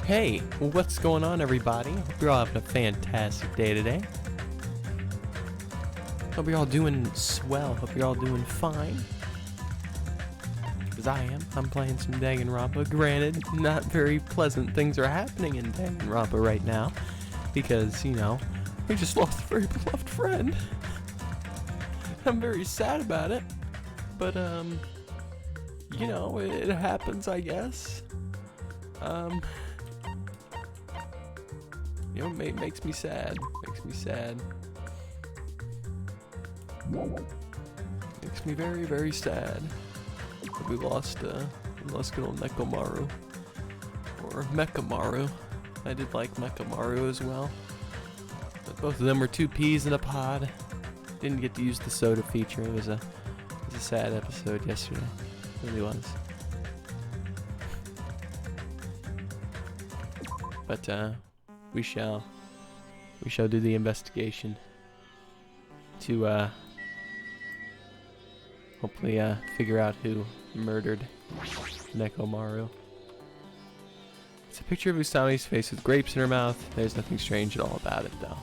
Hey, what's going on, everybody? Hope you're all having a fantastic day today. Hope you're all doing swell. Hope you're all doing fine. Because I am. I'm playing some Danganronpa. Granted, not very pleasant things are happening in Danganronpa right now. Because, you know, we just lost a very beloved friend. I'm very sad about it. But, you know, it happens, I guess. You know, it makes me sad. Makes me sad. Makes me very, very sad. We lost good old Nekomaru. Or Mekamaru. I did like Mekamaru as well. But both of them were two peas in a pod. Didn't get to use the soda feature. It was a sad episode yesterday. It really was. But, we shall do the investigation to hopefully figure out who murdered Nekomaru. It's a picture of Usami's face with grapes in her mouth. There's nothing strange at all about it, though.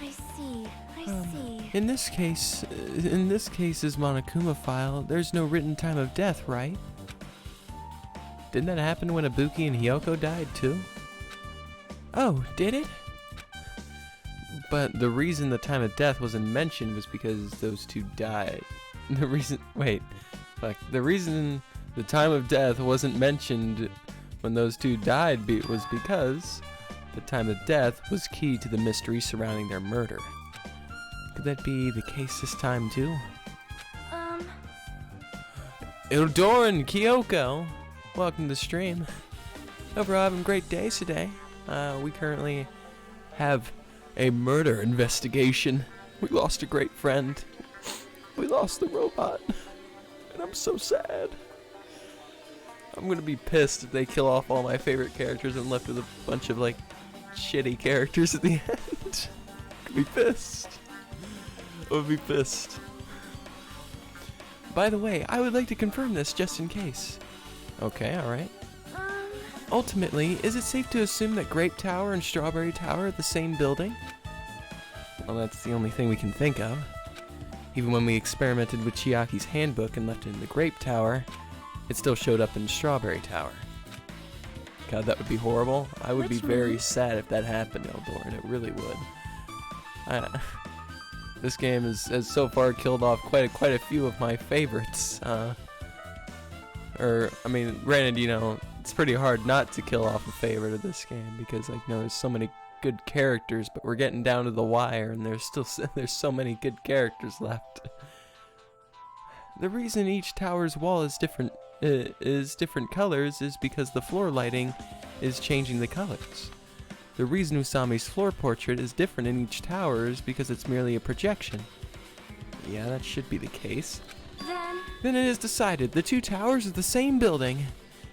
I see. In this case's Monokuma file, there's no written time of death, right? Didn't that happen when Ibuki and Hiyoko died too? Oh, did it? But the reason the time of death wasn't mentioned was because those two died. The reason the time of death wasn't mentioned when those two died was because the time of death was key to the mystery surrounding their murder. Could that be the case this time too? Eudora and Kyoko! Welcome to the stream. Hope you're having great days today. We currently have a murder investigation. We lost a great friend. We lost the robot. And I'm so sad. I'm gonna be pissed if they kill off all my favorite characters and left with a bunch of, like, shitty characters at the end. I'd be pissed. I would be pissed. By the way, I would like to confirm this just in case. Okay, alright. Ultimately, is it safe to assume that Grape Tower and Strawberry Tower are the same building? Well, that's the only thing we can think of. Even when we experimented with Chiaki's handbook and left it in the Grape Tower, it still showed up in Strawberry Tower. God, that would be horrible. I would be very sad if that happened, Eldoran. It really would. This game has so far killed off quite a few of my favorites. I mean, granted, you know, it's pretty hard not to kill off a favorite of this game because, like, you know, there's so many good characters, but we're getting down to the wire, and there's so many good characters left. The reason each tower's wall is different colors is because the floor lighting is changing the colors. The reason Usami's floor portrait is different in each tower is because it's merely a projection. Yeah, that should be the case. Then it is decided the two towers are the same building,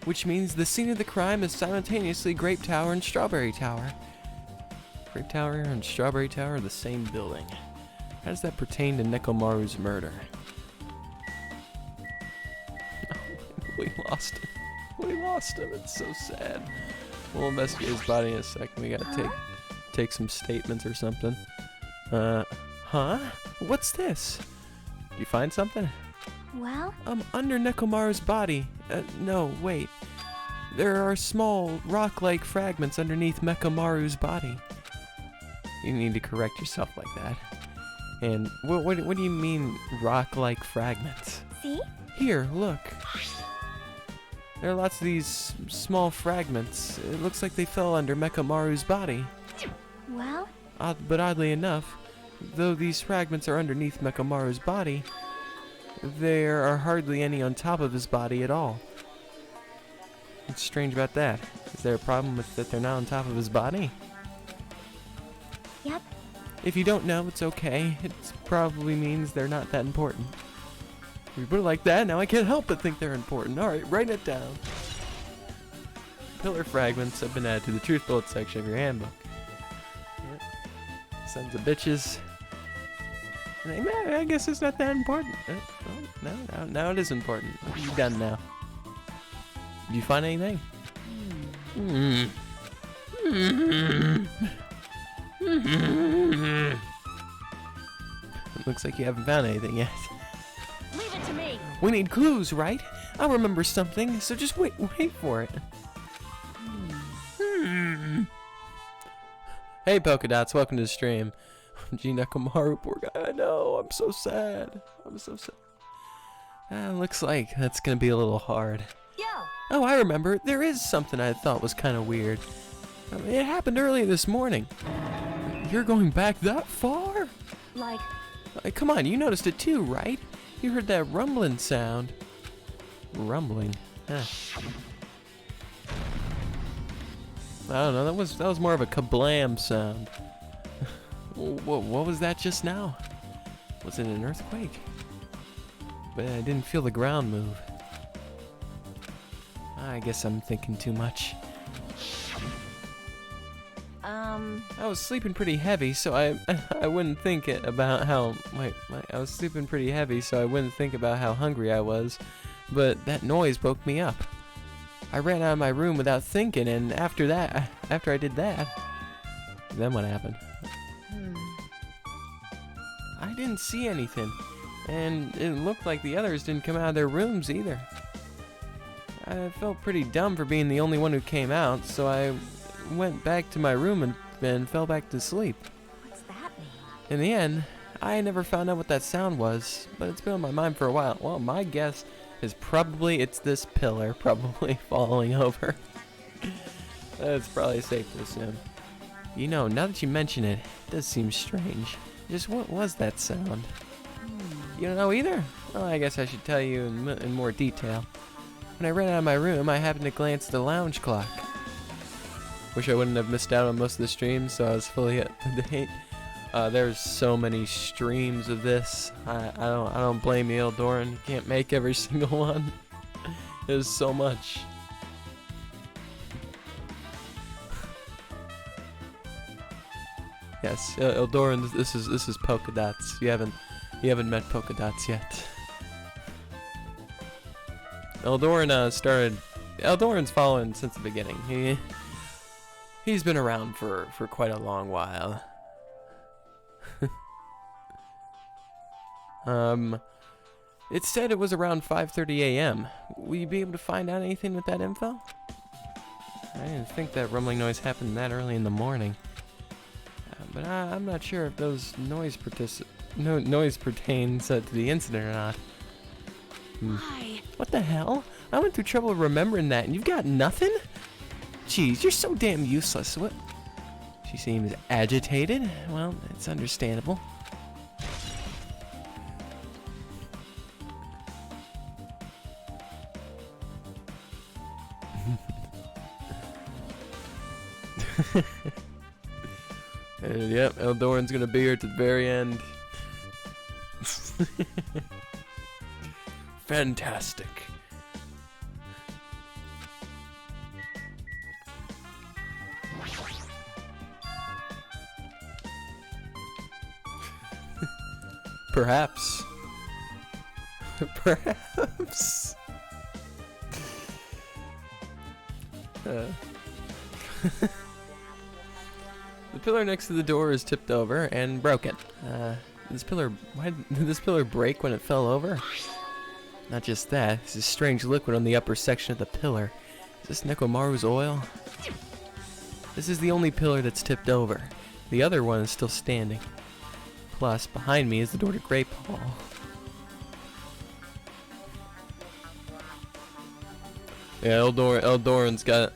which means the scene of the crime is simultaneously Grape Tower and Strawberry Tower. Grape Tower and Strawberry Tower are the same building. How does that pertain to Nekomaru's murder? We lost him. We lost him. It's so sad. We'll investigate his body in a second. We gotta take some statements or something. Huh? What's this? Did you find something? Well? Under Nekomaru's body. No, wait. There are small, rock-like fragments underneath Mekamaru's body. You need to correct yourself like that. And what do you mean, rock-like fragments? See? Here, look. There are lots of these small fragments. It looks like they fell under Mekamaru's body. Well? But oddly enough, though these fragments are underneath Mekamaru's body, there are hardly any on top of his body at all. What's strange about that? Is there a problem with that they're not on top of his body? Yep. If you don't know, it's okay. It probably means they're not that important. If you put it like that, now I can't help but think they're important. Alright, write it down. Pillar fragments have been added to the truth bullet section of your handbook. Yep. Sons of bitches. I guess it's not that important. Well, no, it is important. What have you done now? you find anything? Hmm. It looks like you haven't found anything yet. Leave it to me. We need clues, right? I'll remember something, so just wait for it. Hey Polka Dots, welcome to the stream. G Nekomaru, poor guy, I know, I'm so sad. I'm so sad. Looks like that's gonna be a little hard. Yo. Oh, I remember. There is something I thought was kind of weird. It happened early this morning. You're going back that far? Like, Come on, you noticed it too, right? You heard that rumbling sound. Rumbling? Huh. I don't know, that was more of a kablam sound. What was that just now? Was it an earthquake? But I didn't feel the ground move. I guess I'm thinking too much. I was sleeping pretty heavy, so I wouldn't think about how I was sleeping pretty heavy, so I wouldn't think about how hungry I was. But that noise woke me up. I ran out of my room without thinking, and after I did that, then what happened? I didn't see anything, and it looked like the others didn't come out of their rooms either. I felt pretty dumb for being the only one who came out, so I went back to my room and fell back to sleep. what's that mean? In the end, I never found out what that sound was, but it's been on my mind for a while. Well, my guess is probably it's this pillar probably falling over. That's probably safe to assume. You know, now that you mention it, it does seem strange. Just what was that sound? You don't know either? Well, I guess I should tell you in more detail. When I ran out of my room, I happened to glance at the lounge clock. Wish I wouldn't have missed out on most of the streams, so I was fully up to date. There's so many streams of this. I don't blame you, Eldoran. You can't make every single one. There's so much. Yes, Eldoran. This is Polka Dots. You haven't met Polka Dots yet. Eldoran's following since the beginning. He's been around for quite a long while. It said it was around 5:30 a.m. Will you be able to find out anything with that info? I didn't think that rumbling noise happened that early in the morning. But I'm not sure if those noise pertains to the incident or not. Why? What the hell? I went through trouble remembering that, and you've got nothing? Jeez, you're so damn useless. What? She seems agitated. Well, it's understandable. And yep, Eldoran's gonna be here to the very end. Fantastic. Perhaps. Perhaps. The pillar next to the door is tipped over and broken. Why did this pillar break when it fell over? Not just that, there's a strange liquid on the upper section of the pillar. Is this Nekomaru's oil? This is the only pillar that's tipped over. The other one is still standing. Plus, behind me is the door to Grape Hall. Yeah, Eldoran's got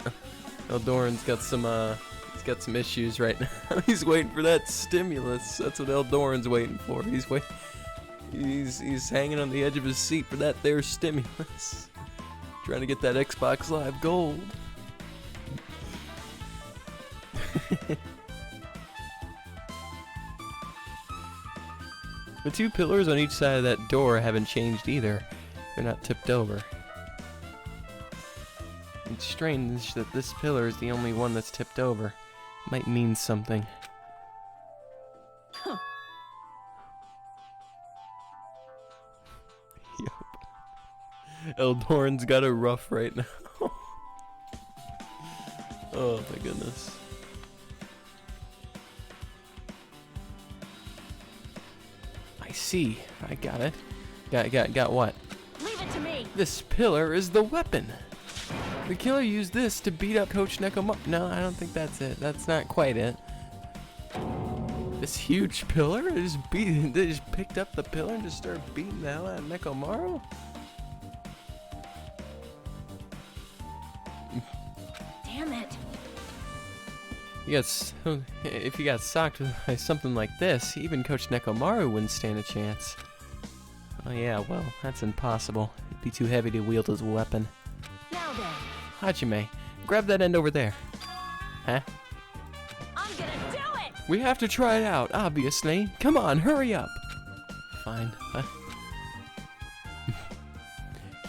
some issues right now. He's waiting for that stimulus. That's what Eldoran's waiting for. He's hanging on the edge of his seat for that there stimulus. Trying to get that Xbox Live Gold. The two pillars on each side of that door haven't changed either. They're not tipped over. It's strange that this pillar is the only one that's tipped over. Might mean something. Huh. Yup. Eldoran's got it rough right now. Oh my goodness. I see. I got it. Got what? Leave it to me. This pillar is the weapon. The killer used this to beat up Coach Nekomaru. No, I don't think that's it. That's not quite it. This huge pillar? They just picked up the pillar and just started beating the hell out of Nekomaru? Damn it. If you got socked by something like this, even Coach Nekomaru wouldn't stand a chance. Oh yeah, well, that's impossible. It'd be too heavy to wield as a weapon. Now then. Hajime, grab that end over there. Huh? I'm gonna do it. We have to try it out, obviously. Come on, hurry up. Fine.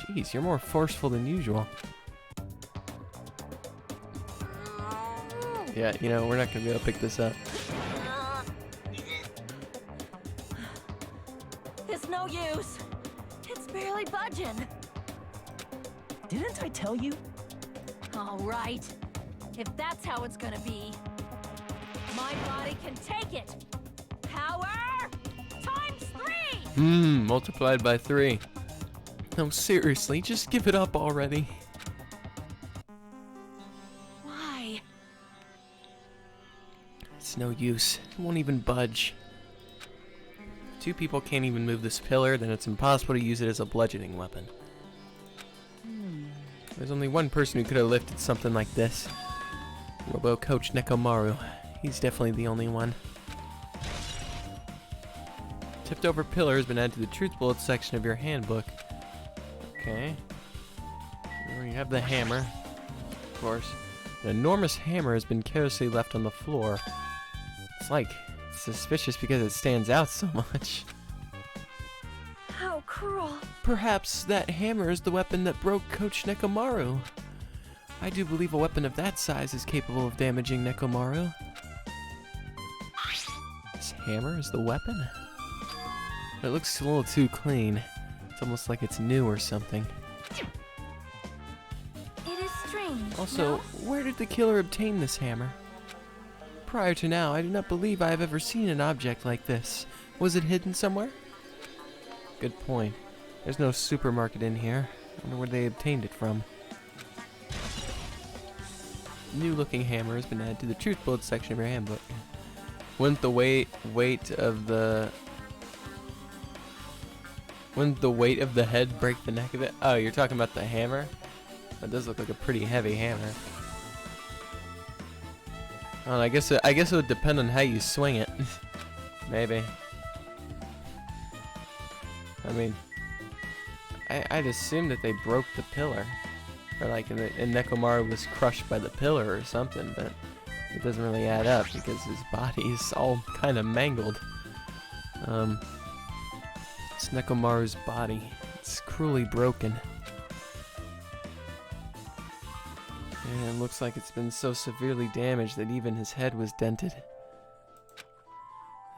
Jeez, you're more forceful than usual. Yeah, you know, we're not gonna be able to pick this up. It's no use. It's barely budging. Didn't I tell you? All right. If that's how it's gonna be, my body can take it. Power times 3. Multiplied by 3. No, seriously, just give it up already. Why? It's no use. It won't even budge. Two people can't even move this pillar, then it's impossible to use it as a bludgeoning weapon. There's only one person who could have lifted something like this. Robo Coach Nekomaru. He's definitely the only one. Tipped over pillar has been added to the truth bullet section of your handbook. Okay. Here we have the hammer. Of course. An enormous hammer has been carelessly left on the floor. It's like suspicious because it stands out so much. How cruel. Perhaps that hammer is the weapon that broke Coach Nekomaru. I do believe a weapon of that size is capable of damaging Nekomaru. This hammer is the weapon? It looks a little too clean. It's almost like it's new or something. It is strange. Also, no? where did the killer obtain this hammer? Prior to now, I do not believe I have ever seen an object like this. Was it hidden somewhere? Good point. There's no supermarket in here. I wonder where they obtained it from. New looking hammer has been added to the truth bullet section of your handbook. Wouldn't the weight of the head break the neck of it? Oh, you're talking about the hammer? That does look like a pretty heavy hammer. Oh, I guess it would depend on how you swing it. Maybe. I mean, I'd assume that they broke the pillar, or like, and Nekomaru was crushed by the pillar or something, but it doesn't really add up because his body is all kind of mangled. It's Nekomaru's body. It's cruelly broken. And it looks like it's been so severely damaged that even his head was dented.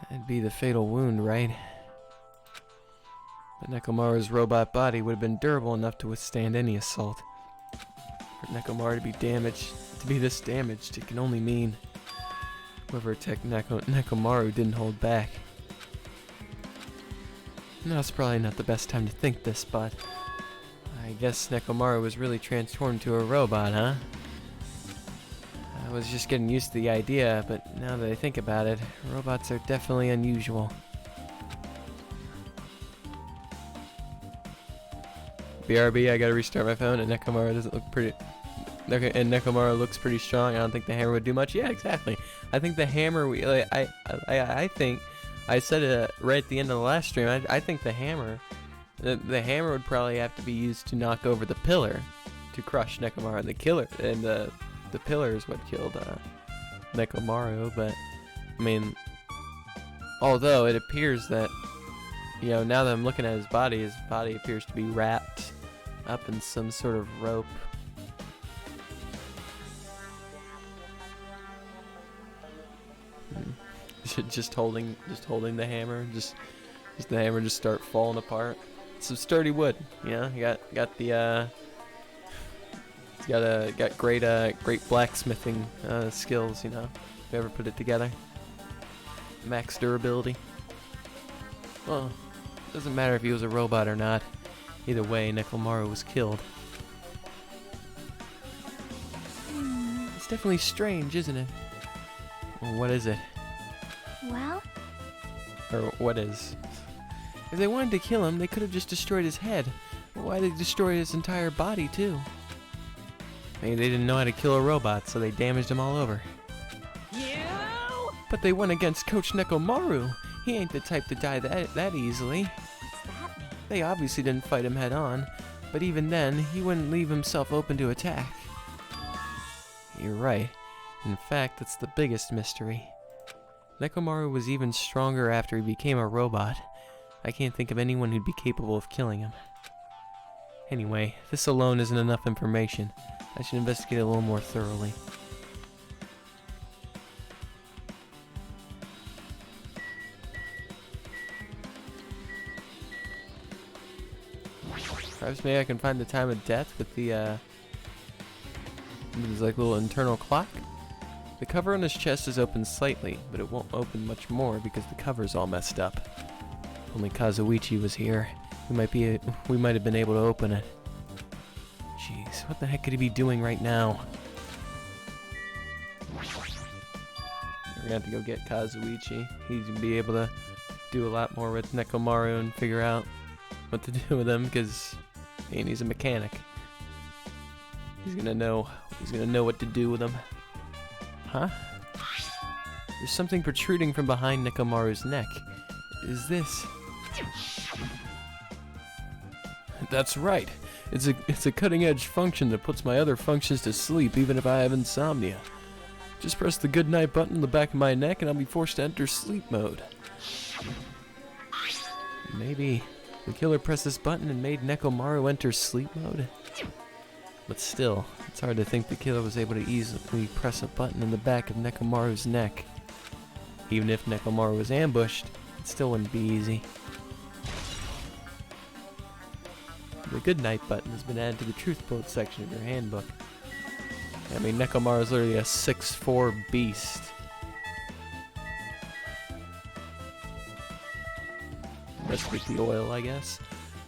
That'd be the fatal wound, right? But Nekomaru's robot body would have been durable enough to withstand any assault. For Nekomaru to be this damaged, it can only mean whoever attacked Nekomaru didn't hold back. Now it's probably not the best time to think this, but I guess Nekomaru was really transformed to a robot, huh? I was just getting used to the idea, but now that I think about it, robots are definitely unusual. BRB, I gotta restart my phone, and Nekomaru doesn't look pretty. Okay, and Nekomaru looks pretty strong. I don't think the hammer would do much. Yeah, exactly. I think the hammer. I think I said it right at the end of the last stream. I think the hammer would probably have to be used to knock over the pillar to crush Nekomaru. The killer and the pillar is what killed Nekomaru. But I mean, although it appears that, you know, now that I'm looking at his body appears to be wrapped up in some sort of rope. Just holding the hammer, just the hammer just start falling apart. It's some sturdy wood, you know. You got the got great blacksmithing skills. You know, if you ever put it together, max durability. Well, doesn't matter if he was a robot or not. Either way, Nekomaru was killed. It's definitely strange, isn't it? Well, what is it? Well, Or what is? If they wanted to kill him, they could have just destroyed his head. Why did they destroy his entire body, too? Maybe they didn't know how to kill a robot, so they damaged him all over. You! But they went against Coach Nekomaru. He ain't the type to die that easily. What's that mean? They obviously didn't fight him head on, but even then, he wouldn't leave himself open to attack. You're right. In fact, that's the biggest mystery. Nekomaru was even stronger after he became a robot. I can't think of anyone who'd be capable of killing him. Anyway, this alone isn't enough information. I should investigate a little more thoroughly. Perhaps maybe I can find the time of death with the, there's like a little internal clock. The cover on his chest is open slightly, but it won't open much more because the cover's all messed up. If only Kazuichi was here. We might have been able to open it. Jeez, what the heck could he be doing right now? We're gonna have to go get Kazuichi. He's gonna be able to do a lot more with Nekomaru and figure out what to do with him, because he's a mechanic. He's gonna know what to do with him. Huh? There's something protruding from behind Nekomaru's neck. Is this? That's right. It's a cutting-edge function that puts my other functions to sleep even if I have insomnia. Just press the good night button on the back of my neck and I'll be forced to enter sleep mode. Maybe the killer pressed this button and made Nekomaru enter sleep mode? But still, it's hard to think the killer was able to easily press a button in the back of Nekomaru's neck. Even if Nekomaru was ambushed, it still wouldn't be easy. The good night button has been added to the truth bullet section of your handbook. I mean, Nekomaru is literally a 6'4" beast. Let's get the oil, I guess.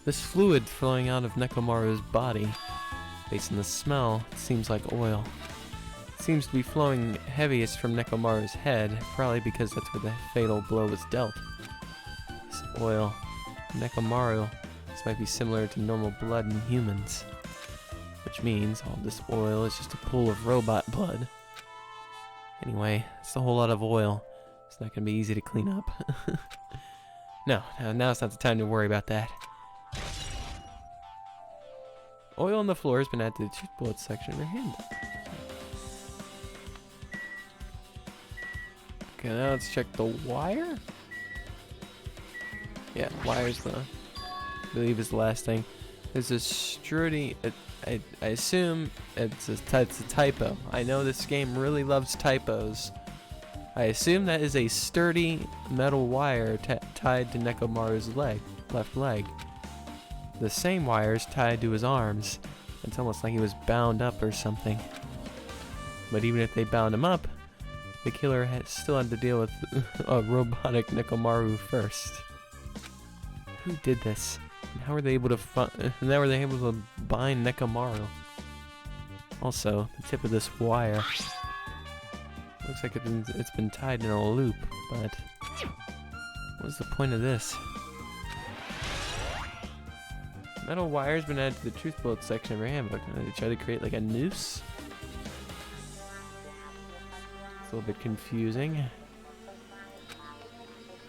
This fluid flowing out of Nekomaru's body, based on the smell, it seems like oil. It seems to be flowing heaviest from Nekomaru's head, probably because that's where the fatal blow was dealt. This oil, Nekomaru, this might be similar to normal blood in humans. Which means all this oil is just a pool of robot blood. Anyway, it's a whole lot of oil. It's not going to be easy to clean up. No, now's not the time to worry about that. Oil on the floor has been added to the truth bullet section of your handbook. Okay, now let's check the wire. Yeah, wire's I believe is the last thing. There's a sturdy. I assume it's a typo. I know this game really loves typos. I assume that is a sturdy metal wire tied to Nekomaru's left leg. The same wire is tied to his arms. It's almost like he was bound up or something. But even if they bound him up, the killer still had to deal with a robotic Nekomaru first. Who did this? And how were they able to bind Nekomaru? Also, the tip of this wire looks like it's been tied in a loop, but what's the point of this? Metal wire's been added to the truth bullet section of your handbook. They try to create like a noose. It's a little bit confusing.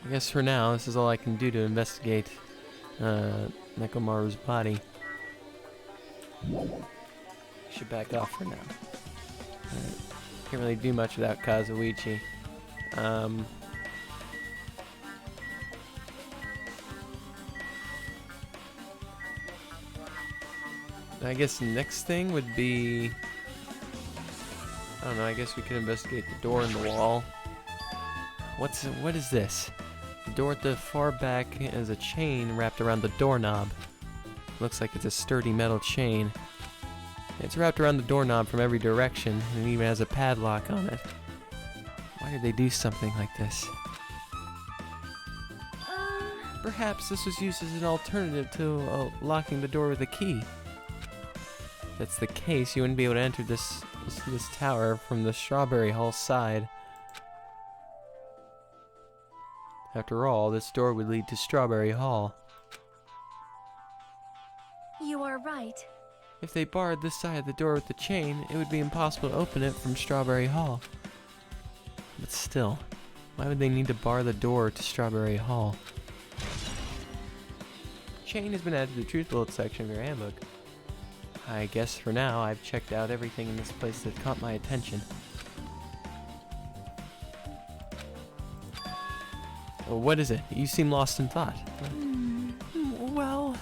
I guess for now, this is all I can do to investigate Nekomaru's body. Should back off for now. Alright. Can't really do much without Kazuichi. I guess the next thing would be, I don't know, I guess we could investigate the door in the wall. What is this? The door at the far back has a chain wrapped around the doorknob. Looks like it's a sturdy metal chain. It's wrapped around the doorknob from every direction, and it even has a padlock on it. Why did they do something like this? Perhaps this was used as an alternative to locking the door with a key. If that's the case, you wouldn't be able to enter this tower from the Strawberry Hall side. After all, this door would lead to Strawberry Hall. You are right. If they barred this side of the door with the chain, it would be impossible to open it from Strawberry Hall. But still, why would they need to bar the door to Strawberry Hall? Chain has been added to the Truth Bullet section of your handbook. I guess for now, I've checked out everything in this place that caught my attention. What is it? You seem lost in thought. Well,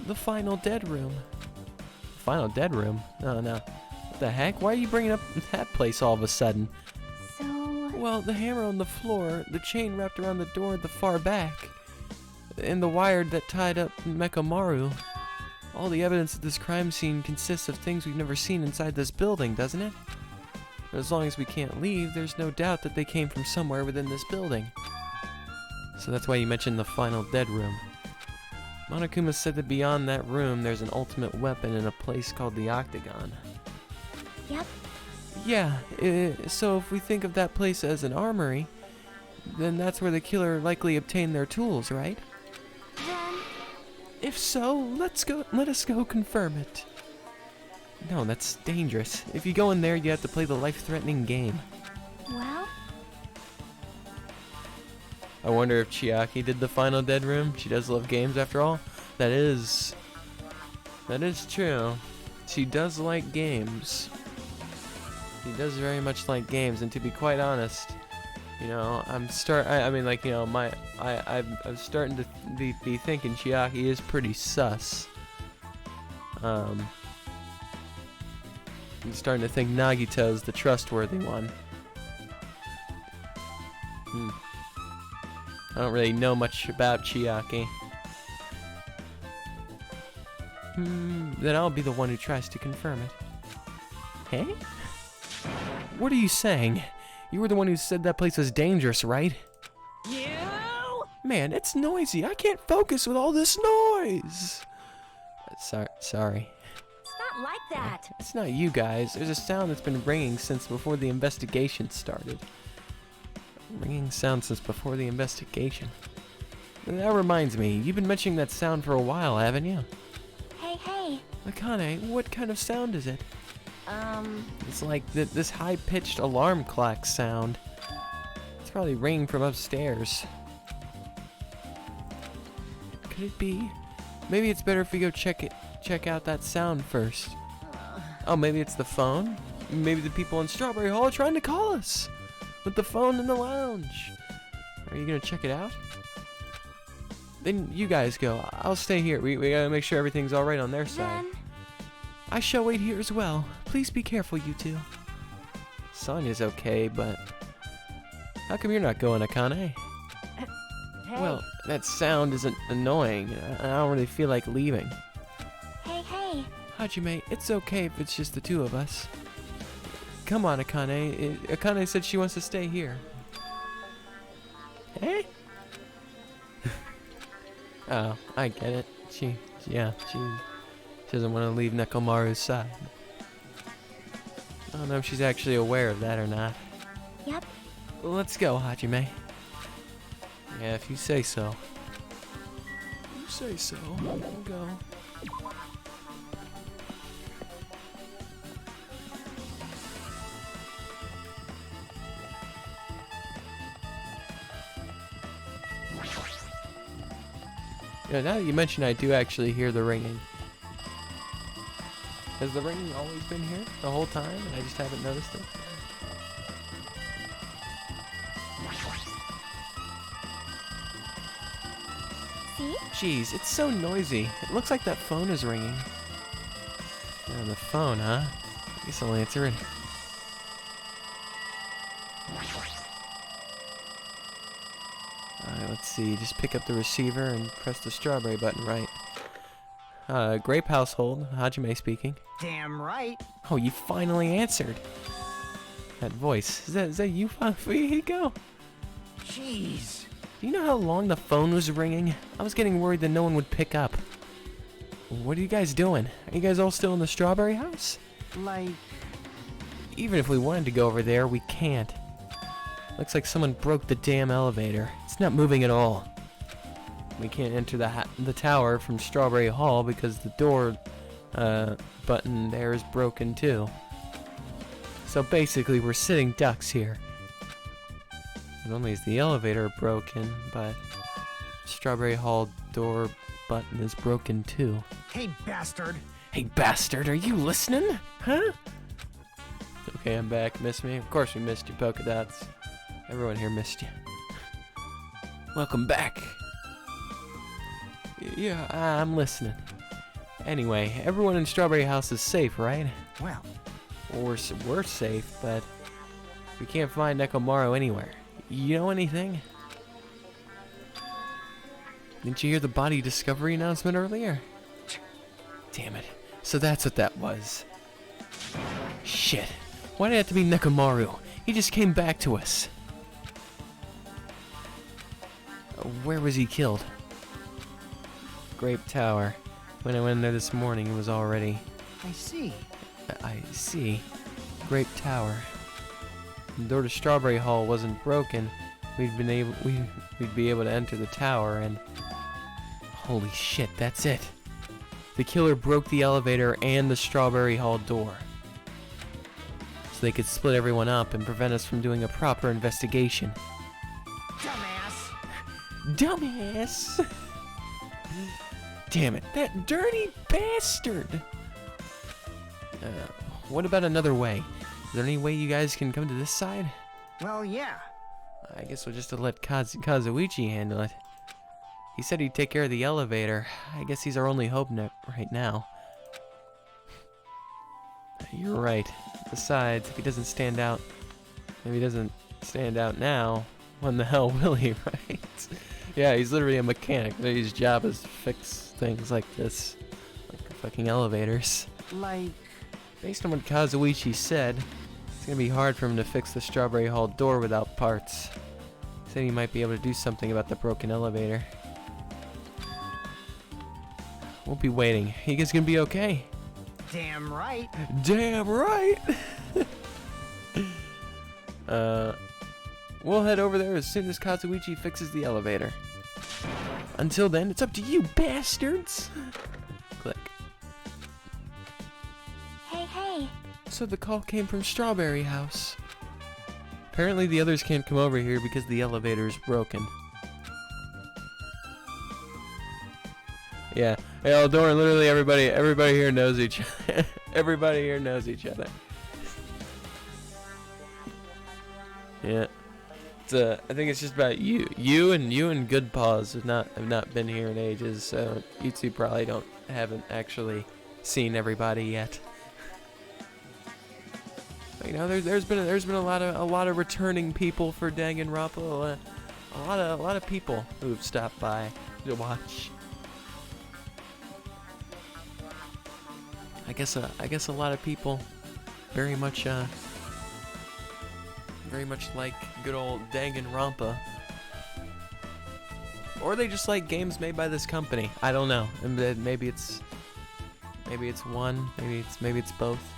the final dead room. Final dead room? Oh no. What the heck? Why are you bringing up that place all of a sudden? So... Well, the hammer on the floor, the chain wrapped around the door at the far back, and the wire that tied up Mekamaru. All the evidence at this crime scene consists of things we've never seen inside this building, doesn't it? But as long as we can't leave, there's no doubt that they came from somewhere within this building. So that's why you mentioned the final dead room. Monokuma said that beyond that room, there's an ultimate weapon in a place called the Octagon. Yep. Yeah, so if we think of that place as an armory, then that's where the killer likely obtained their tools, right? Then... If so, let us go confirm it. No, that's dangerous. If you go in there, you have to play the life-threatening game. Well... I wonder if Chiaki did the final dead room. She does love games after all. That is true. She does like games. She does very much like games, and to be quite honest, you know, I'm starting to be thinking Chiaki is pretty sus. I'm starting to think Nagito's the trustworthy one. I don't really know much about Chiaki. Then I'll be the one who tries to confirm it. Hey? What are you saying? You were the one who said that place was dangerous, right? You? Man, it's noisy. I can't focus with all this noise. Sorry. It's not like that. It's not you guys. There's a sound that's been ringing since before the investigation started. Ringing sound since before the investigation. That reminds me, you've been mentioning that sound for a while, haven't you? Hey. Akane, what kind of sound is it? It's like this high-pitched alarm clock sound. It's probably ringing from upstairs. Could it be? Maybe it's better if we go check out that sound first. Oh, maybe it's the phone? Maybe the people in Strawberry Hall are trying to call us with the phone in the lounge. Are you gonna check it out? Then you guys go. I'll stay here. We gotta make sure everything's alright on their side. Then... I shall wait here as well. Please be careful, you two. Sonya's okay, but... How come you're not going, Akane? Hey. Well, that sound isn't annoying. I don't really feel like leaving. Hey. Hajime, it's okay if it's just the two of us. Come on, Akane. Akane said she wants to stay here. Eh? Oh, I get it. She doesn't want to leave Nekomaru's side. I don't know if she's actually aware of that or not. Yep. Well, let's go, Hajime. Yeah, if you say so. You say so. We'll go. Yeah, now that you mention, I do actually hear the ringing. Has the ringing always been here the whole time, and I just haven't noticed it? See? Jeez, it's so noisy. It looks like that phone is ringing. Yeah, the phone, huh? I guess I'll answer it. Alright, let's see. Just pick up the receiver and press the strawberry button, right? Grape household. Hajime speaking. Damn right. Oh, you finally answered. That voice. Is that you, Fahiko? Jeez. Do you know how long the phone was ringing? I was getting worried that no one would pick up. What are you guys doing? Are you guys all still in the strawberry house? Like... Even if we wanted to go over there, we can't. Looks like someone broke the damn elevator. It's not moving at all. We can't enter the tower from Strawberry Hall because the door button there is broken too. So basically we're sitting ducks here. Not only is the elevator broken, but Strawberry Hall door button is broken too. Hey, bastard. Hey bastard, are you listening? Huh? Okay, I'm back. Miss me? Of course we missed you, Polka Dots. Everyone here missed you. Welcome back. Yeah, I'm listening. Anyway, everyone in Strawberry House is safe, right? Well, We're safe, but we can't find Nekomaru anywhere. You know anything? Didn't you hear the body discovery announcement earlier? Damn it. So that's what that was. Shit. Why did it have to be Nekomaru? He just came back to us. Where was he killed? Grape Tower. When I went there this morning, it was already... I see. I see. Grape Tower. The door to Strawberry Hall wasn't broken. We'd be able to enter the tower and... Holy shit, that's it. The killer broke the elevator and the Strawberry Hall door. So they could split everyone up and prevent us from doing a proper investigation. Dumbass. Dumbass! Damn it, that dirty bastard! What about another way? Is there any way you guys can come to this side? Well, yeah. I guess we'll just let Kazuichi handle it. He said he'd take care of the elevator. I guess he's our only hope right now. You're right. Besides, if he doesn't stand out now, when the hell will he, right? Yeah, he's literally a mechanic. His job is to fix things like this. Like fucking elevators. Like... Based on what Kazuichi said, it's gonna be hard for him to fix the Strawberry Hall door without parts. He said he might be able to do something about the broken elevator. We'll be waiting. You guys gonna be okay? Damn right. Damn right! We'll head over there as soon as Kazuichi fixes the elevator. Until then, it's up to you, bastards! Click. Hey. So the call came from Strawberry House. Apparently the others can't come over here because the elevator is broken. Yeah, Eldor, literally everybody here knows each other. Everybody here knows each other. Yeah. I think it's just about you. You and Good Paws have not been here in ages, so you two probably haven't actually seen everybody yet. But, you know, there's been a lot of returning people for Danganronpa. A lot of people who've stopped by to watch. I guess a lot of people very much like good old Danganronpa. Or they just like games made by this company. I don't know. And maybe it's one, maybe it's both.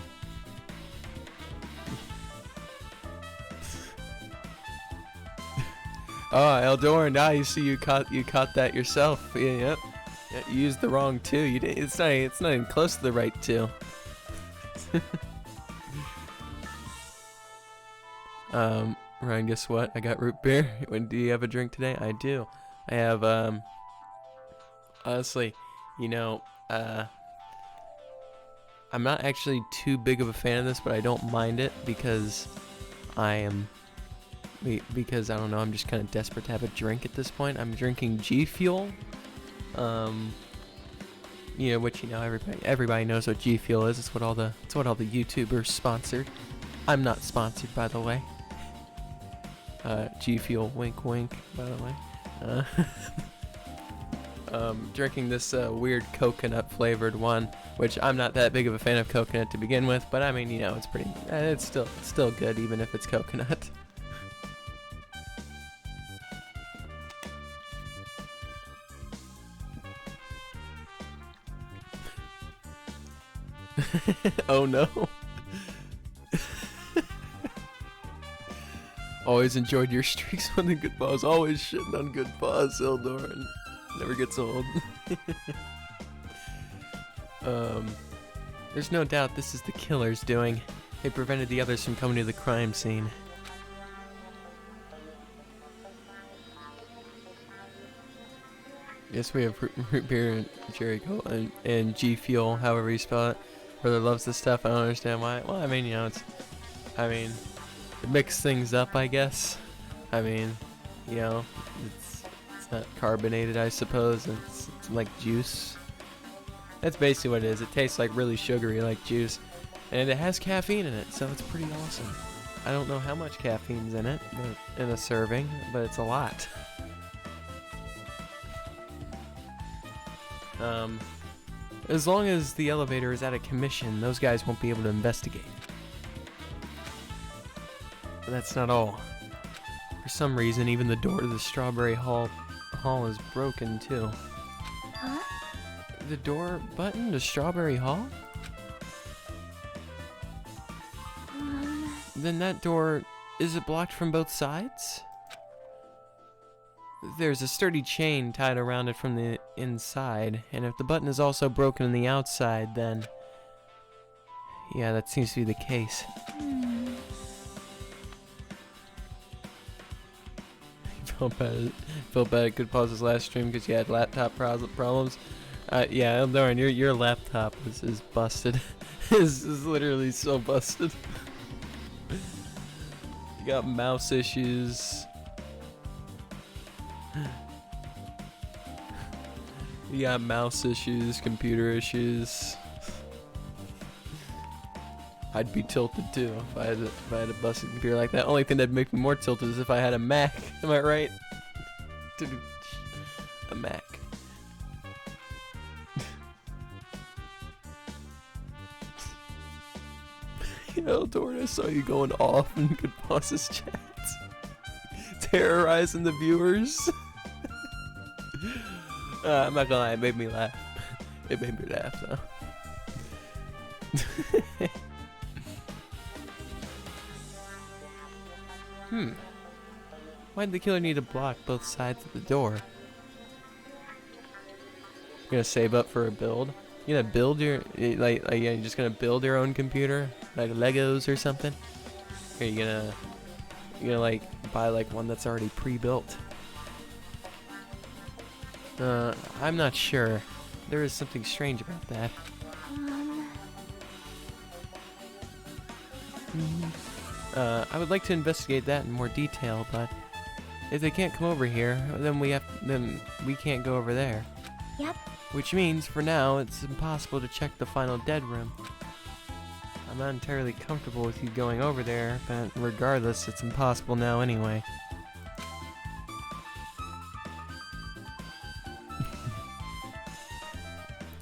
Oh, Eldor, now you see you caught that yourself. Yeah, you used the wrong two. You did. It's not even close to the right two. Ryan, guess what? I got root beer. Do you have a drink today? I do. I have honestly, you know, I'm not actually too big of a fan of this, but I don't mind it because I don't know, I'm just kind of desperate to have a drink at this point. I'm drinking G Fuel. You know, which, you know, everybody knows what G Fuel is. It's what all the YouTubers sponsored. I'm not sponsored, by the way. G Fuel, wink wink, by the way. drinking this weird coconut flavored one, which I'm not that big of a fan of coconut to begin with, but I mean, you know, it's pretty, it's still good even if it's coconut. Oh no. Always enjoyed your streaks on the good paws. Always shitting on good paws, Ildor, and never gets old. There's no doubt this is the killer's doing. They prevented the others from coming to the crime scene. Yes, we have root beer and Jerry Cola and G Fuel, however you spell it. Brother loves this stuff. I don't understand why. Well, I mean, you know, it mixes things up, I guess. I mean, you know, it's not carbonated, I suppose. It's like juice. That's basically what it is. It tastes like really sugary, like juice, and it has caffeine in it, so it's pretty awesome. I don't know how much caffeine's in it, but in a serving, but it's a lot. As long as the elevator is out of commission, those guys won't be able to investigate. But that's not all. For some reason, even the door to the Strawberry Hall is broken too. Huh? The door button to Strawberry Hall? Then that door, is it blocked from both sides? There's a sturdy chain tied around it from the inside, and if the button is also broken on the outside, then... yeah, that seems to be the case. Felt bad I could pause his last stream because you had laptop problems. Yeah, Eldoran, your laptop is busted. is literally so busted. You got mouse issues. You got mouse issues, computer issues. I'd be tilted too if I had a busted computer like that. Only thing that'd make me more tilted is if I had a Mac. Am I right? Dude, a Mac. You know, Dora, I saw you going off in Good Boss's chats. Terrorizing the viewers. I'm not gonna lie, it made me laugh. It made me laugh though. Why'd the killer need to block both sides of the door? You're gonna save up for a build? You're gonna build your like you're just gonna build your own computer like Legos or something? Or you gonna like buy like one that's already pre-built? I'm not sure. There is something strange about that. I would like to investigate that in more detail, but if they can't come over here, then we can't go over there. Yep. Which means, for now, it's impossible to check the final dead room. I'm not entirely comfortable with you going over there, but regardless, it's impossible now anyway.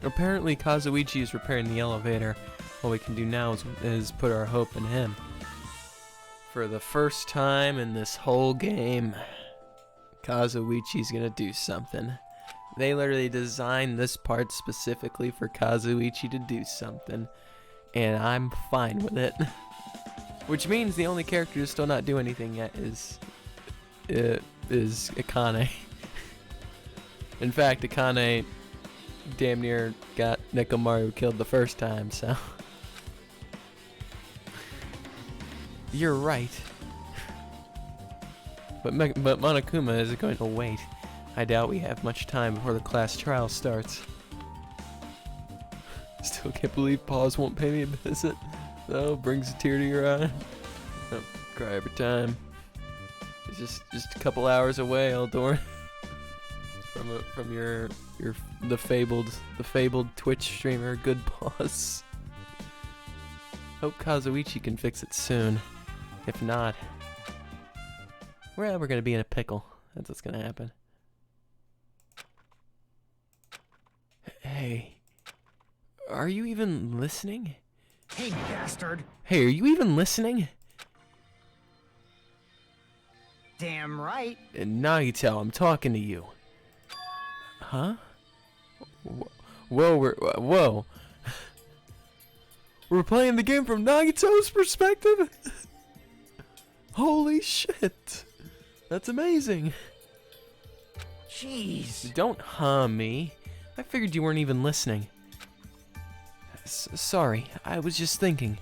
Apparently, Kazuichi is repairing the elevator. All we can do now is put our hope in him. For the first time in this whole game, Kazuichi's gonna do something. They literally designed this part specifically for Kazuichi to do something, and I'm fine with it. Which means the only character who's still not doing anything yet is Akane. In fact, Akane damn near got Nekomaru killed the first time, so... You're right. But Monokuma is going to wait. I doubt we have much time before the class trial starts. Still can't believe Paws won't pay me a visit. No, brings a tear to your eye. Oh, cry every time. It's just a couple hours away, Eldor. from the fabled Twitch streamer, Good Paws. Hope Kazuichi can fix it soon. If not, we're gonna be in a pickle. That's what's gonna happen. Hey. Are you even listening? Hey, bastard. Hey, are you even listening? Damn right. Nagito, I'm talking to you. Huh? Whoa, whoa. We're playing the game from Nagito's perspective? Holy shit. That's amazing. Jeez. Don't me. I figured you weren't even listening. Sorry, I was just thinking.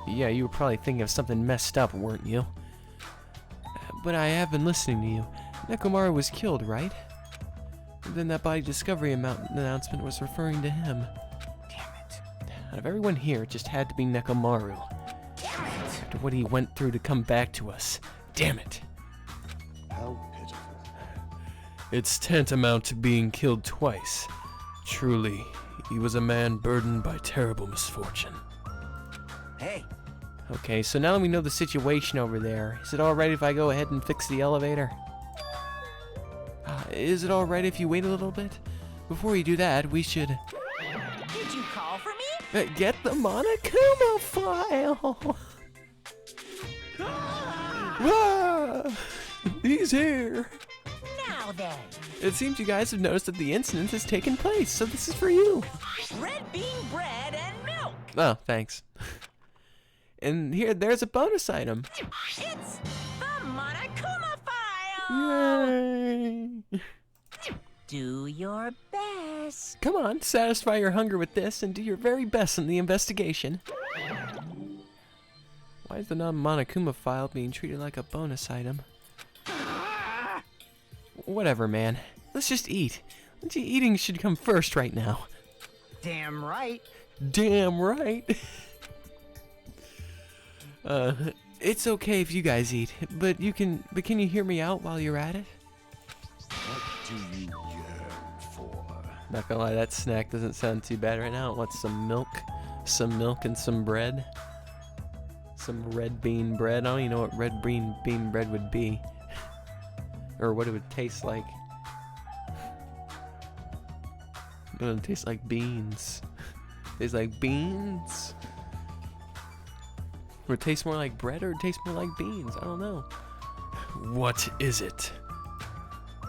Yeah, you were probably thinking of something messed up, weren't you? But I have been listening to you. Nekomaru was killed, right? And then that body discovery announcement was referring to him. Damn it. Out of everyone here, it just had to be Nekomaru. Damn it. After what he went through to come back to us. Damn it. How pitiful. It's tantamount to being killed twice. Truly, he was a man burdened by terrible misfortune. Hey. Okay, so now that we know the situation over there, is it alright if I go ahead and fix the elevator? Is it alright if you wait a little bit? Before you do that, we should... Did you call for me? Get the Monokuma file! Ah, he's here! Now then. It seems you guys have noticed that the incident has taken place, so this is for you. Red bean bread and milk. Oh, thanks. And there's a bonus item. It's the Monokuma file. Yay! Do your best. Come on, satisfy your hunger with this and do your very best in the investigation. Why is the non-Monokuma file being treated like a bonus item? Whatever, man. Let's just eat. Eating should come first right now. Damn right. Damn right. It's okay if you guys eat, but can you hear me out while you're at it? What do you yearn for? Not gonna lie, that snack doesn't sound too bad right now. What's some milk and some bread? Some red bean bread. I don't even know what red bean bread would be. Or what it would taste like. It doesn't taste like beans. Tastes like beans. Or it tastes more like bread, or it tastes more like beans. I don't know. What is it?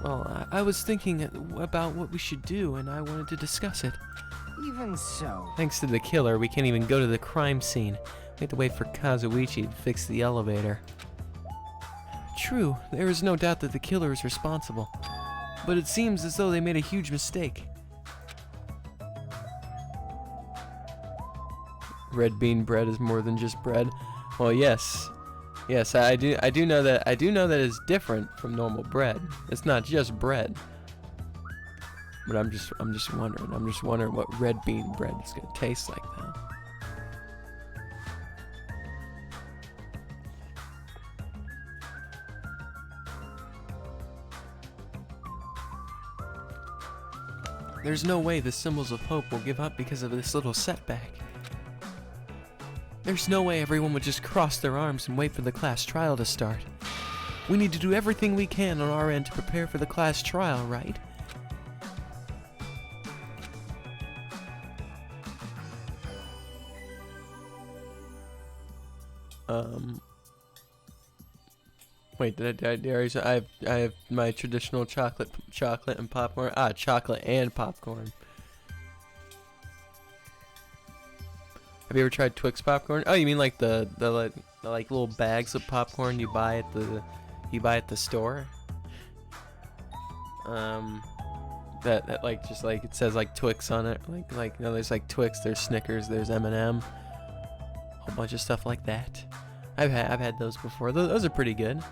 Well, I was thinking about what we should do, and I wanted to discuss it. Even so. Thanks to the killer, we can't even go to the crime scene. We have to wait for Kazuichi to fix the elevator. True, there is no doubt that the killer is responsible. But it seems as though they made a huge mistake. Red bean bread is more than just bread. Well, yes, I do know that it's different from normal bread. It's not just bread. But I'm just wondering what red bean bread is gonna taste like now. There's no way the symbols of hope will give up because of this little setback. There's no way everyone would just cross their arms and wait for the class trial to start. We need to do everything we can on our end to prepare for the class trial, right? Wait, did I already say I have my traditional chocolate and popcorn. Chocolate and popcorn. Have you ever tried Twix popcorn? Oh, you mean like the like little bags of popcorn you buy at the store? That like just like it says like Twix on it. Like you know, there's like Twix, there's Snickers, there's M&M, a whole bunch of stuff like that. I've had those before. Those are pretty good.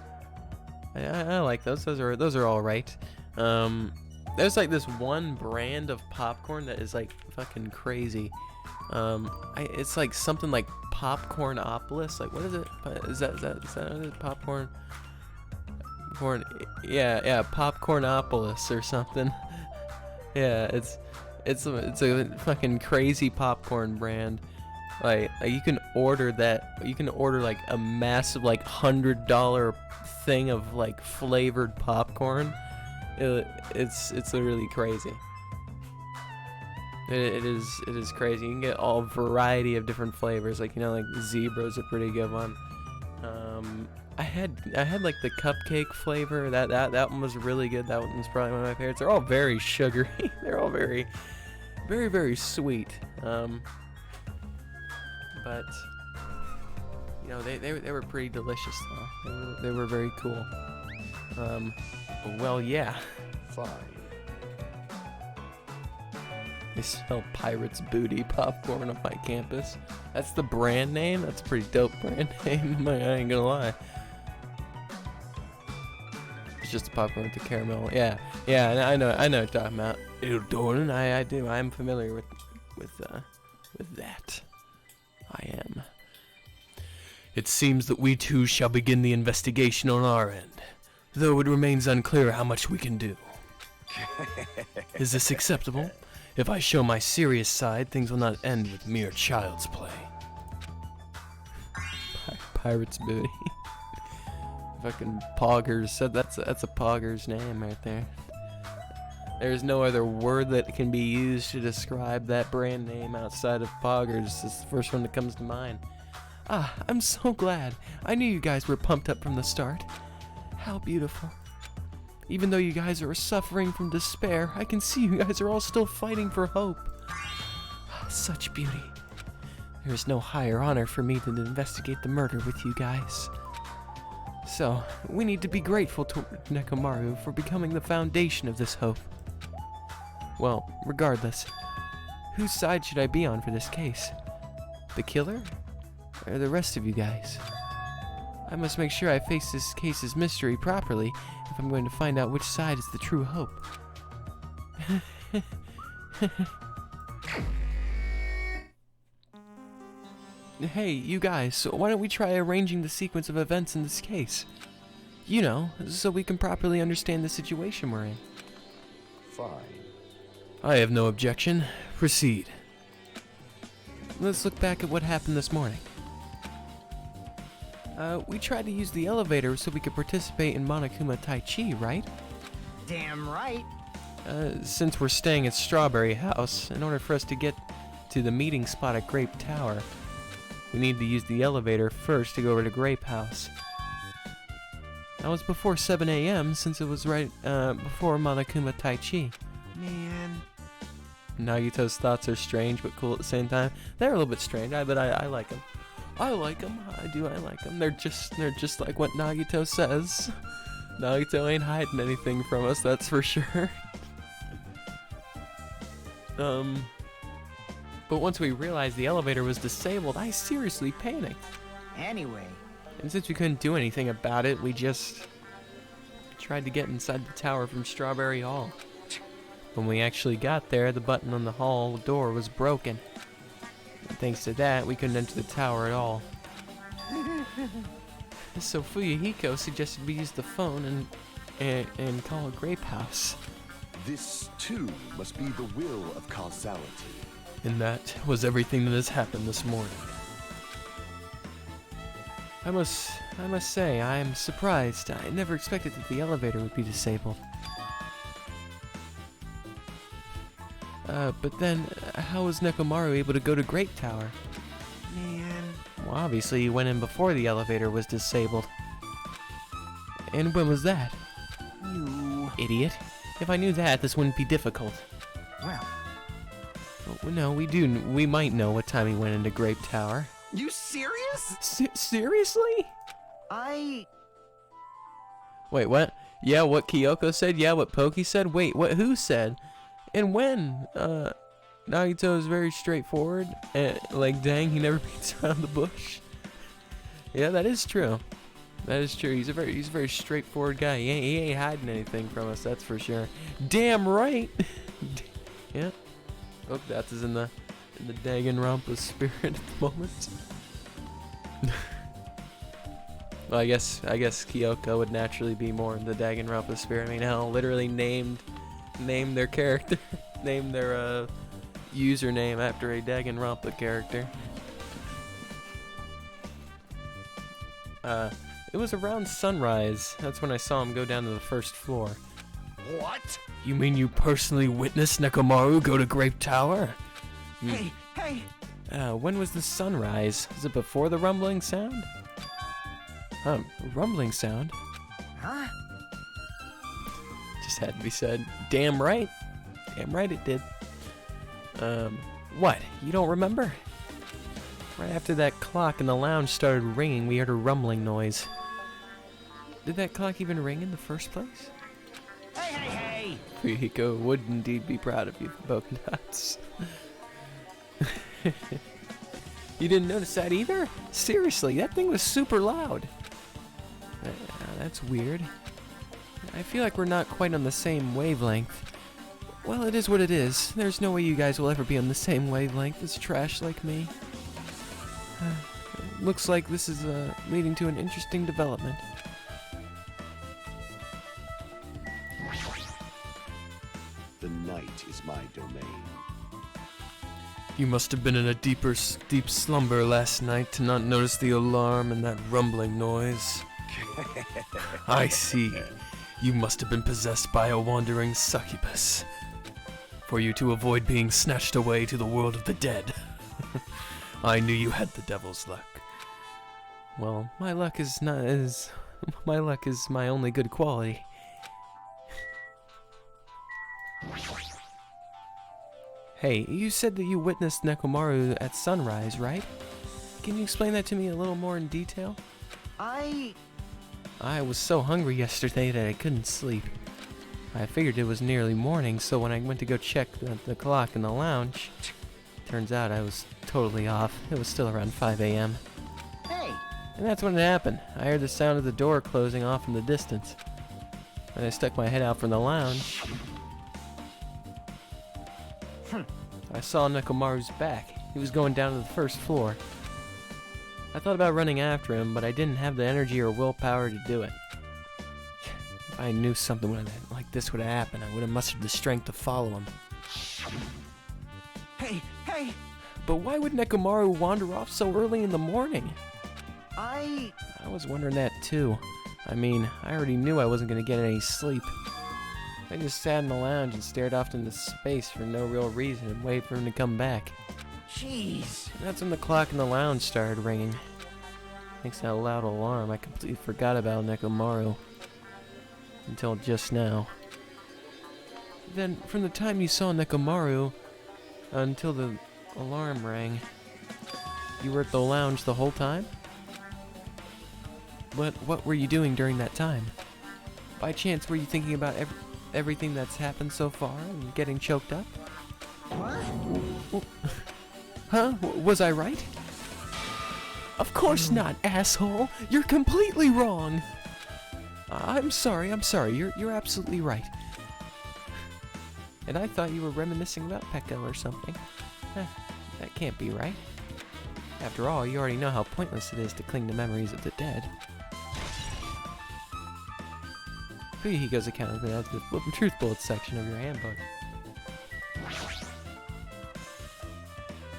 I like those. Those are all right. There's like this one brand of popcorn that is like fucking crazy. It's like something like Popcornopolis. Like what is it? Is that what it is? Popcorn? Yeah, Popcornopolis or something. Yeah, it's a fucking crazy popcorn brand. Like you can order that. You can order like a massive like $100 thing of like flavored popcorn, It's literally crazy. It is crazy. You can get all variety of different flavors. Like, you know, like zebra's a pretty good one. I had like the cupcake flavor. That one was really good. That one was probably one of my favorites. They're all very sugary. They're all very, very, very sweet. But you know, they were pretty delicious though. They were very cool. Well, yeah. Fine. They sell Pirate's Booty popcorn on my campus. That's the brand name? That's a pretty dope brand name. I ain't gonna lie. It's just a popcorn with the caramel. Yeah, I know what you're talking about. Ew, Dornan, I do. I'm familiar with that. I am. It seems that we too shall begin the investigation on our end, though it remains unclear how much we can do. Is this acceptable? If I show my serious side, things will not end with mere child's play. Pirate's Booty. Fucking Poggers. That's a Poggers name right there. There's no other word that can be used to describe that brand name outside of Poggers. It's the first one that comes to mind. Ah, I'm so glad. I knew you guys were pumped up from the start. How beautiful. Even though you guys are suffering from despair, I can see you guys are all still fighting for hope. Such beauty. There is no higher honor for me than to investigate the murder with you guys. So, we need to be grateful to Nekomaru for becoming the foundation of this hope. Well, regardless, whose side should I be on for this case? The killer? Or the rest of you guys? I must make sure I face this case's mystery properly if I'm going to find out which side is the true hope. Hey, you guys, so why don't we try arranging the sequence of events in this case? You know, so we can properly understand the situation we're in. Fine. I have no objection. Proceed. Let's look back at what happened this morning. We tried to use the elevator so we could participate in Monokuma Tai Chi, right? Damn right. Since we're staying at Strawberry House, in order for us to get to the meeting spot at Grape Tower, we need to use the elevator first to go over to Grape House. That was before 7 a.m. since it was right before Monokuma Tai Chi. Man. Nagito's thoughts are strange but cool at the same time. They're a little bit strange, but I like them. I like them. I like them. They're just like what Nagito says. Nagito ain't hiding anything from us, that's for sure. But once we realized the elevator was disabled, I seriously panicked. Anyway. And since we couldn't do anything about it, we just tried to get inside the tower from Strawberry Hall. When we actually got there, the button on the hall door was broken. And thanks to that, we couldn't enter the tower at all. So Fuyuhiko suggested we use the phone and call a Grape House. This, too, must be the will of causality. And that was everything that has happened this morning. I must say, I am surprised. I never expected that the elevator would be disabled. But then, how was Nekomaru able to go to Grape Tower? Man. Well, obviously he went in before the elevator was disabled. And when was that? You. Idiot. If I knew that, this wouldn't be difficult. Well. Oh, no, we might know what time he went into Grape Tower. You serious? Seriously? Wait, what? Yeah, what Kyoko said? Yeah, what Pokey said? Wait, what? Who said? And when? Nagito is very straightforward. Like, dang, he never beats around the bush. Yeah, that is true. That is true. He's a very straightforward guy. He ain't hiding anything from us. That's for sure. Damn right. Yeah. Oh, that is in the Danganronpa spirit at the moment. Well, I guess Kyoko would naturally be more in the Danganronpa spirit. I mean, hell, literally named their character, named their username after a Danganronpa character. It was around sunrise. That's when I saw him go down to the first floor. What? You mean you personally witnessed Nekomaru go to Grape Tower? Hey, hey! When was the sunrise? Is it before the rumbling sound? Rumbling sound? Huh? Just had to be said. Damn right. Damn right it did. What? You don't remember? Right after that clock in the lounge started ringing, we heard a rumbling noise. Did that clock even ring in the first place? Hey, hey, hey! Fuyuhiko would indeed be proud of you, polka dots. You didn't notice that either? Seriously, that thing was super loud. That's weird. I feel like we're not quite on the same wavelength. Well, it is what it is. There's no way you guys will ever be on the same wavelength as trash like me. Looks like this is leading to an interesting development. The night is my domain. You must have been in a deep slumber last night to not notice the alarm and that rumbling noise. I see. You must have been possessed by a wandering succubus, for you to avoid being snatched away to the world of the dead. I knew you had the devil's luck. Well, my luck is my only good quality. Hey, you said that you witnessed Nekomaru at sunrise, right? Can you explain that to me a little more in detail? I was so hungry yesterday that I couldn't sleep. I figured it was nearly morning, so when I went to go check the clock in the lounge, turns out I was totally off. It was still around 5 a.m. Hey! And that's when it happened. I heard the sound of the door closing off in the distance. And I stuck my head out from the lounge. I saw Nekomaru's back. He was going down to the first floor. I thought about running after him, but I didn't have the energy or willpower to do it. If I knew something like this would have happened, I would have mustered the strength to follow him. Hey, hey! But why would Nekomaru wander off so early in the morning? I was wondering that too. I mean, I already knew I wasn't going to get any sleep. I just sat in the lounge and stared off into space for no real reason and waited for him to come back. Jeez. That's when the clock in the lounge started ringing. Thanks to that loud alarm, I completely forgot about Nekomaru. Until just now. Then, from the time you saw Nekomaru until the alarm rang, you were at the lounge the whole time? But what were you doing during that time? By chance, were you thinking about everything that's happened so far and getting choked up? What? Huh? Was I right? Of course not, asshole! You're completely wrong! I'm sorry. You're absolutely right. And I thought you were reminiscing about Pekka or something. That can't be right. After all, you already know how pointless it is to cling to memories of the dead. Fuyuhiko's account has been added to the truth bullets section of your handbook.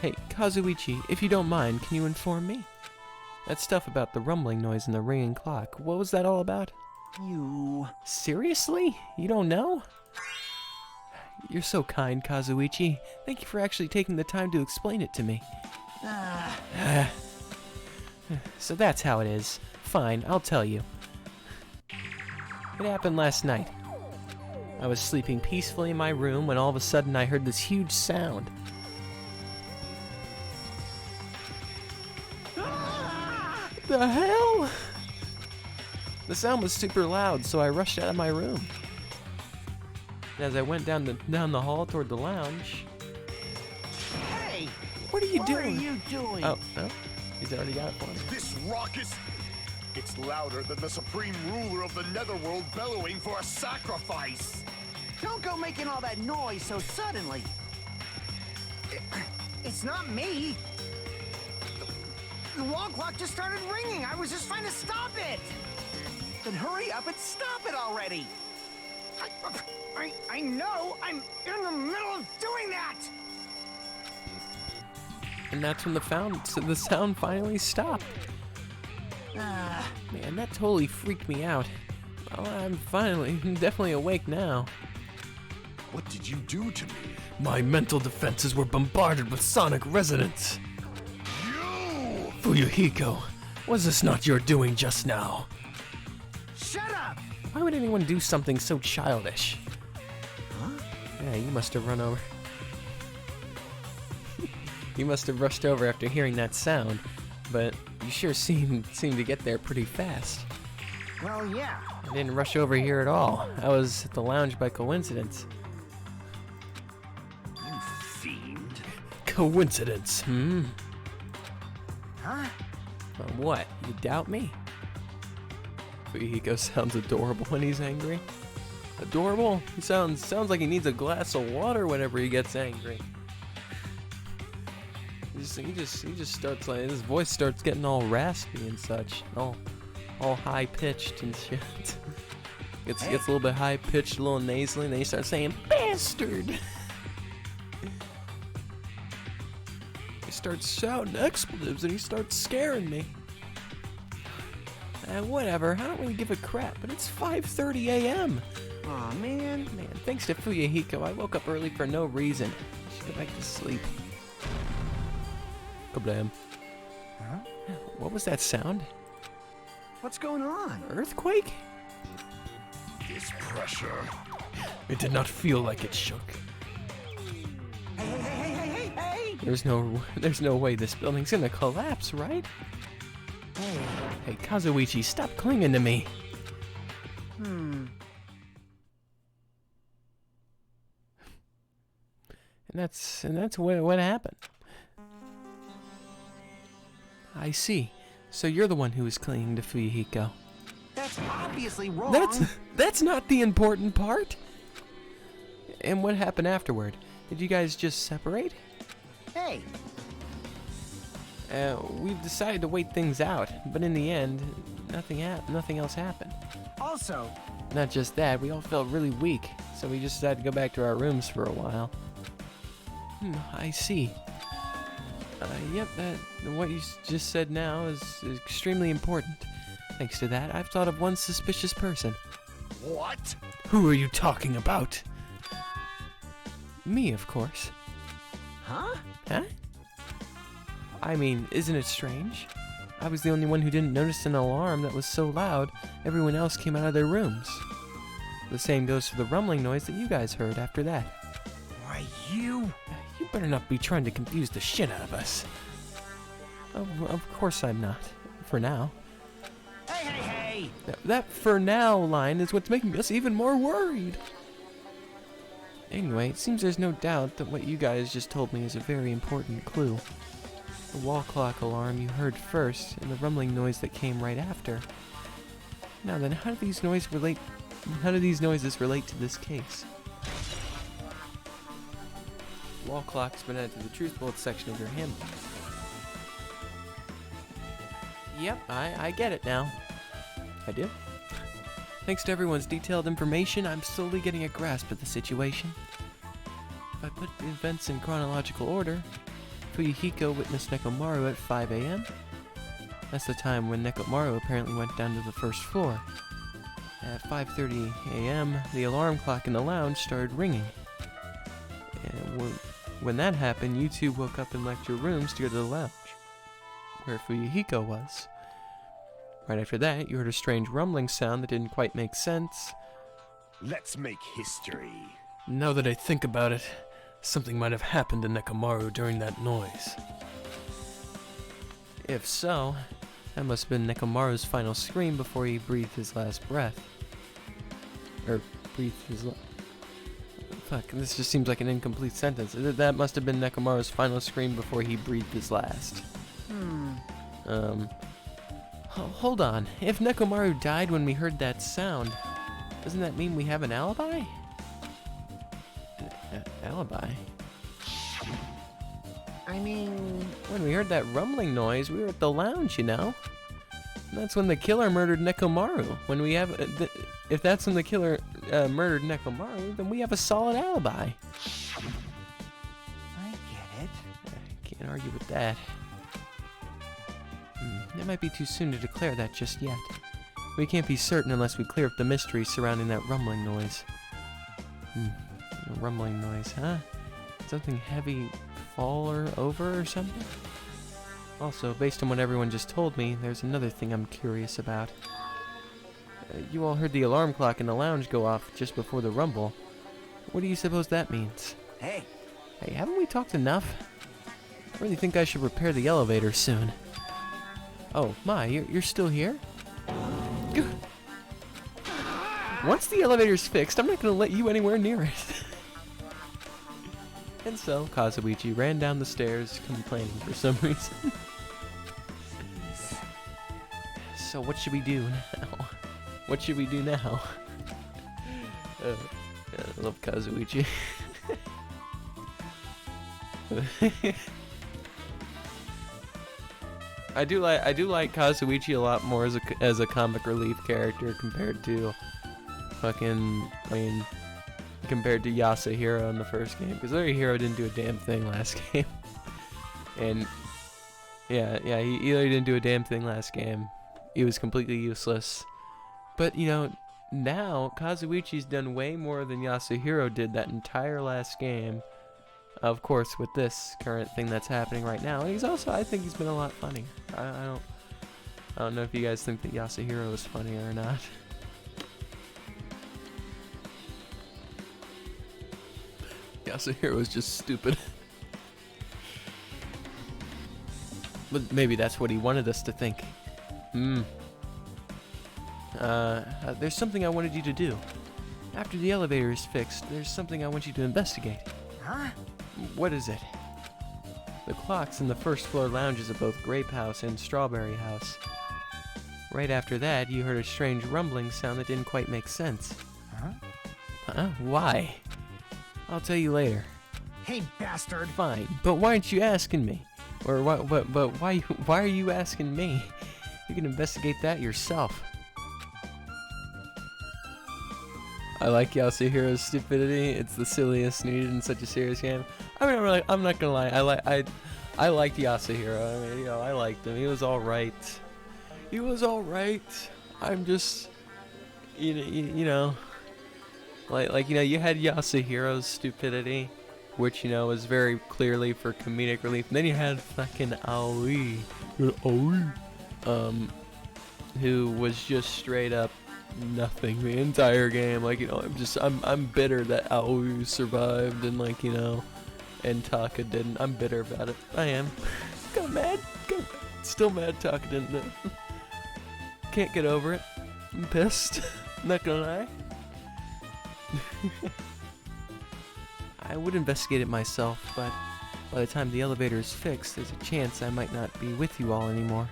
Hey, Kazuichi, if you don't mind, can you inform me? That stuff about the rumbling noise and the ringing clock, what was that all about? You... Seriously? You don't know? You're so kind, Kazuichi. Thank you for actually taking the time to explain it to me. So that's how it is. Fine, I'll tell you. It happened last night. I was sleeping peacefully in my room when all of a sudden I heard this huge sound. The hell? The sound was super loud, so I rushed out of my room. And as I went down the hall toward the lounge... Hey! What are you doing? What are you doing? Oh, he's already got it for me. This raucous... It's louder than the supreme ruler of the netherworld bellowing for a sacrifice. Don't go making all that noise so suddenly. It's not me. The wall clock just started ringing. I was just trying to stop it. Then hurry up and stop it already. I know. I'm in the middle of doing that. And that's when the sound finally stopped. Man, that totally freaked me out. Oh, I'm finally, definitely awake now. What did you do to me? My mental defenses were bombarded with sonic resonance. You! Fuyuhiko, was this not your doing just now? Shut up! Why would anyone do something so childish? Huh? Yeah, you must have run over. You must have rushed over after hearing that sound, but you sure seemed to get there pretty fast. Well, yeah. I didn't rush over here at all. I was at the lounge by coincidence. You fiend. Coincidence, hmm? Huh? What? You doubt me? Fuyuhiko sounds adorable when he's angry. Adorable? He sounds like he needs a glass of water whenever he gets angry. He just starts like his voice starts getting all raspy and such, all high pitched and shit. Gets a little bit high pitched, a little nasally, and then he starts saying "bastard." He starts shouting expletives and he starts scaring me. Whatever, I don't really give a crap, but it's 5:30 a.m. Aw, man. Man, thanks to Fuyuhiko, I woke up early for no reason. I should go back to sleep. Kablam. Huh? What was that sound? What's going on? Earthquake? This pressure. It did not feel like it shook. Hey! There's no way this building's gonna collapse, right? Hey, Kazuichi, stop clinging to me. Hmm. And that's what happened. I see. So you're the one who was clinging to Fuyuhiko. That's obviously wrong. That's not the important part. And what happened afterward? Did you guys just separate? Hey, We've decided to wait things out, but in the end, nothing else happened. also, Not just that, we all felt really weak, so we just decided to go back to our rooms for a while. I see. Yep, what you just said now is extremely important. Thanks to that, I've thought of one suspicious person. What? Who are you talking about? Me, of course. huh? Huh? I mean, isn't it strange? I was the only one who didn't notice an alarm that was so loud, everyone else came out of their rooms. The same goes for the rumbling noise that you guys heard after that. Why, you... You better not be trying to confuse the shit out of us. Of course I'm not. For now. Hey! That "for now" line is what's making us even more worried. Anyway, it seems there's no doubt that what you guys just told me is a very important clue. The wall clock alarm you heard first, and the rumbling noise that came right after. Now then, how do these noises relate to this case? Wall clock's been added to the truth bullet section of your handbook. Yep, I get it now. I do. Thanks to everyone's detailed information, I'm slowly getting a grasp of the situation. If I put the events in chronological order, Fuyuhiko witnessed Nekomaru at 5 a.m. That's the time when Nekomaru apparently went down to the first floor. At 5:30 a.m., the alarm clock in the lounge started ringing. And when that happened, you two woke up and left your rooms to go to the lounge, where Fuyuhiko was. Right after that, you heard a strange rumbling sound that didn't quite make sense. Let's make history. Now that I think about it, something might have happened to Nekomaru during that noise. If so, that must have been Nekomaru's final scream before he breathed his last breath. Fuck, this just seems like an incomplete sentence. That must have been Nekomaru's final scream before he breathed his last. Hold on. If Nekomaru died when we heard that sound, doesn't that mean we have an alibi? Alibi? I mean... When we heard that rumbling noise, we were at the lounge, you know? And that's when the killer murdered Nekomaru. When we have... if that's when the killer murdered Nekomaru, then we have a solid alibi. I get it. I can't argue with that. It might be too soon to declare that just yet. We can't be certain unless we clear up the mystery surrounding that rumbling noise. A rumbling noise, huh? Something heavy fall or over or something? Also, based on what everyone just told me, there's another thing I'm curious about. You all heard the alarm clock in the lounge go off just before the rumble. What do you suppose that means? Hey, Hey, haven't we talked enough? I really think I should repair the elevator soon. Oh, my, you're still here? Once the elevator's fixed, I'm not going to let you anywhere near it. And so, Kazuichi ran down the stairs, complaining for some reason. So what should we do now? What should we do now? Yeah, I love Kazuichi. I do like Kazuichi a lot more as a comic relief character compared to compared to Yasuhiro in the first game, because Hiro didn't do a damn thing last game. And yeah, he didn't do a damn thing last game. He was completely useless. But you know, now Kazuichi's done way more than Yasuhiro did that entire last game. Of course, with this current thing that's happening right now, and he's also, I think he's been a lot funnier. I don't know if you guys think that Yasuhiro is funnier or not. Yasuhiro is just stupid. But maybe that's what he wanted us to think. There's something I wanted you to do. After the elevator is fixed, there's something I want you to investigate. huh? What is it? The clocks in the first floor lounges of both Grape House and Strawberry House. Right after that, you heard a strange rumbling sound that didn't quite make sense. Huh? Why? I'll tell you later. Hey, bastard. Fine, but why aren't you asking me? Or why are you asking me? You can investigate that yourself. I like Yasuhiro's stupidity. It's the silliest needed in such a serious game. I mean, I'm not gonna lie. I liked Yasuhiro. I mean, you know, I liked him. He was all right. He was all right. I'm just, you know, like you know, you had Yasuhiro's stupidity, which you know was very clearly for comedic relief. And then you had fucking Aoi, who was just straight up nothing the entire game. Like, you know, I'm bitter that Aoi survived and, like, you know, and Taka didn't. I'm bitter about it. I am. Got mad. Still mad Taka didn't do it. Can't get over it. I'm pissed. Not gonna lie. I would investigate it myself, but by the time the elevator is fixed, there's a chance I might not be with you all anymore.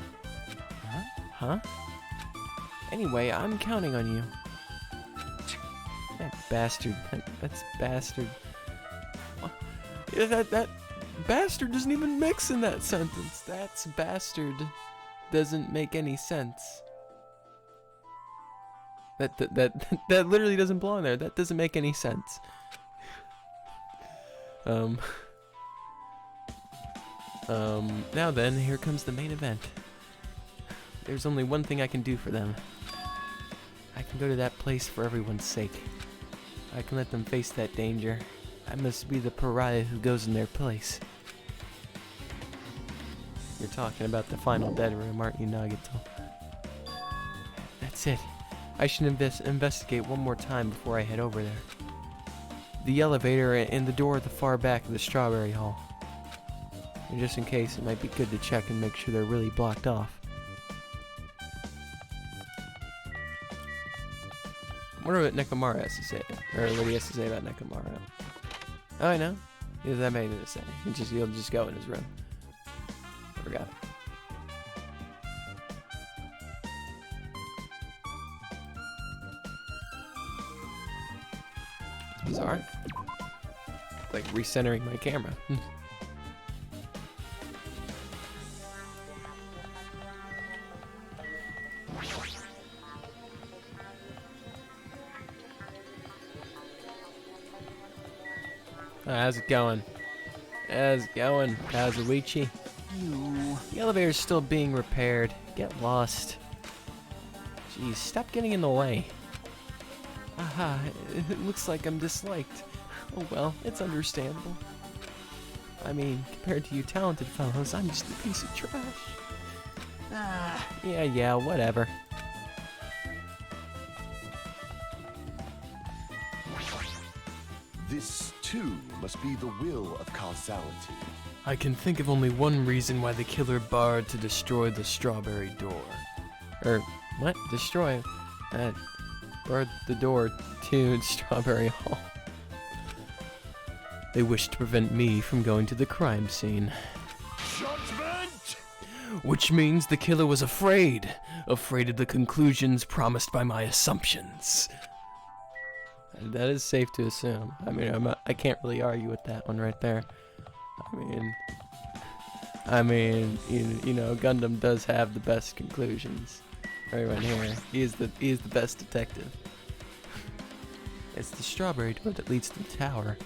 Huh? Anyway, I'm counting on you. That bastard. That's bastard. Yeah, that bastard doesn't even mix in that sentence. That's bastard doesn't make any sense. That literally doesn't belong there. That doesn't make any sense. Now then, here comes the main event. There's only one thing I can do for them. I can go to that place for everyone's sake. I can let them face that danger. I must be the pariah who goes in their place. You're talking about the final dead room, aren't you, Nagito? That's it. I should investigate one more time before I head over there. The elevator and the door at the far back of the Strawberry Hall. And just in case, it might be good to check and make sure they're really blocked off. I wonder what Nekomara has to say, or what he has to say about Nekomara. Oh, I know. He doesn't have anything to say. He'll just go in his room. I forgot. It's bizarre. Like recentering my camera. How's it going? How's it going, Kazuichi? The elevator's still being repaired. Get lost. Jeez, stop getting in the way. Aha, it looks like I'm disliked. Oh well, it's understandable. I mean, compared to you talented fellows, I'm just a piece of trash. Yeah, whatever. This, too, must be the will of causality. I can think of only one reason why the killer barred to destroy the strawberry door. What? Destroy? Barred the door to Strawberry Hall. They wished to prevent me from going to the crime scene. Judgment! Which means the killer was afraid of the conclusions promised by my assumptions. That is safe to assume. I mean, I can't really argue with that one right there. I mean, you know, Gundam does have the best conclusions. Right here, he is the best detective. It's the strawberry door that leads to the tower.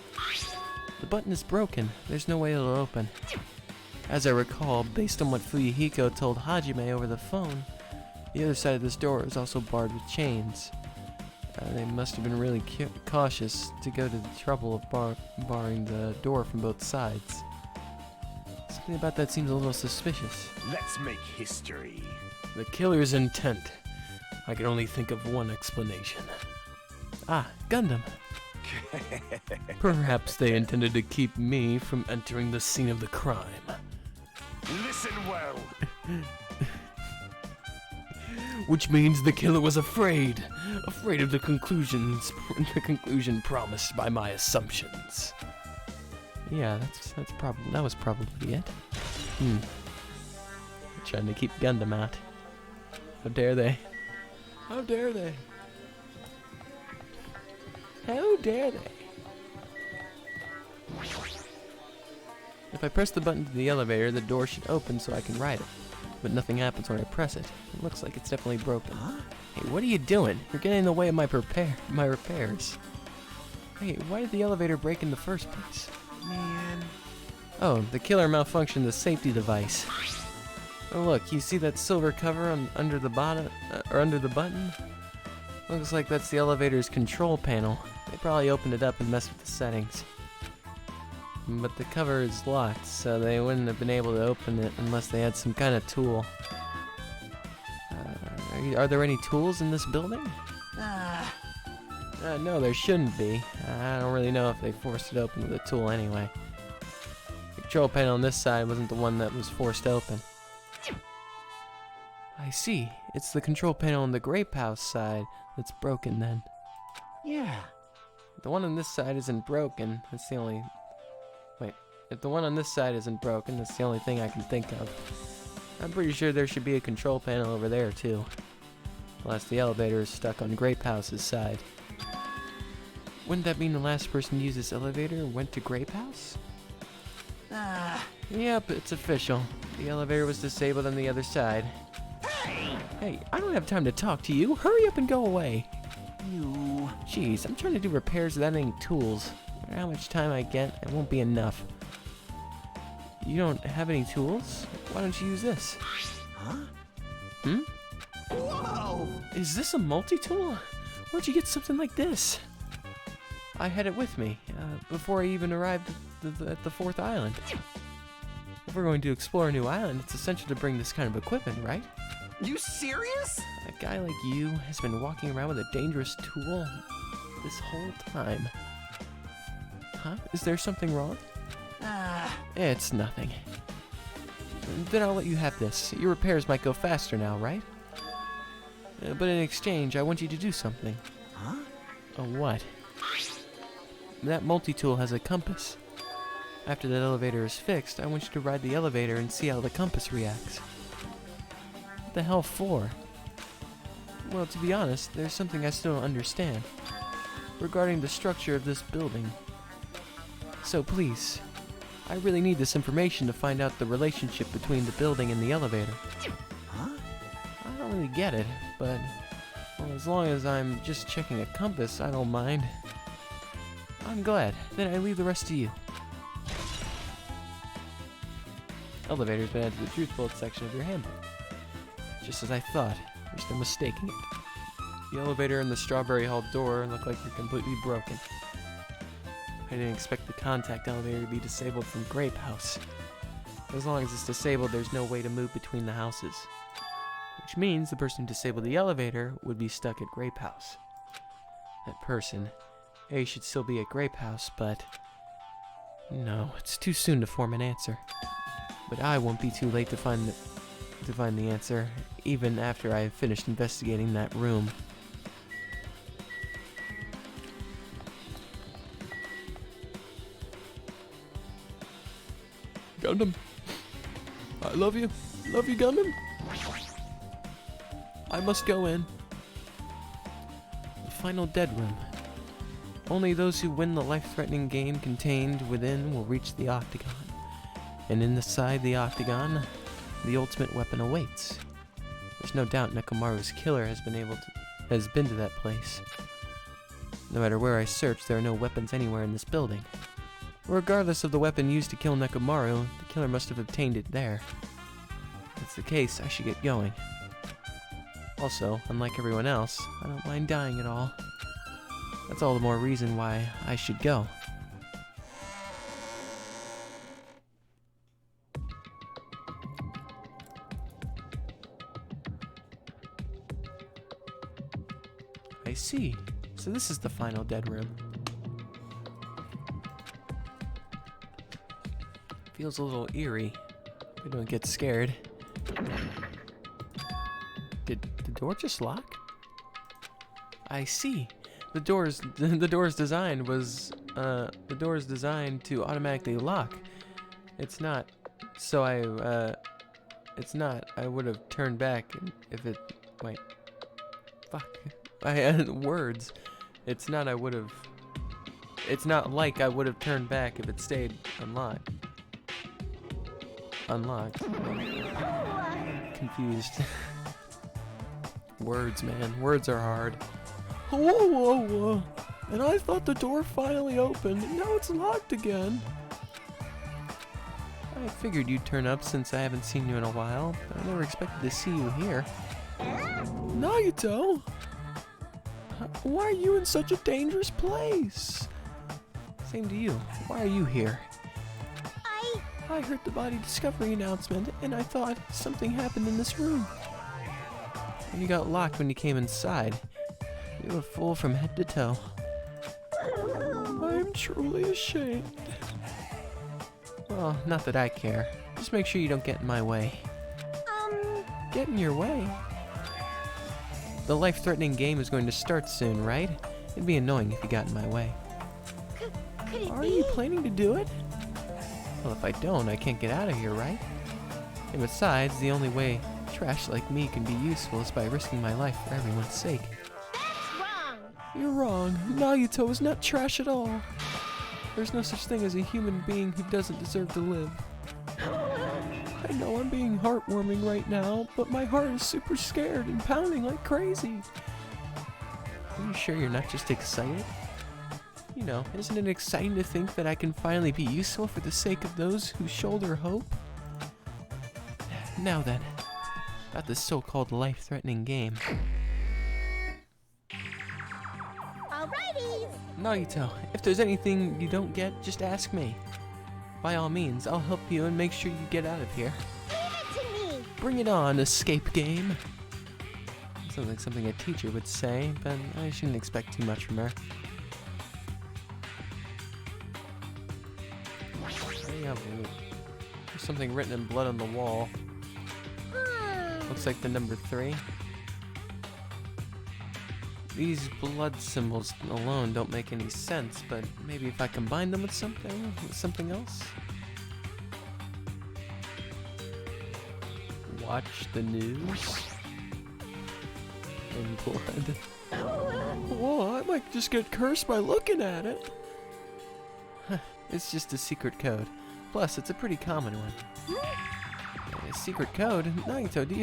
The button is broken. There's no way it'll open. As I recall, based on what Fuyuhiko told Hajime over the phone, the other side of this door is also barred with chains. They must have been really cautious to go to the trouble of barring the door from both sides. Something about that seems a little suspicious. Let's make history. The killer's intent. I can only think of one explanation. Ah, Gundam. Perhaps they intended to keep me from entering the scene of the crime. Listen well. Which means the killer was afraid of the conclusion promised by my assumptions. Yeah, that was probably it. Trying to keep Gundam out. How dare they? How dare they? How dare they? If I press the button to the elevator, the door should open so I can ride it. But nothing happens when I press it. It looks like it's definitely broken. Hey, what are you doing? You're getting in the way of my repairs. Hey, why did the elevator break in the first place? Man. Oh, the killer malfunctioned the safety device. Oh look, you see that silver cover under the bottom, or under the button? Looks like that's the elevator's control panel. They probably opened it up and messed with the settings. But the cover is locked, so they wouldn't have been able to open it unless they had some kind of tool. Are there any tools in this building? No, there shouldn't be. I don't really know if they forced it open with a tool anyway. The control panel on this side wasn't the one that was forced open. I see. It's the control panel on the grape house side that's broken then. Yeah. The one on this side isn't broken. That's the only... Wait. If the one on this side isn't broken, that's the only thing I can think of. I'm pretty sure there should be a control panel over there too. Unless the elevator is stuck on Grape House's side. Wouldn't that mean the last person to use this elevator went to Grape House? Yep, it's official. The elevator was disabled on the other side. Hey, I don't have time to talk to you. Hurry up and go away. You. Jeez, I'm trying to do repairs without any tools. No matter how much time I get, it won't be enough. You don't have any tools? Why don't you use this? Huh? Whoa! Is this a multi-tool? Where'd you get something like this? I had it with me, before I even arrived at the 4th island. If we're going to explore a new island, it's essential to bring this kind of equipment, right? You serious? A guy like you has been walking around with a dangerous tool this whole time. Huh? Is there something wrong? It's nothing. Then I'll let you have this. Your repairs might go faster now, right? But in exchange, I want you to do something. Huh? Oh, what? That multi-tool has a compass. After that elevator is fixed, I want you to ride the elevator and see how the compass reacts. What the hell for? Well, to be honest, there's something I still don't understand. Regarding the structure of this building. So please, I really need this information to find out the relationship between the building and the elevator. Huh? I don't really get it, but well, as long as I'm just checking a compass, I don't mind. I'm glad. Then I leave the rest to you. Elevator's been added to the truth bullet section of your handbook. Just as I thought. There's no mistaking it. The elevator and the Strawberry Hall door look like they're completely broken. I didn't expect the contact elevator to be disabled from Grape House. As long as it's disabled, there's no way to move between the houses. Which means the person who disabled the elevator would be stuck at Grape House. That person, A, should still be at Grape House, but... no, it's too soon to form an answer. But I won't be too late to find the answer, even after I have finished investigating that room. Gundam, I love you. Love you, Gundam. I must go in. The final dead room. Only those who win the life-threatening game contained within will reach the octagon. And inside the octagon, the ultimate weapon awaits. There's no doubt Nekomaru's killer has been to that place. No matter where I search, there are no weapons anywhere in this building. Regardless of the weapon used to kill Nekomaru, the killer must have obtained it there. If that's the case, I should get going. Also, unlike everyone else, I don't mind dying at all. That's all the more reason why I should go. I see. So this is the final dead room. Feels a little eerie. We don't get scared. Did the door just lock? I see. The door's designed to automatically lock. It's not. So it's not. I would have turned back if it. Wait. Fuck. I had words. It's not. I would have. It's not like I would have turned back if it stayed unlocked. Unlocked. Confused. Words, man. Words are hard. Whoa, whoa, whoa. And I thought the door finally opened, and now it's locked again. I figured you'd turn up since I haven't seen you in a while, but I never expected to see you here. Nagito! Why are you in such a dangerous place? Same to you. Why are you here? I heard the body discovery announcement, and I thought something happened in this room. And you got locked when you came inside. You were full from head to toe. I'm truly ashamed. Well, not that I care. Just make sure you don't get in my way. Get in your way? The life-threatening game is going to start soon, right? It'd be annoying if you got in my way. Could it Are be? you planning to do it? Well, if I don't, I can't get out of here, right? And besides, the only way trash like me can be useful is by risking my life for everyone's sake. That's wrong. You're wrong. Nagito is not trash at all. There's no such thing as a human being who doesn't deserve to live. I know I'm being heartwarming right now, but my heart is super scared and pounding like crazy. Are you sure you're not just excited? You know, isn't it exciting to think that I can finally be useful for the sake of those who shoulder hope? Now then, about this so-called life-threatening game. Alrighty. Nagito, if there's anything you don't get, just ask me. By all means, I'll help you and make sure you get out of here. Leave it to me. Bring it on, escape game. Sounds like something a teacher would say, but I shouldn't expect too much from her. There's something written in blood on the wall. Looks like the number 3. These blood symbols alone don't make any sense, but maybe if I combine them with something else? Watch the news. In blood. Whoa, I might just get cursed by looking at it. It's just a secret code. Plus, it's a pretty common one. A secret code? Nagito, do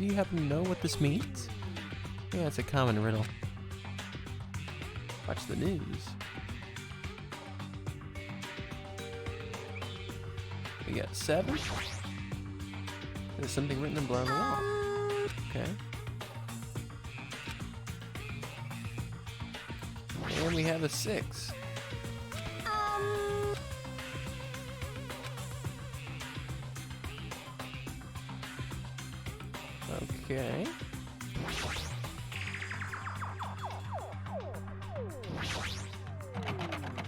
you happen to know what this means? Yeah, it's a common riddle. Watch the news. We got 7. There's something written in blood on the wall. Okay. we have a 6. Okay.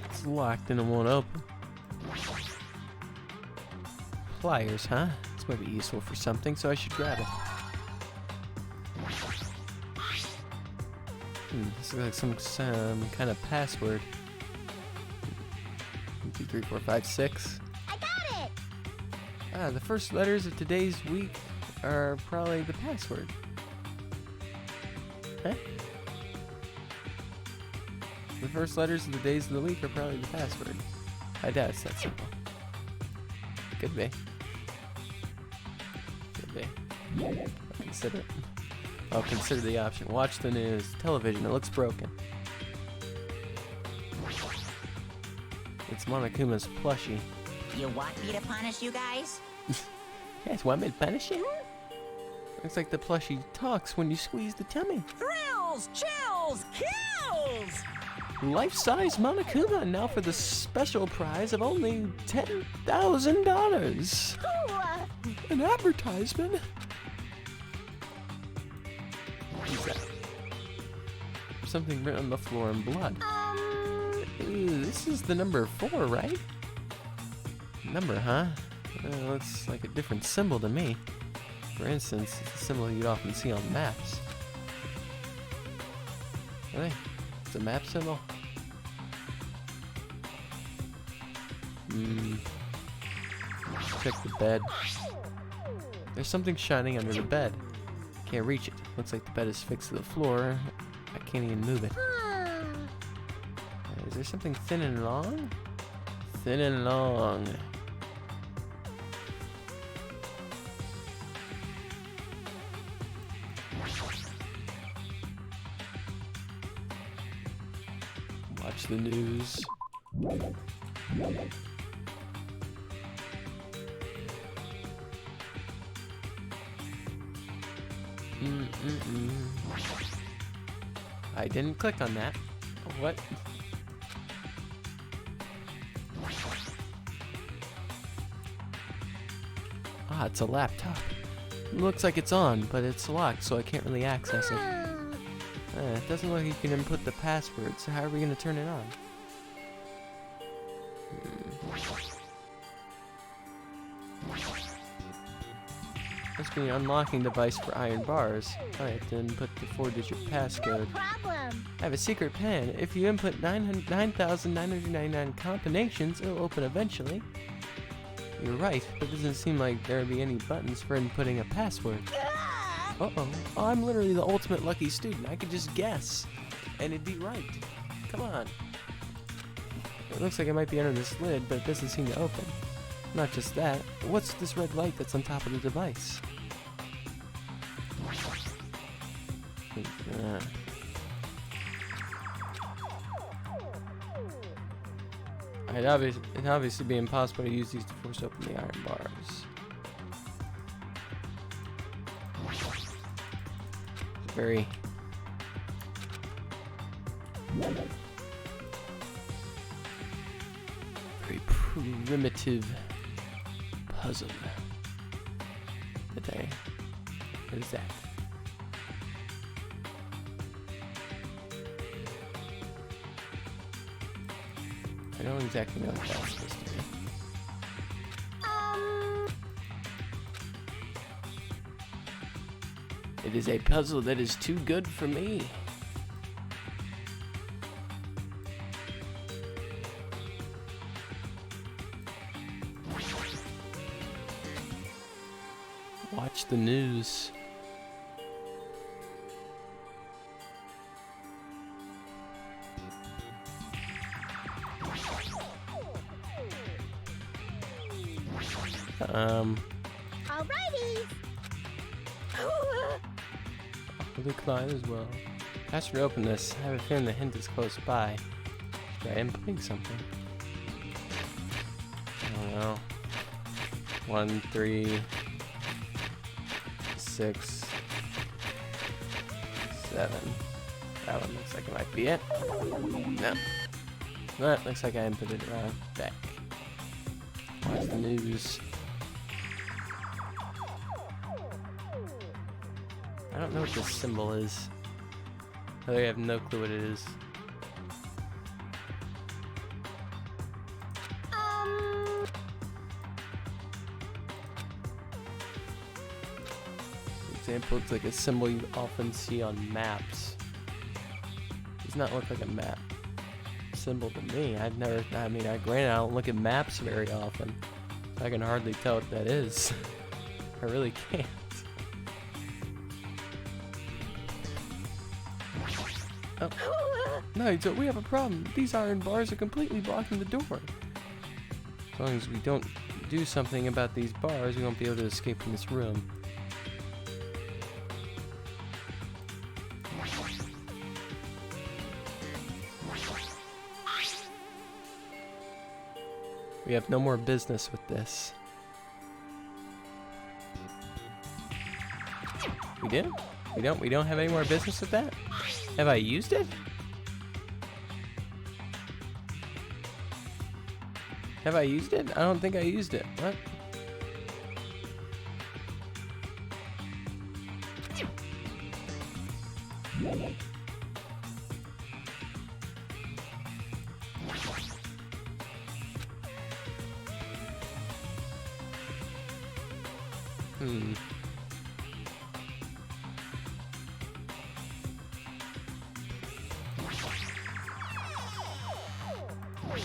It's locked and it won't open. Pliers, huh? This might be useful for something, so I should grab it. This looks like some kind of password. 1, 2, 3, 4, 5, 6. I got it! Ah, the first letters of today's week are probably the password. Huh? The first letters of the days of the week are probably the password. I doubt it's that simple. Could be. Could be. I'll consider it. I'll consider the option. Watch the news. Television. It looks broken. It's Monokuma's plushie. You want me to punish you guys? Yes, want me to punish you? Looks like the plushie talks when you squeeze the tummy. Thrills, chills, kills! Life-size Monokuma now for the special prize of only $10,000. An advertisement. What's that? Something written on the floor in blood. Ooh, this is the number 4, right? Number, huh? Looks like a different symbol to me. For instance, it's a symbol you'd often see on maps. Really? It's a map symbol? Check the bed. There's something shining under the bed. Can't reach it. Looks like the bed is fixed to the floor. I can't even move it. Is there something thin and long? Thin and long. Watch the news. I didn't click on that. What? Ah, it's a laptop. It looks like it's on, but it's locked, so I can't really access it. It doesn't look like you can input the password, so how are we going to turn it on? Must be an unlocking device for iron bars. I have to input the 4-digit passcode. Problem. I have a secret pen. If you input 9,999 combinations, it'll open eventually. You're right, but it doesn't seem like there would be any buttons for inputting a password. Uh-oh. Oh, I'm literally the ultimate lucky student. I could just guess, and it'd be right. Come on. It looks like it might be under this lid, but it doesn't seem to open. Not just that, what's this red light that's on top of the device? It'd obviously be impossible to use these to force open the iron bars. It's very primitive puzzle. What is that? I don't exactly know what that's supposed to be. It is a puzzle that is too good for me. Watch the news. Alrighty. I'll decline as well. After we open this, I have a feeling the hint is close by. Try inputting something. I don't know. 1, 3, 6, 7. That one looks like it might be it. No. That looks like I input it wrong. Back. Watch the news. I don't know what this symbol is. I have no clue what it is. For example, it's like a symbol you often see on maps. Does not look like a map symbol to me. I granted I don't look at maps very often, so I can hardly tell what that is. I really can't. Oh. No, so we have a problem. These iron bars are completely blocking the door. As long as we don't do something about these bars, we won't be able to escape from this room. We have no more business with this. We do? We don't have any more business with that? Have I used it? Have I used it? I don't think I used it. What?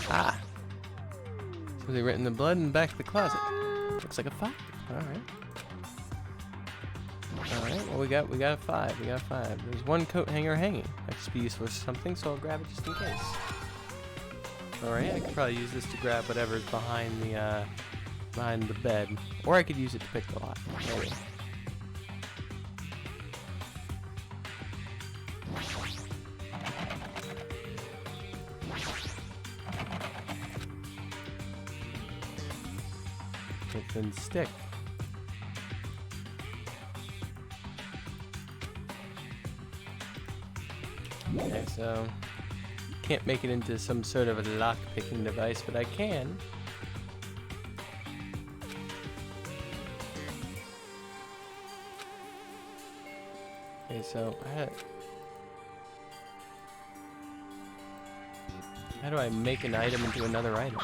Ah. Something written in the blood and back of the closet. Looks like a 5. Alright. Alright, well we got a 5. We got a 5. There's one coat hanger hanging. That should be useful for something, so I'll grab it just in case. Alright, I could probably use this to grab whatever's behind the bed. Or I could use it to pick the lock. There we go. Thin stick. Okay, so can't make it into some sort of a lock-picking device, but I can. Okay, so how do I make an item into another item?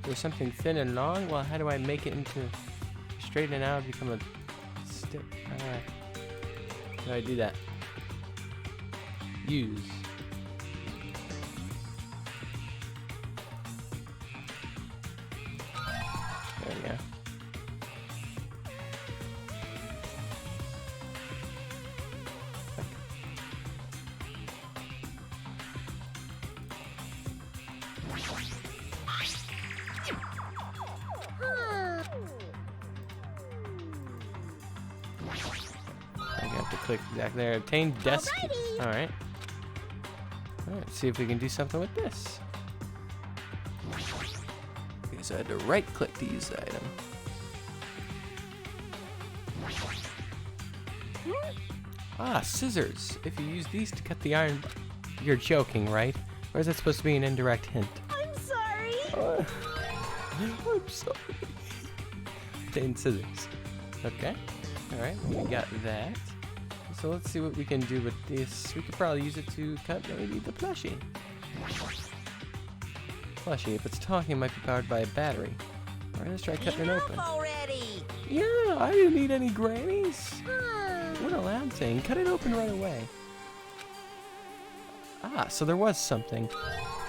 There's something thin and long? Well, how do I make it into straighten it out and become a stick? Alright. How do I do that? Use. There we go. Click exactly there. Obtain desk key. Alright. Alright, see if we can do something with this. Okay, so I had to right click to use the item. Ah, scissors. If you use these to cut the iron. You're joking, right? Or is that supposed to be an indirect hint? I'm sorry. I'm sorry. Obtain scissors. Okay. Alright, well, we got that. So let's see what we can do with this. We could probably use it to cut maybe the plushie. Plushie, if it's talking, it might be powered by a battery. Alright, let's try cutting it open. Already. Yeah, I didn't need any grannies. What a loud thing. Cut it open right away. Ah, so there was something.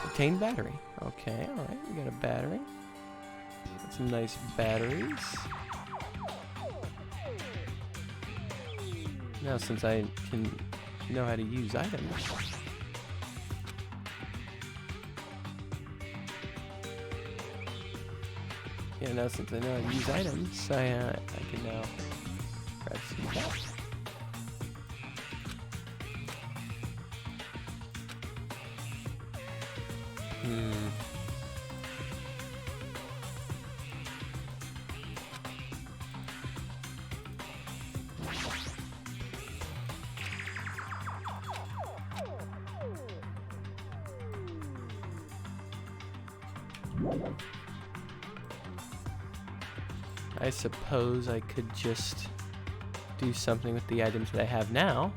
Obtain battery. Okay, alright, we got a battery. Got some nice batteries. Now, since I can know how to use items. Yeah, now since I know how to use items, I can now grab some stuff. I suppose I could just do something with the items that I have now.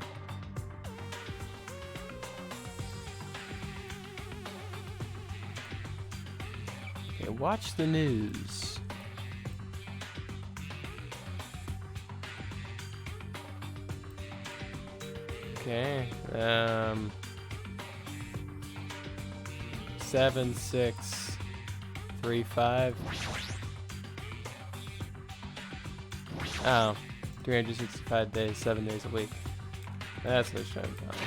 Okay, watch the news. Okay, 7, 6, 3, 5. Oh, 365 days, 7 days a week. That's what I was trying to tell me.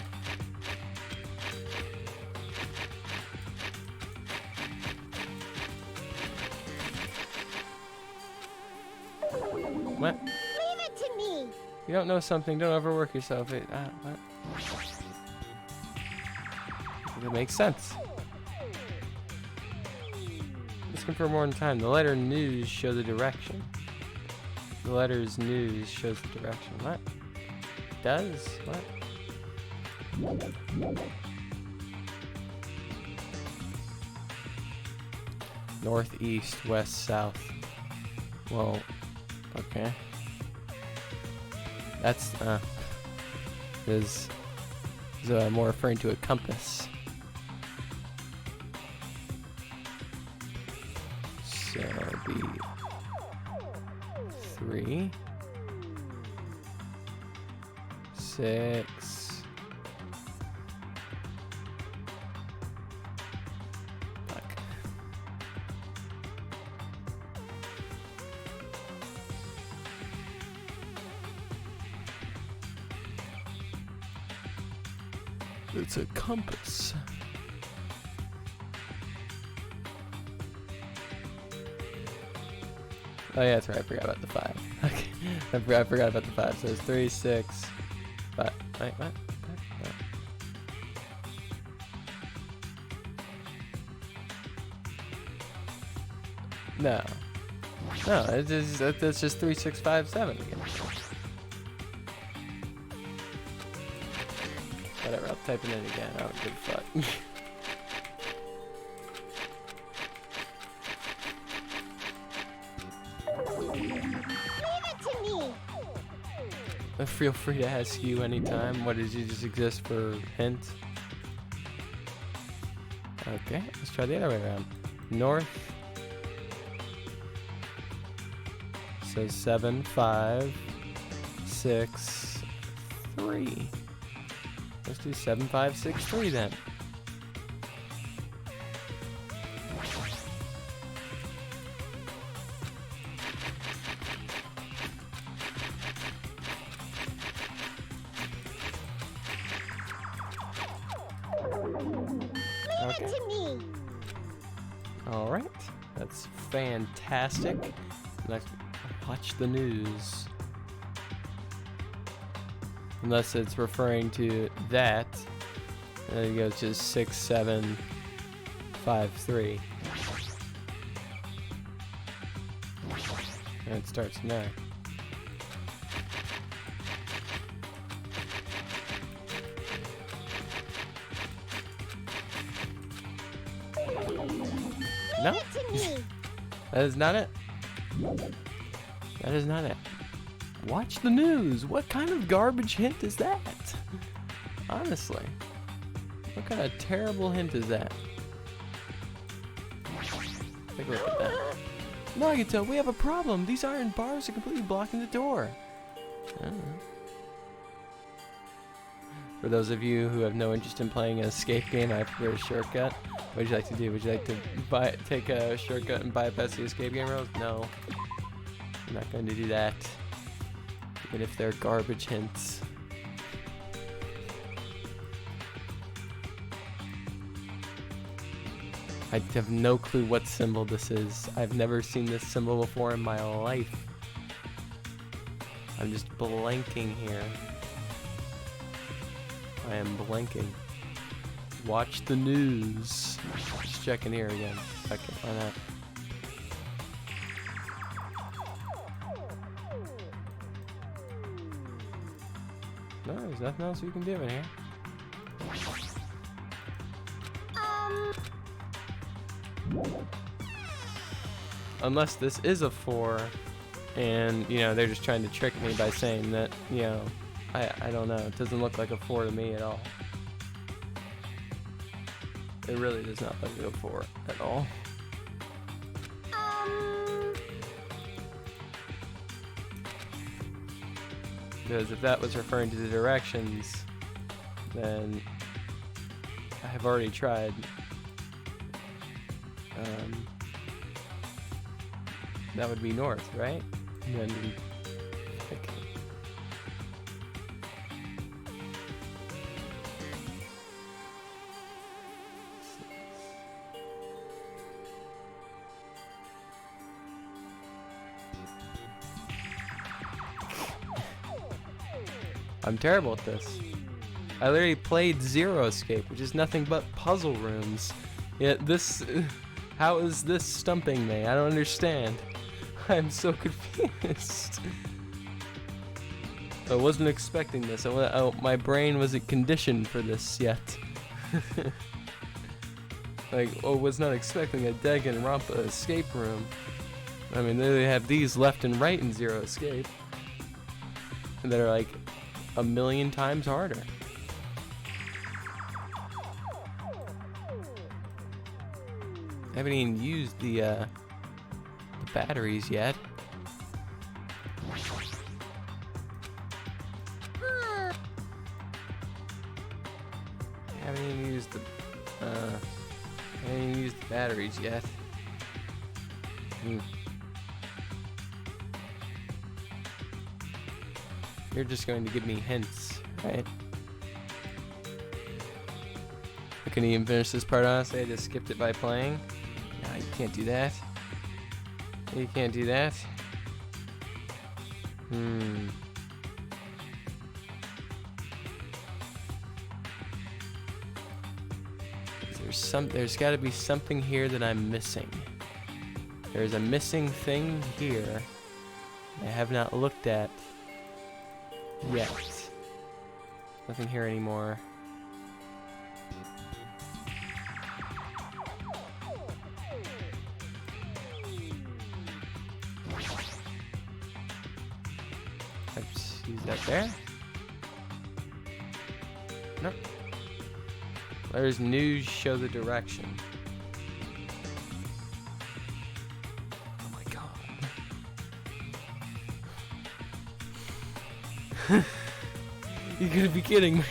What? Leave it to me. You don't know something, don't overwork yourself. What? It makes sense. Looking for more time. The letter news show the direction. The letters news shows the direction. What? Does? What? North, east, west, south. Well, okay. That's, is more referring to a compass. So it'd be 3, 6. Fuck. It's a compass. Oh yeah, that's right. I forgot about the 5. Okay, I forgot about the 5. So it's 3, 6, 5. Wait, what? No. No, it's just 3, 6, 5, 7 again. Whatever. I'll type it in again. I don't give a fuck. Feel free to ask you anytime. What did you just exist for hint? Okay, let's try the other way around. North. So 7, 5, 6, 3. Let's do 7, 5, 6, 3 then. Okay. To me. All right, that's fantastic. Let's watch the news. Unless it's referring to that. There you go, it's just 6, 7, 5, 3. And it starts there. No, that is not it. That is not it. Watch the news. What kind of garbage hint is that? Honestly, what kind of terrible hint is that? Take a look at that. No, I can tell we have a problem. These iron bars are completely blocking the door. I don't know. For those of you who have no interest in playing an escape game, I have a shortcut. What would you like to do? Would you like to take a shortcut and bypass the escape game rules? No. I'm not going to do that. Even if they're garbage hints. I have no clue what symbol this is. I've never seen this symbol before in my life. I'm just blanking here. I am blanking. Watch the news. Just checking here again. Second, why not? No, there's nothing else you can do in here. unless this is a 4, and you know they're just trying to trick me by saying that, you know, I don't know. It doesn't look like a 4 to me at all. It really does not look like a 4 at all. Because if that was referring to the directions, then I have already tried. That would be north, right? And then, like, I'm terrible at this. I literally played Zero Escape, which is nothing but puzzle rooms. Yet this, how is this stumping me? I don't understand. I'm so confused. I wasn't expecting this. My brain wasn't conditioned for this yet. Like, was not expecting a Danganronpa escape room. I mean, they have these left and right in Zero Escape that are like 1,000,000 times harder. I haven't even used the batteries yet. I haven't even used the batteries yet. You're just going to give me hints, right? I couldn't even finish this part, honestly. I just skipped it by playing. No, you can't do that. You can't do that. There's got to be something here that I'm missing. There's a missing thing here I have not looked at yet. Nothing here anymore. Let's use that there. Nope. There's news, show the direction. Oh my god. You gotta be kidding me.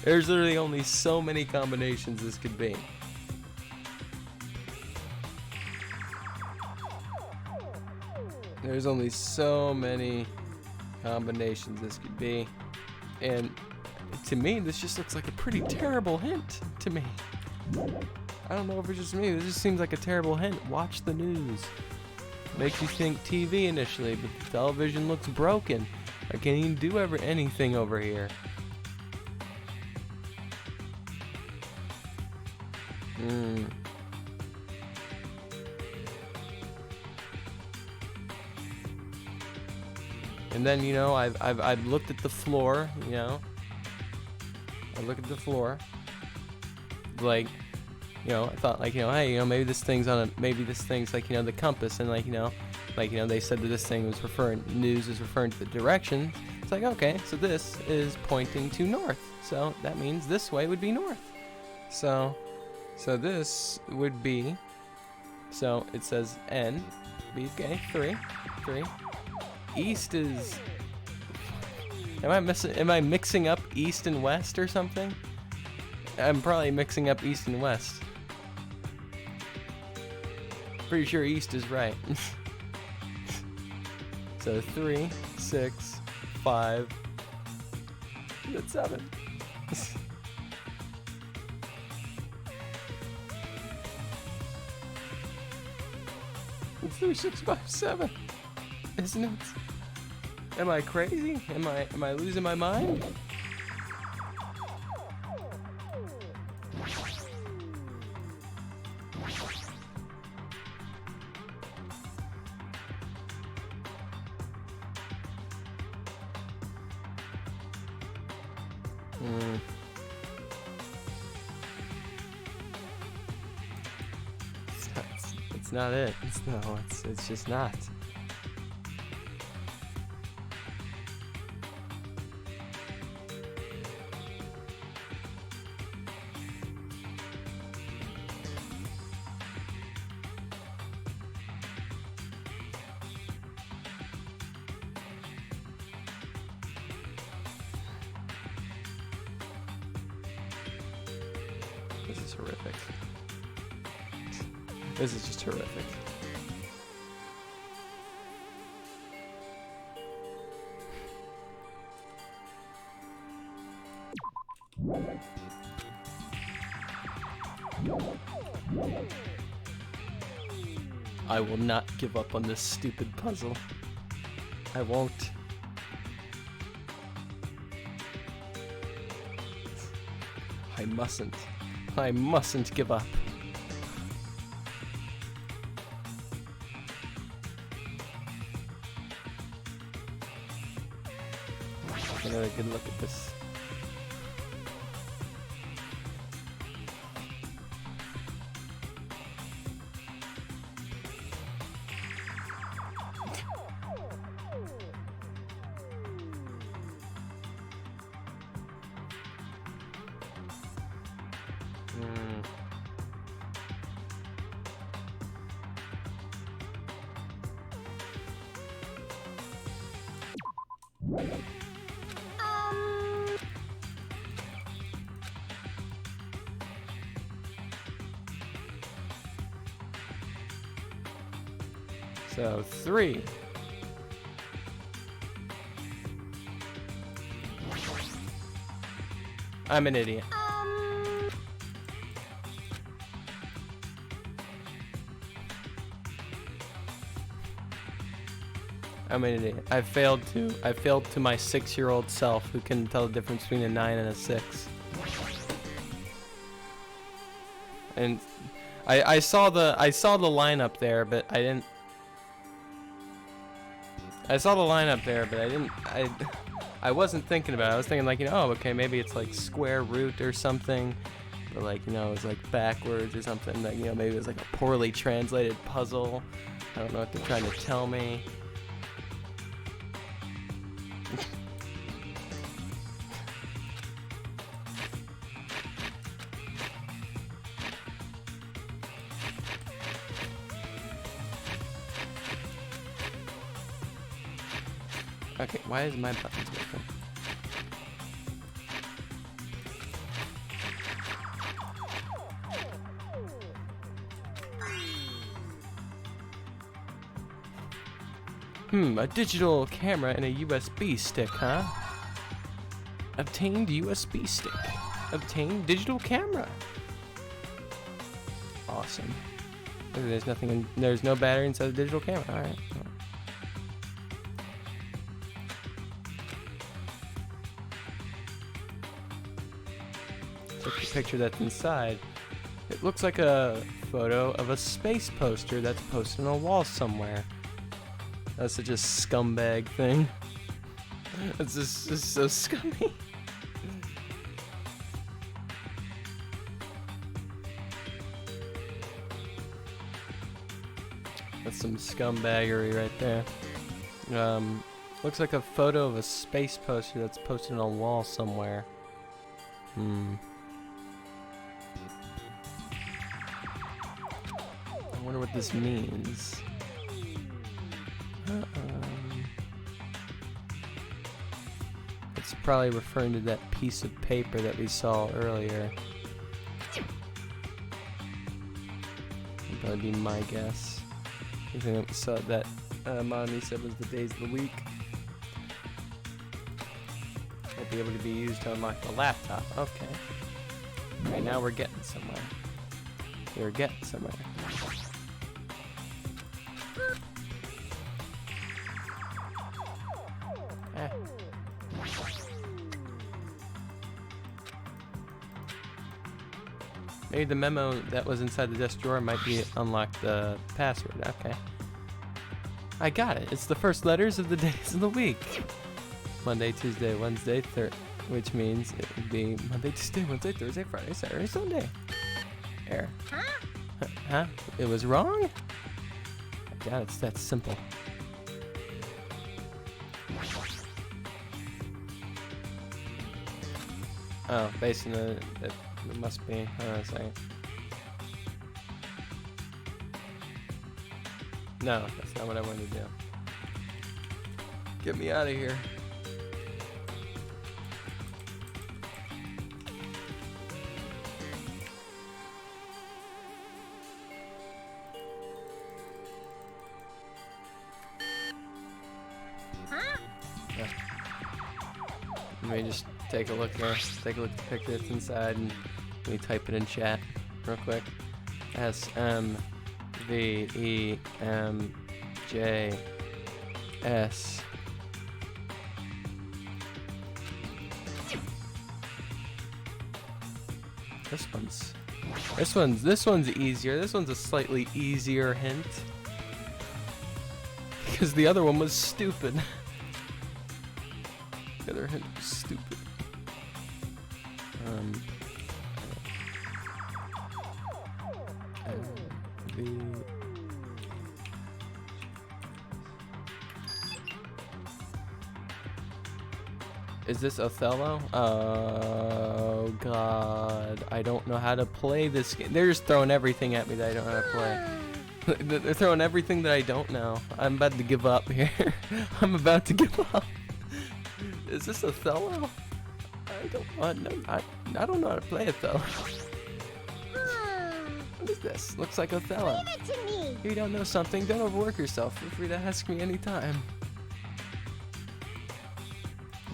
There's literally only so many combinations this could be. There's only so many combinations this could be. And to me, this just looks like a pretty terrible hint to me. I don't know if it's just me. This just seems like a terrible hint. Watch the news. Makes you think TV initially, but the television looks broken. I can't even do anything over here. And then, you know, I've looked at the floor, you know. I look at the floor. Like, you know, I thought, like, you know, hey, you know, maybe this thing's like, you know, the compass, and like, you know, they said that this thing was news is referring to the directions. It's like, okay, so this is pointing to north. So that means this way would be north. So this would be, so it says N, B, okay, 3. East is, am I mixing up east and west or something? I'm probably mixing up east and west. Pretty sure east is right. So 3, 6, 5, that's 7. 3, 6, 5, 7. Isn't it? Am I crazy? Am I losing my mind? It's not it. It's just not. This is horrific. This is just horrific. I will not give up on this stupid puzzle. I won't. I mustn't. I mustn't give up. Another good look at this. So 3. I'm an idiot. I'm an idiot. I failed to my 6-year-old self who can tell the difference between a 9 and a 6. And I saw the lineup there, but I didn't. I saw the lineup there, but I wasn't thinking about it. I was thinking like, oh, okay, maybe it's like square root or something, or like, it was like backwards or something. Like, maybe it was like a poorly translated puzzle. I don't know what they're trying to tell me. Okay, why is my buttons working? A digital camera and a USB stick, huh? Obtained USB stick. Obtained digital camera. Awesome. There's nothing there's no battery inside the digital camera. Alright. Look at the picture that's inside. It looks like a photo of a space poster that's posted on a wall somewhere. That's such a scumbag thing. It's just so scummy. That's some scumbaggery right there. Looks like a photo of a space poster that's posted on a wall somewhere. I wonder what this means. It's probably referring to that piece of paper that we saw earlier. Would probably be my guess. I think we saw that Mommy said was the days of the week. Will be able to be used to unlock the laptop. Okay. Right now we're getting somewhere. We're getting somewhere. Maybe the memo that was inside the desk drawer might be unlock the password. Okay. I got it. It's the first letters of the days of the week. Monday, Tuesday, Wednesday, which means it would be Monday, Tuesday, Wednesday, Thursday, Friday, Saturday, Sunday. Error. Huh? It was wrong? God, it's that simple. Oh, based on it must be. Hold on a second. No, that's not what I wanted to do. Get me out of here. Let me just take a look here. Take a look at the picture that's inside and let me type it in chat real quick. SMVEMJS. This one's easier. This one's a slightly easier hint. Because the other one was stupid. The other hint was stupid. Is this Othello? Oh god, I don't know how to play this game. They're just throwing everything at me that I don't know how to play. They're throwing everything that I don't know. I'm about to give up here. I'm about to give up. Is this Othello? I don't know how to play Othello. What is this? Looks like Othello. Leave it to me. You don't know something, don't overwork yourself. Feel free to ask me anytime.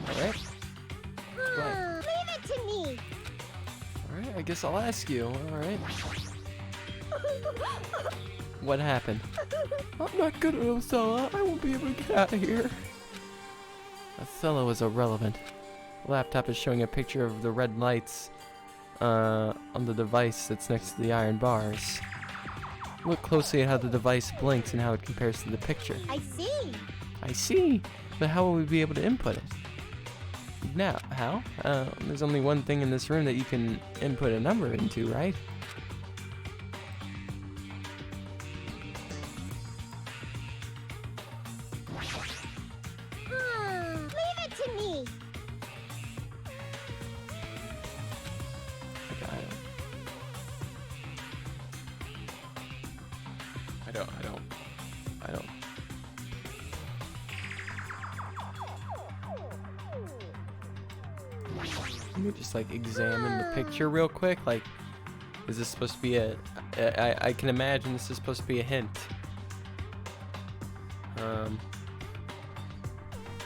Alright. Leave it to me. Alright, I guess I'll ask you. Alright. What happened? I'm not good at Othello. I won't be able to get out of here. Othello is irrelevant. The laptop is showing a picture of the red lights on the device that's next to the iron bars. Look closely at how the device blinks and how it compares to the picture. I see. I see, but how will we be able to input it? Now, how? There's only one thing in this room that you can input a number into, right? Leave it to me. I don't. Let me just like examine the picture real quick. Like, is this supposed to be I can imagine this is supposed to be a hint.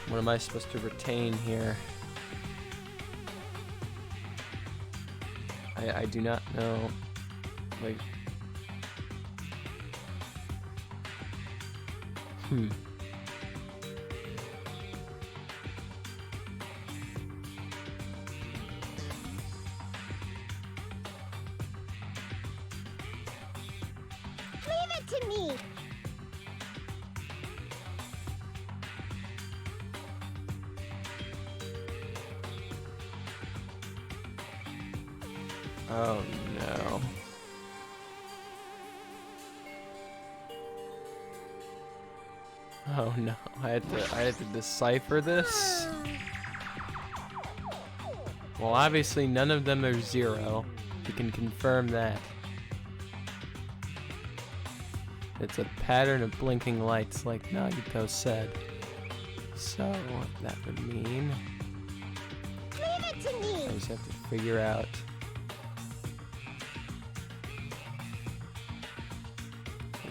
What am I supposed to retain here? I do not know. Like, Leave it to me. Oh no. Oh no. I had to decipher this. Well, obviously none of them are 0. We can confirm that. It's a pattern of blinking lights like Nagito said. So that would mean Leave it to me. I just have to figure out.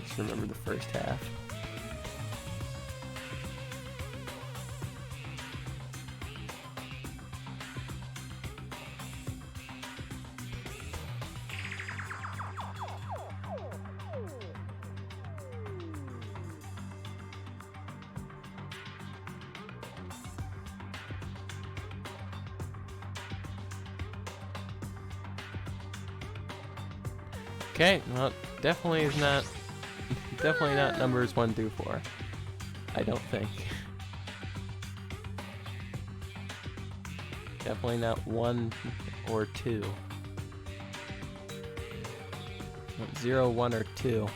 Just remember the first half. Okay, well, definitely not numbers 1 through 4. I don't think. Definitely not 1 or 2. 0, 1, or 2.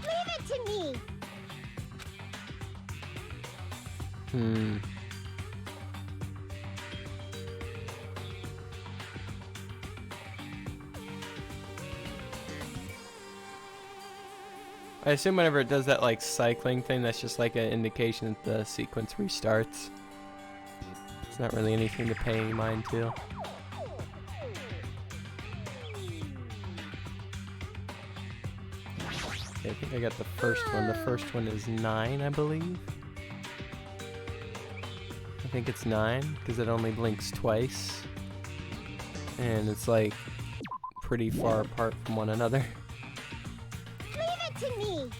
Leave it to me. I assume whenever it does that like cycling thing, that's just like an indication that the sequence restarts. It's not really anything to pay any mind to. Okay, I think I got the first one. The first one is 9, I believe. I think it's 9 because it only blinks twice. And it's like pretty far apart from one another. Leave it to me.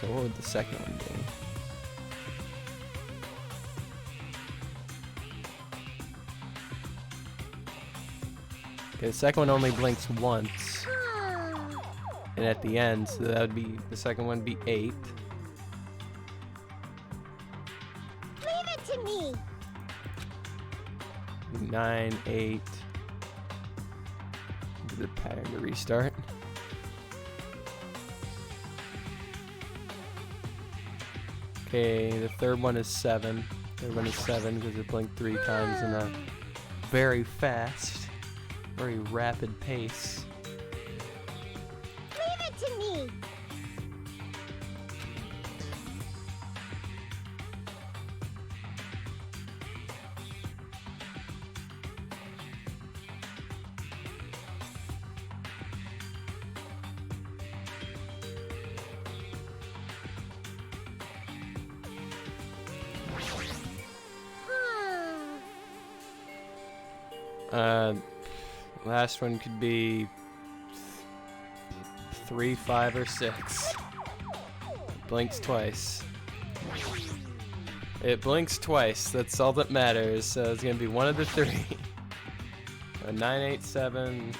So what would the second one be? Okay, the second one only blinks once. And at the end, so that would be, the second one would be 8. Leave it to me. 9, 8. Do the pattern to restart. Okay, the third one is 7. Third one is 7 because it blinked 3 times in a very fast, very rapid pace. Leave it to me. Last one could be 3, 5, or 6. Blinks twice. It blinks twice. That's all that matters. So it's gonna be one of the 3. 9, 8, 7.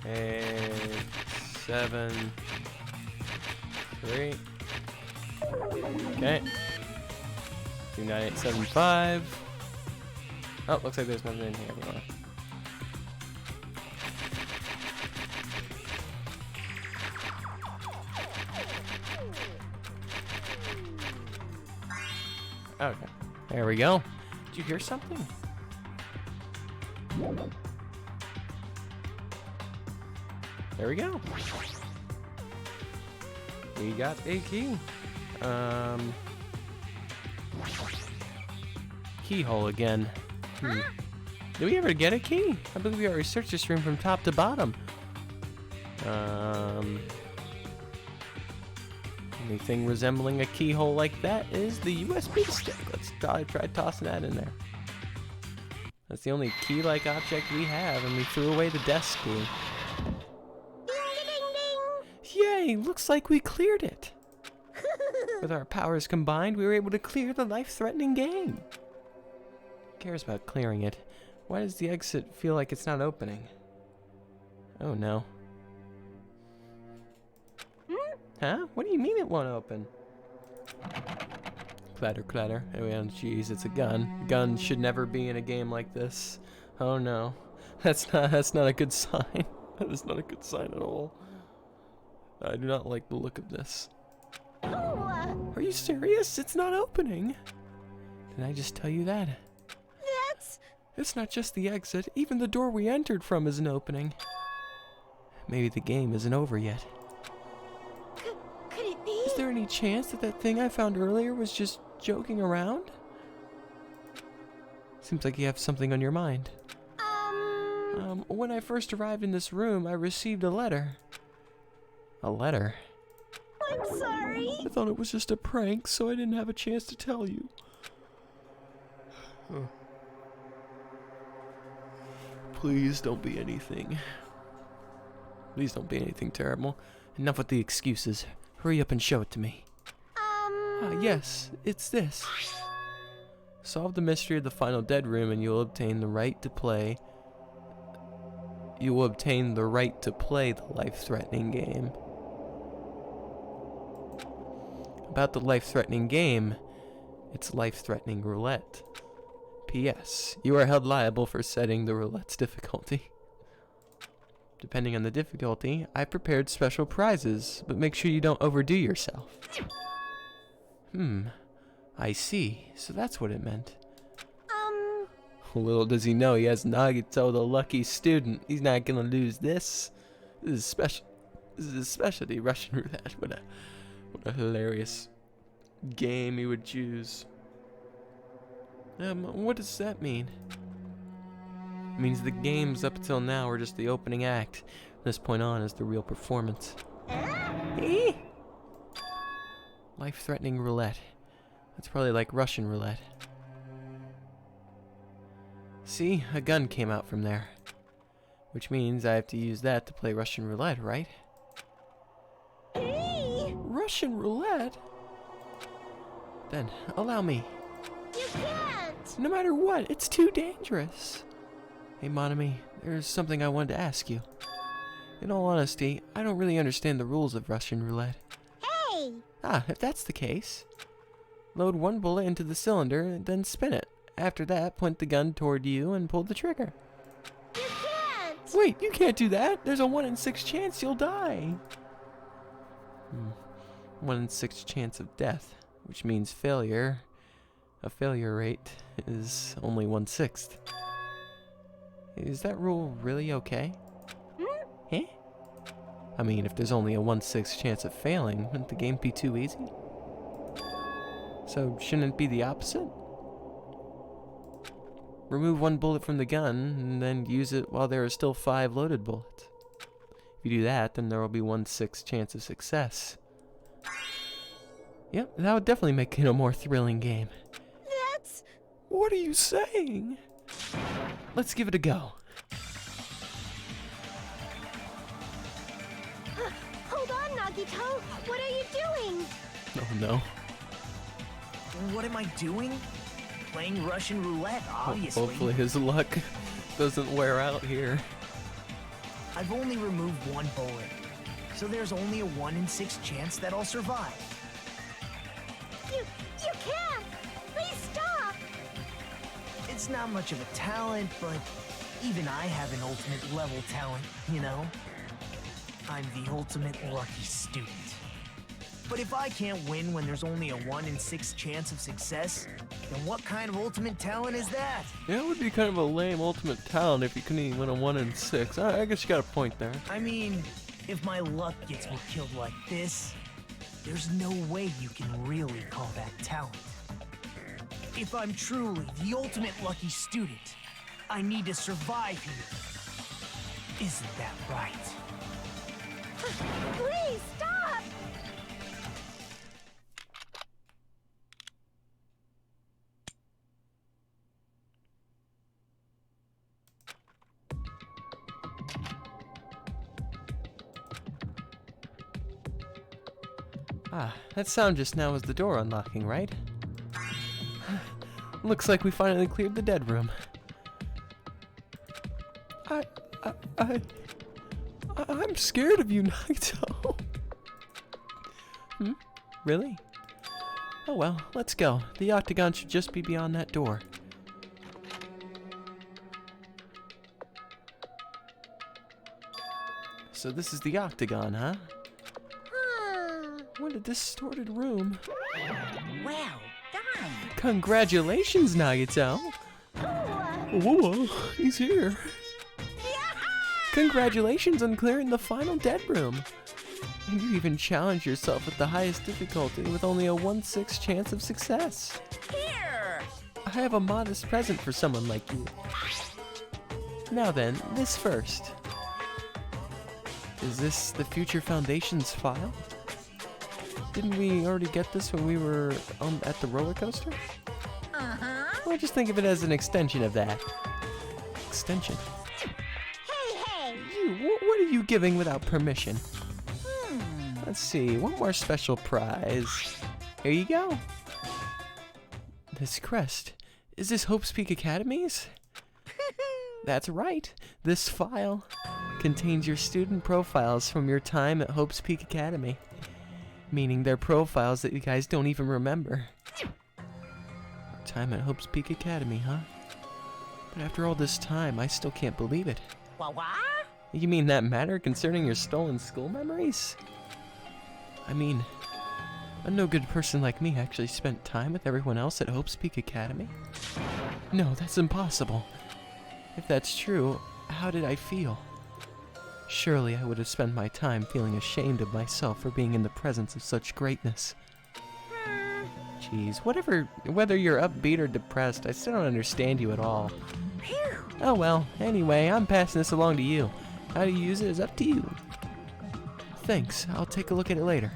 8, 7, 3. Okay. 29875. Oh, looks like there's nothing in here anymore. Okay. There we go. Did you hear something? There we go. We got a key. Keyhole again. Did we ever get a key? I believe we already searched this room from top to bottom. Anything resembling a keyhole like that is the USB stick. Let's try tossing that in there. That's the only key-like object we have, and we threw away the desk key. Yay! Looks like we cleared it. With our powers combined, we were able to clear the life-threatening game. Who cares about clearing it? Why does the exit feel like it's not opening? Oh no. Huh? What do you mean it won't open? Clatter, clatter. Oh, jeez, it's a gun. Guns should never be in a game like this. Oh no. That's not a good sign. That is not a good sign at all. I do not like the look of this. Are you serious? It's not opening. Did I just tell you that? It's not just the exit. Even the door we entered from isn't opening. Maybe the game isn't over yet. Could it be? Is there any chance that that thing I found earlier was just joking around? Seems like you have something on your mind. When I first arrived in this room, I received a letter. A letter? I'm sorry. I thought it was just a prank, so I didn't have a chance to tell you. Please don't be anything. Please don't be anything terrible. Enough with the excuses. Hurry up and show it to me. Yes, it's this. Solve the mystery of the final dead room and you'll obtain the right to play you will obtain the right to play the life-threatening game. About the life-threatening game, it's life-threatening roulette. P.S. You are held liable for setting the roulette's difficulty. Depending on the difficulty, I prepared special prizes, but make sure you don't overdo yourself. I see. So that's what it meant. Little does he know he has Nagito, the lucky student. He's not gonna lose this. This is special. This is his specialty, Russian roulette. What a hilarious game he would choose. What does that mean? It means the games up until now are just the opening act. From this point on is the real performance. Life-threatening roulette. That's probably like Russian roulette. See, a gun came out from there. Which means I have to use that to play Russian roulette, right? Russian roulette? Then, allow me. You can't! No matter what, it's too dangerous. Hey, Monami, there's something I wanted to ask you. In all honesty, I don't really understand the rules of Russian roulette. Hey! If that's the case. Load one bullet into the cylinder, then spin it. After that, point the gun toward you and pull the trigger. You can't! Wait, you can't do that. There's a 1 in 6 chance you'll die. 1 in 6 chance of death, which means failure. A failure rate is only 1/6. Is that rule really okay? Eh? I mean, if there's only a 1/6 chance of failing, wouldn't the game be too easy? So shouldn't it be the opposite? Remove one bullet from the gun, and then use it while there are still 5 loaded bullets. If you do that, then there will be 1/6 chance of success. Yep, that would definitely make it a more thrilling game. That's... What are you saying? Let's give it a go. Hold on, Nagito! What are you doing? Oh no. What am I doing? Playing Russian roulette, obviously. Hopefully his luck doesn't wear out here. I've only removed 1 bullet, so there's only a 1 in 6 chance that I'll survive. You can't! Please stop! It's not much of a talent, but even I have an ultimate level talent, you know? I'm the ultimate lucky student. But if I can't win when there's only a 1 in 6 chance of success, then what kind of ultimate talent is that? Yeah, it would be kind of a lame ultimate talent if you couldn't even win a 1 in 6. I guess you got a point there. I mean, if my luck gets me killed like this, there's no way you can really call that talent. If I'm truly the ultimate lucky student, I need to survive here. Isn't that right? Please stop! That sound just now was the door unlocking, right? Looks like we finally cleared the dead room. I'm scared of you, Nagito. Really? Oh well, let's go. The octagon should just be beyond that door. So this is the octagon, huh? What a distorted room. Well done. Congratulations, Nagito. Whoa, he's here. Congratulations on clearing the final dead room. And you even challenged yourself at the highest difficulty with only a 1/6 chance of success. Here. I have a modest present for someone like you. Now then, this first. Is this the Future Foundation's file? Didn't we already get this when we were at the roller coaster? Well, just think of it as an extension of that. Extension? Hey! You, what are you giving without permission? Let's see, one more special prize. Here you go. This crest. Is this Hope's Peak Academy's? That's right. This file contains your student profiles from your time at Hope's Peak Academy. Meaning they're profiles that you guys don't even remember. Time at Hope's Peak Academy, huh? But after all this time, I still can't believe it. What? You mean that matter concerning your stolen school memories? I mean, a no-good person like me actually spent time with everyone else at Hope's Peak Academy? No, that's impossible. If that's true, how did I feel? Surely I would have spent my time feeling ashamed of myself for being in the presence of such greatness. Jeez, whether you're upbeat or depressed, I still don't understand you at all. Oh well, anyway, I'm passing this along to you. How to use it is up to you. Thanks, I'll take a look at it later.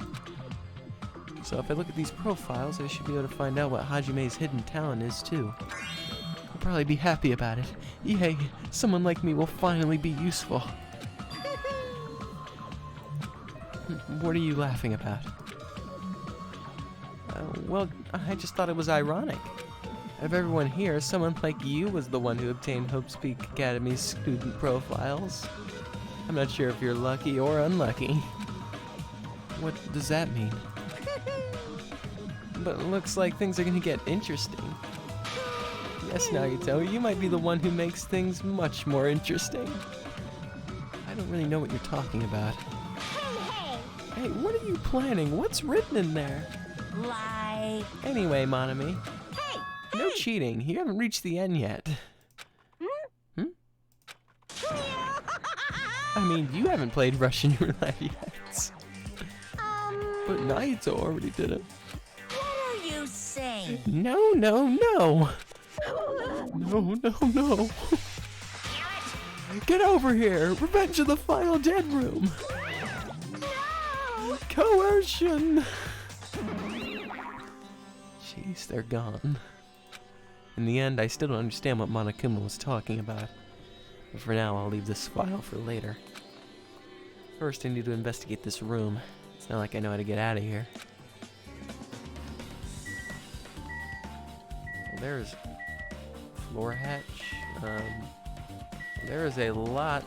So if I look at these profiles, I should be able to find out what Hajime's hidden talent is too. I'll probably be happy about it. Yay, someone like me will finally be useful. What are you laughing about? Well, I just thought it was ironic. Of everyone here, someone like you was the one who obtained Hope's Peak Academy's student profiles. I'm not sure if you're lucky or unlucky. What does that mean? But it looks like things are gonna get interesting. Yes, Nagito, you might be the one who makes things much more interesting. I don't really know what you're talking about. Hey, what are you planning? What's written in there? Like... Anyway, Monami, Hey! no cheating. You haven't reached the end yet. Hmm? I mean, you haven't played Russian roulette yet. But Naito already did it. What are you saying? No, no, no. No, no, no. Get over here. Revenge of the Final Dead Room. Coercion. Jeez, they're gone. In the end, I still don't understand what Monokuma was talking about. But for now, I'll leave this file for later. First, I need to investigate this room. It's not like I know how to get out of here. Well, there's floor hatch. There is a lot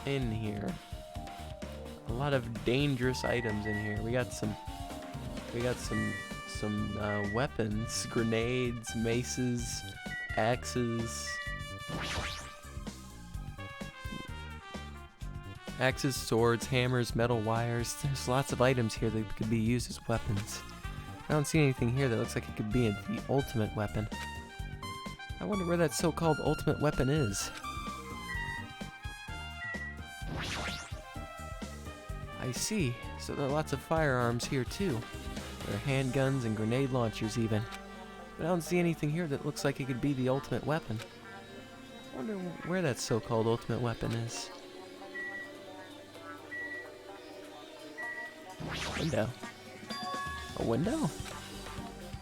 in here. A lot of dangerous items in here. We got some weapons, grenades, maces, axes. Axes, swords, hammers, metal wires. There's lots of items here that could be used as weapons. I don't see anything here that looks like it could be the ultimate weapon. I wonder where that so-called ultimate weapon is. I see. So there are lots of firearms here too. There are handguns and grenade launchers even. But I don't see anything here that looks like it could be the ultimate weapon. I wonder where that so-called ultimate weapon is. Window. A window?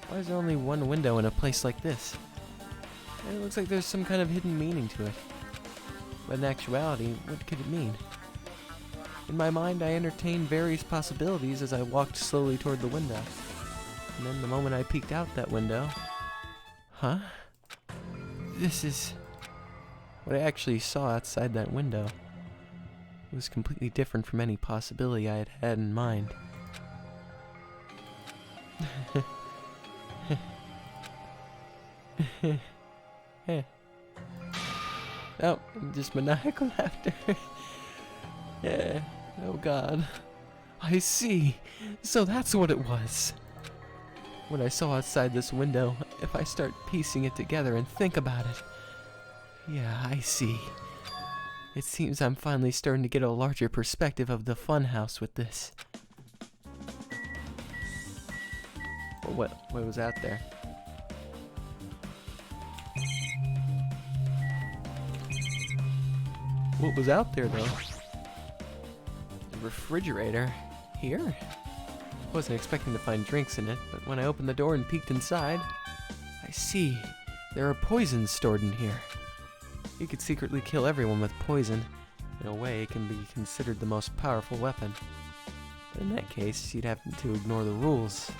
Why is there only one window in a place like this? And it looks like there's some kind of hidden meaning to it. But in actuality, what could it mean? In my mind, I entertained various possibilities as I walked slowly toward the window. And then the moment I peeked out that window... Huh? This is... What I actually saw outside that window. It was completely different from any possibility I had had in mind. Oh, just maniacal laughter. Yeah. Oh god. I see. So that's what it was. What I saw outside this window, if I start piecing it together and think about it. Yeah, I see. It seems I'm finally starting to get a larger perspective of the funhouse with this. Well, what was out there? What was out there, though? A refrigerator? Here? Wasn't expecting to find drinks in it, but when I opened the door and peeked inside, I see. There are poisons stored in here. You could secretly kill everyone with poison. In a way, it can be considered the most powerful weapon. But in that case, you'd have to ignore the rules.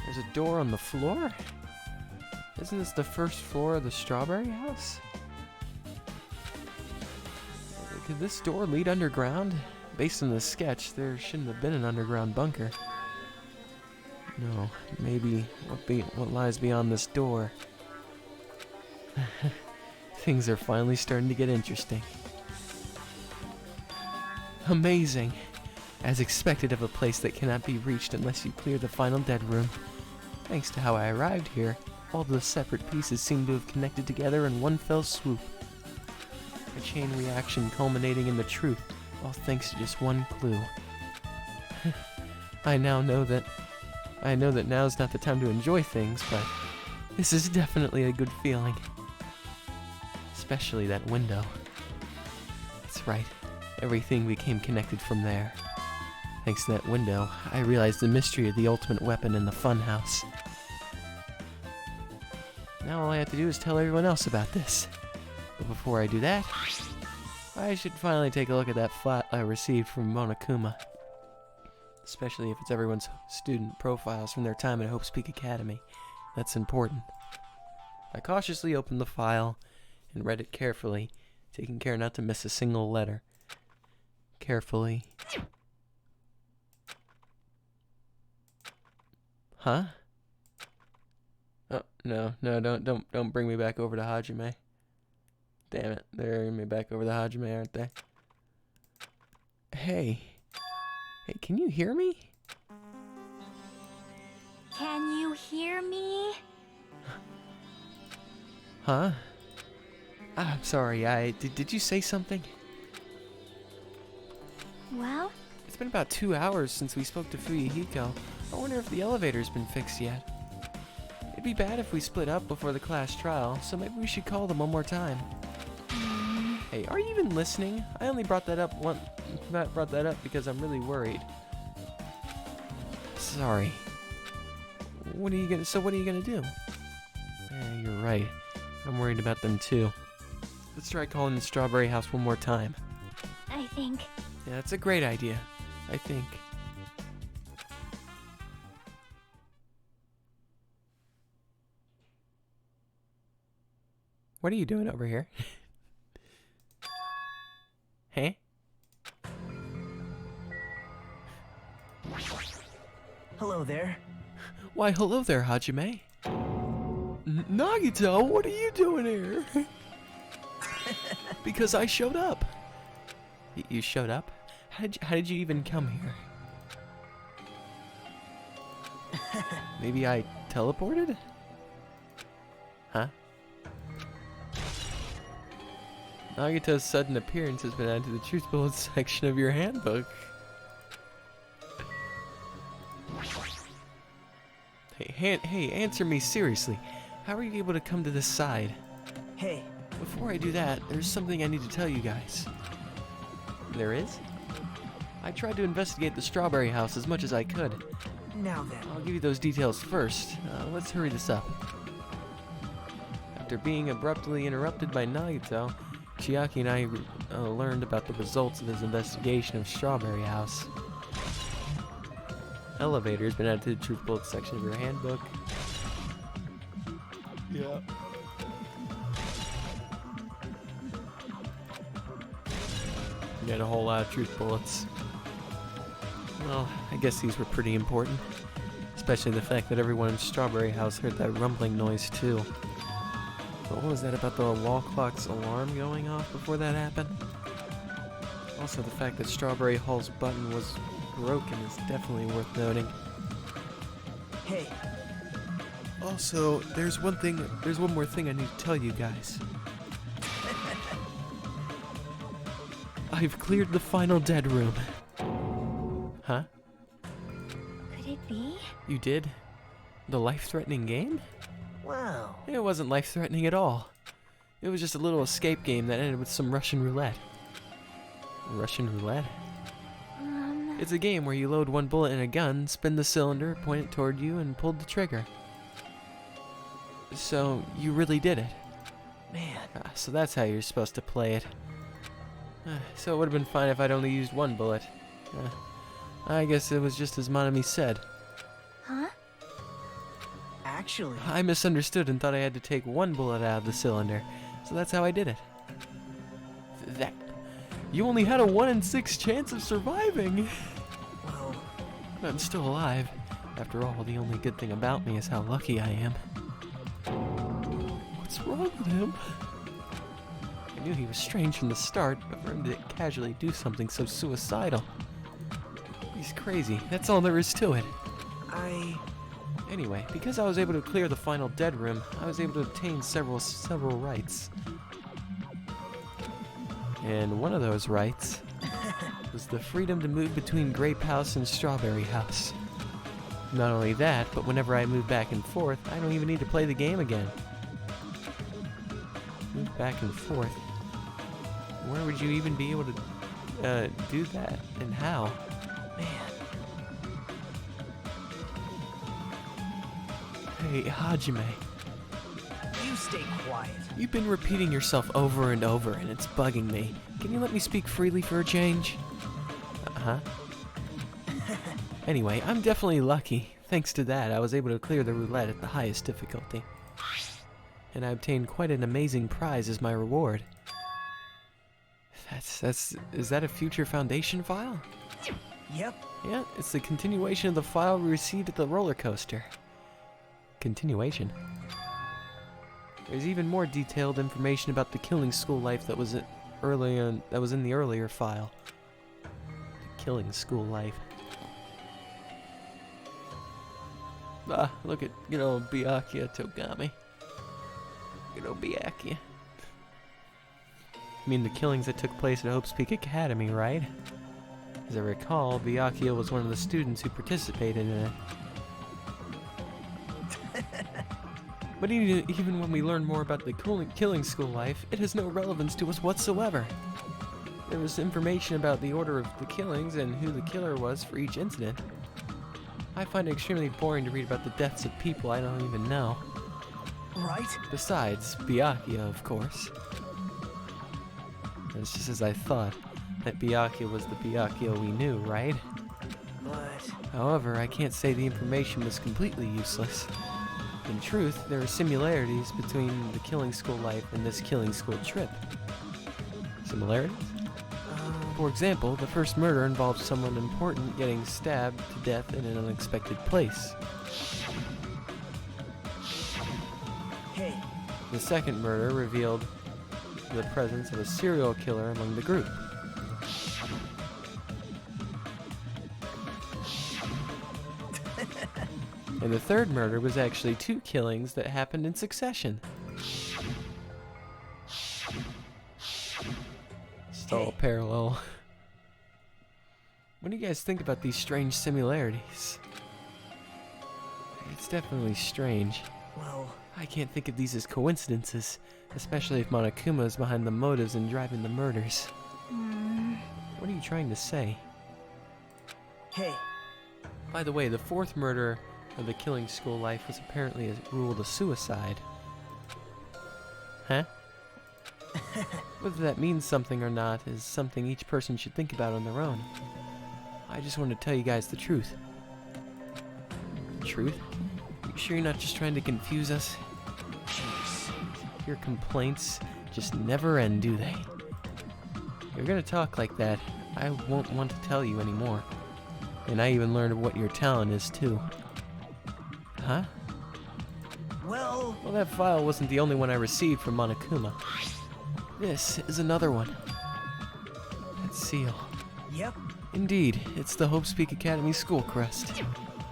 There's a door on the floor? Isn't this the first floor of the strawberry house? Could this door lead underground? Based on the sketch, there shouldn't have been an underground bunker. No, maybe what lies beyond this door? Things are finally starting to get interesting. Amazing! As expected of a place that cannot be reached unless you clear the final dead room. Thanks to how I arrived here, all the separate pieces seem to have connected together in one fell swoop. A chain reaction culminating in the truth, all thanks to just one clue. I know that now's not the time to enjoy things, but this is definitely a good feeling. Especially that window. That's right, everything became connected from there. Thanks to that window, I realized the mystery of the ultimate weapon in the funhouse. Now all I have to do is tell everyone else about this. But before I do that, I should finally take a look at that file I received from Monokuma. Especially if it's everyone's student profiles from their time at Hope Peak Academy. That's important. I cautiously opened the file and read it carefully, taking care not to miss a single letter. Carefully. Huh? Oh, no, don't bring me back over to Hajime. Damn it, they're bringing me back over to Hajime, aren't they? Hey, can you hear me? Can you hear me? Huh? I'm sorry, did you say something? Well, It's been about 2 hours since we spoke to Fuyuhiko. I wonder if the elevator's been fixed yet. It'd be bad if we split up before the class trial, so maybe we should call them one more time. Hey, are you even listening? I only brought that up because I'm really worried. Sorry. What are you gonna do? Yeah, you're right. I'm worried about them too. Let's try calling the Strawberry House one more time. I think... Yeah, that's a great idea. I think. What are you doing over here? Hey? Hello there. Why, hello there, Hajime. Nagito, what are you doing here? Because I showed up. You showed up? How did you even come here? Maybe I teleported? Huh? Nagito's sudden appearance has been added to the Truth Bullets section of your handbook. Hey, answer me seriously. How are you able to come to this side? Hey, Before I do that, there's something I need to tell you guys. There is? I tried to investigate the Strawberry House as much as I could. now then. I'll give you those details first. Let's hurry this up. After being abruptly interrupted by Nagito, Chiaki and I learned about the results of his investigation of Strawberry House. Elevator's been added to the Truth Bullets section of your handbook. Yeah. You got a whole lot of Truth Bullets. Well, I guess these were pretty important. Especially the fact that everyone in Strawberry House heard that rumbling noise too. But what was that about the wall clock's alarm going off before that happened? Also, the fact that Strawberry Hall's button was broken is definitely worth noting. Hey, Also, there's one more thing I need to tell you guys. I've cleared the final dead room. Huh? Could it be? You did? The life-threatening game? wow. It wasn't life-threatening at all. It was just a little escape game that ended with some Russian roulette. Russian roulette? It's a game where you load one bullet in a gun, spin the cylinder, point it toward you, and pull the trigger. So, you really did it. Man, So that's how you're supposed to play it. So it would have been fine if I'd only used one bullet. I guess it was just as Monami said. Huh? actually. I misunderstood and thought I had to take one bullet out of the cylinder, so that's how I did it. That. You only had a 1 in 6 chance of surviving. Well, But I'm still alive. After all, the only good thing about me is how lucky I am. What's wrong with him? I knew he was strange from the start, but for him to casually do something so suicidal. He's crazy. That's all there is to it. Anyway, because I was able to clear the final dead room, I was able to obtain several rights. And one of those rights was the freedom to move between Grape House and Strawberry House. Not only that, but whenever I move back and forth, I don't even need to play the game again. Move back and forth? Where would you even be able to do that, and how? man. Hey, Hajime, You stay quiet. you've been repeating yourself over and over, and it's bugging me. Can you let me speak freely for a change? Uh-huh. Anyway, I'm definitely lucky. Thanks to that, I was able to clear the roulette at the highest difficulty. And I obtained quite an amazing prize as my reward. Is that a future Foundation file? Yep. Yeah, it's the continuation of the file we received at the roller coaster. Continuation? There's even more detailed information about the killing school life that was in the earlier file. The killing school life. Ah, look at good old Byakuya Togami. Good old Byakuya. I mean the killings that took place at Hope's Peak Academy, right? As I recall, Byakuya was one of the students who participated in it. But even when we learn more about the killing school life, it has no relevance to us whatsoever. There was information about the order of the killings and who the killer was for each incident. I find it extremely boring to read about the deaths of people I don't even know. Right? Besides, Byakuya, of course. It's just as I thought, that Byakuya was the Byakuya we knew, right? But However, I can't say the information was completely useless. In truth, there are similarities between the killing school life and this killing school trip. Similarities? For example, the first murder involved someone important getting stabbed to death in an unexpected place. hey, The second murder revealed the presence of a serial killer among the group. And the third murder was actually 2 killings that happened in succession. Still parallel. What do you guys think about these strange similarities? It's definitely strange. well, I can't think of these as coincidences, especially if Monokuma is behind the motives and driving the murders. What are you trying to say? hey, By the way, the 4th murder of the killing school life was apparently ruled a suicide. Huh? Whether that means something or not is something each person should think about on their own. I just want to tell you guys the truth. Truth? You sure you're not just trying to confuse us? jeez. Your complaints just never end, do they? You're gonna talk like that, I won't want to tell you anymore. And I even learned what your talent is, too. Huh? Well, Well, that file wasn't the only one I received from Monokuma. This is another one. That seal. yep. Indeed, it's the Hope's Peak Academy school crest.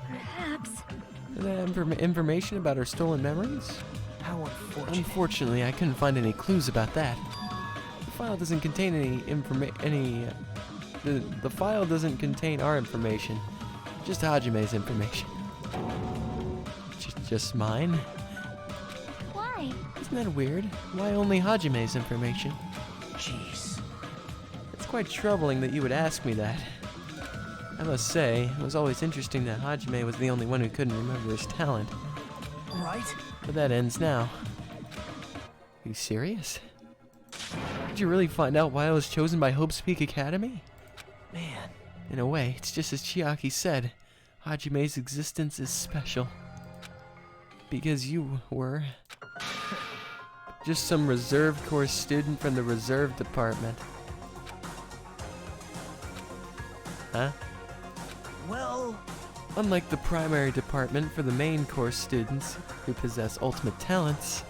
Perhaps. Is that information about our stolen memories? How unfortunate. Unfortunately, I couldn't find any clues about that. The file doesn't contain the file doesn't contain our information, just Hajime's information. Just mine? Why? Isn't that weird? Why only Hajime's information? Jeez. It's quite troubling that you would ask me that. I must say, it was always interesting that Hajime was the only one who couldn't remember his talent. Right? But that ends now. Are you serious? Did you really find out why I was chosen by Hope's Peak Academy? Man. In a way, it's just as Chiaki said. Hajime's existence is special. because you were just some reserve corps student from the reserve department. Huh? Well, Unlike the primary department for the main course students who possess ultimate talents,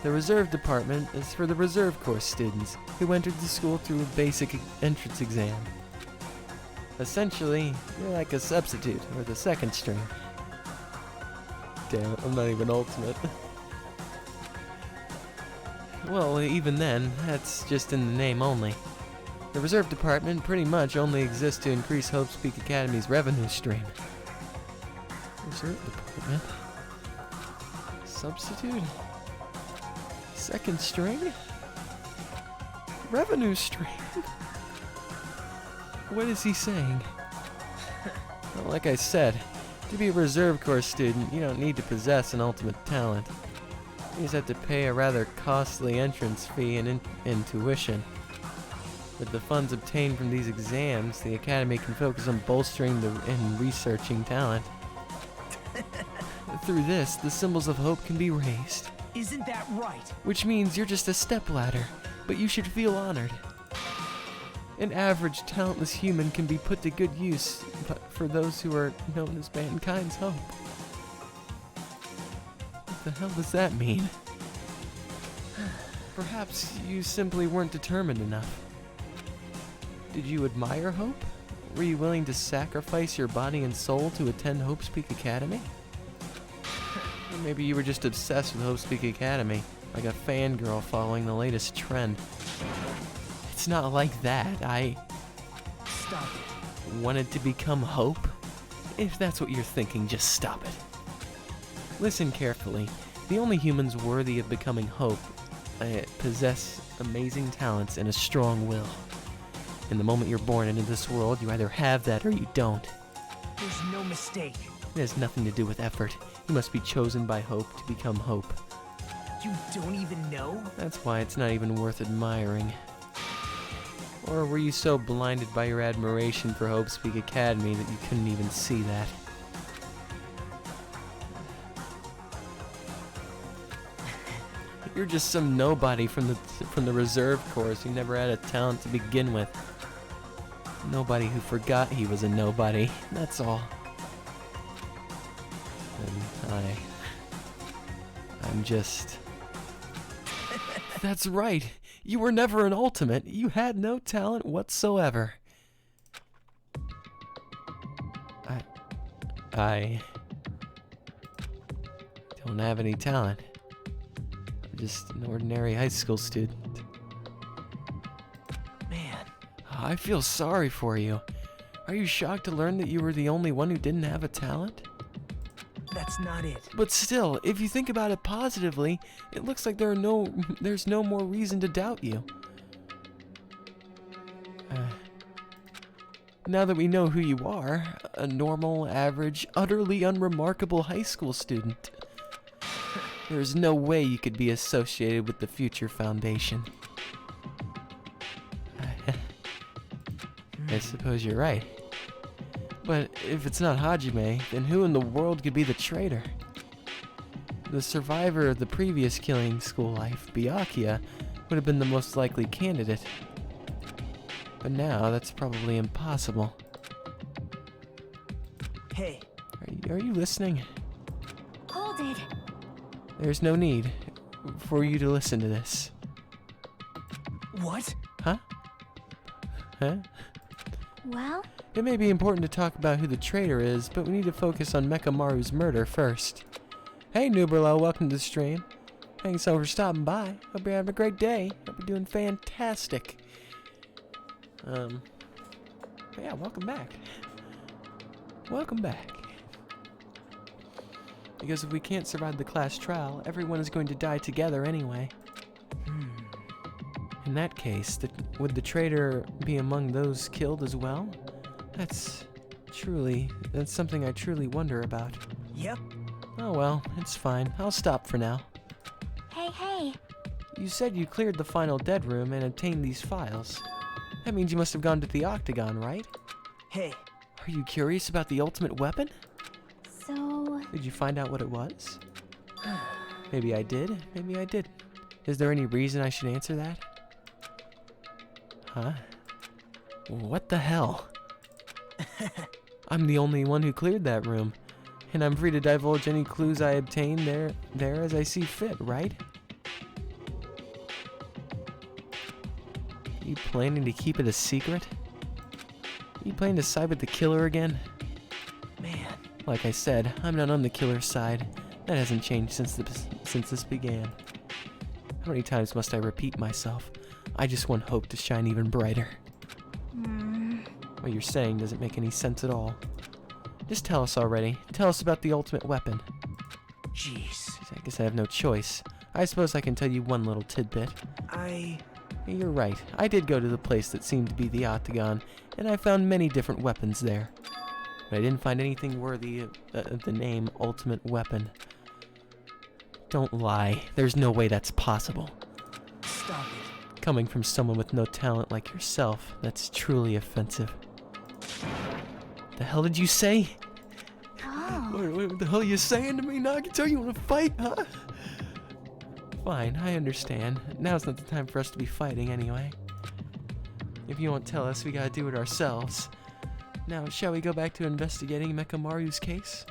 the reserve department is for the reserve course students who entered the school through a basic entrance exam. Essentially, you're like a substitute or the second string. Damn it, I'm not even ultimate. Well, even then, that's just in the name only. The reserve department pretty much only exists to increase Hope Speak Academy's revenue stream. Reserve department? Substitute? Second string? Revenue stream? What is he saying? Well, like I said, to be a reserve course student, you don't need to possess an ultimate talent. You just have to pay a rather costly entrance fee and tuition. With the funds obtained from these exams, the Academy can focus on bolstering and researching talent. Through this, the symbols of hope can be raised. isn't that right? Which means you're just a stepladder, but you should feel honored. An average, talentless human can be put to good use for those who are known as mankind's hope. What the hell does that mean? Perhaps you simply weren't determined enough. Did you admire Hope? Were you willing to sacrifice your body and soul to attend Hope Speak Academy? Or maybe you were just obsessed with Hope Speak Academy, like a fangirl following the latest trend. It's not like that. I Stop it. wanted to become Hope. If that's what you're thinking, just stop it. Listen carefully. The only humans worthy of becoming Hope possess amazing talents and a strong will. And the moment you're born into this world, you either have that or you don't. There's no mistake. It has nothing to do with effort. You must be chosen by Hope to become Hope. You don't even know? That's why it's not even worth admiring. Or were you so blinded by your admiration for Hope Speak Academy that you couldn't even see that? You're just some nobody from the reserve corps who never had a talent to begin with. Nobody who forgot he was a nobody. That's all. And I'm just... That's right. You were never an ultimate. You had no talent whatsoever. I don't have any talent. I'm just an ordinary high school student. Man, I feel sorry for you. Are you shocked to learn that you were the only one who didn't have a talent? that's not it. But still, if you think about it positively, it looks like there's no more reason to doubt you. Now that we know who you are, a normal, average, utterly unremarkable high school student, there is no way you could be associated with the future foundation. I suppose you're right. But if it's not Hajime, then who in the world could be the traitor? The survivor of the previous killing school life, Byakuya, would have been the most likely candidate. But now, that's probably impossible. Hey, Are you listening? Hold it. There's no need for you to listen to this. what? Huh? Huh? Well, It may be important to talk about who the traitor is, but we need to focus on Mekamaru's murder first. Hey Nuberlo, welcome to the stream. Thanks so much for stopping by. Hope you're having a great day. Hope you're doing fantastic. Yeah, welcome back. Welcome back. Because if we can't survive the class trial, everyone is going to die together anyway. In that case, would the traitor be among those killed as well? That's something I truly wonder about. Yep. Oh well, it's fine. I'll stop for now. hey. You said you cleared the final dead room and obtained these files. That means you must have gone to the Octagon, right? Hey, Are you curious about the ultimate weapon? So, Did you find out what it was? Maybe I did, maybe I didn't. Is there any reason I should answer that? Huh? What the hell? I'm the only one who cleared that room, and I'm free to divulge any clues I obtain there as I see fit, right? You planning to keep it a secret? You planning to side with the killer again? Man, Like I said, I'm not on the killer's side. That hasn't changed since this began. How many times must I repeat myself? I just want hope to shine even brighter. What you're saying doesn't make any sense at all. Just tell us already. Tell us about the ultimate weapon. jeez. I guess I have no choice. I suppose I can tell you one little tidbit. You're right. I did go to the place that seemed to be the Octagon, and I found many different weapons there. But I didn't find anything worthy of the name Ultimate Weapon. Don't lie. There's no way that's possible. Stop it. Coming from someone with no talent like yourself, that's truly offensive. The hell did you say? Oh. What the hell are you saying to me, Nagito? You want to fight, huh? Fine, I understand. Now's not the time for us to be fighting anyway. If you won't tell us, we gotta do it ourselves. Now, shall we go back to investigating Mekamaru's case?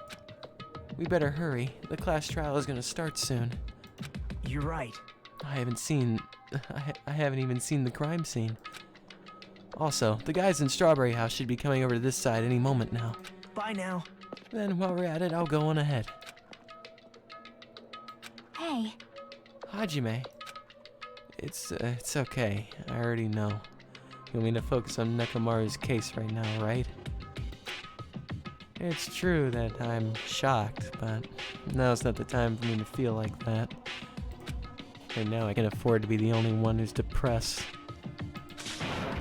We better hurry. The class trial is gonna start soon. You're right. I haven't even seen the crime scene. Also, the guys in Strawberry House should be coming over to this side any moment now. Bye now. Then, while we're at it, I'll go on ahead. Hey, Hajime. It's okay. I already know. You want me to focus on Nekamaru's case right now, right? It's true that I'm shocked, but now's not the time for me to feel like that. Right now I can afford to be the only one who's depressed.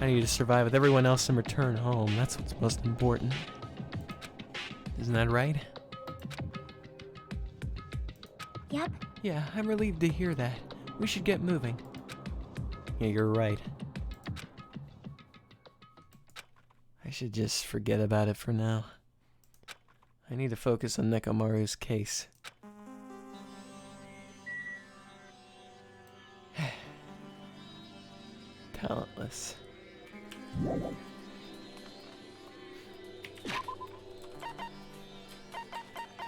I need to survive with everyone else and return home. That's what's most important. Isn't that right? yep. Yeah, I'm relieved to hear that. We should get moving. Yeah, you're right. I should just forget about it for now. I need to focus on Nekamaru's case. Talentless. I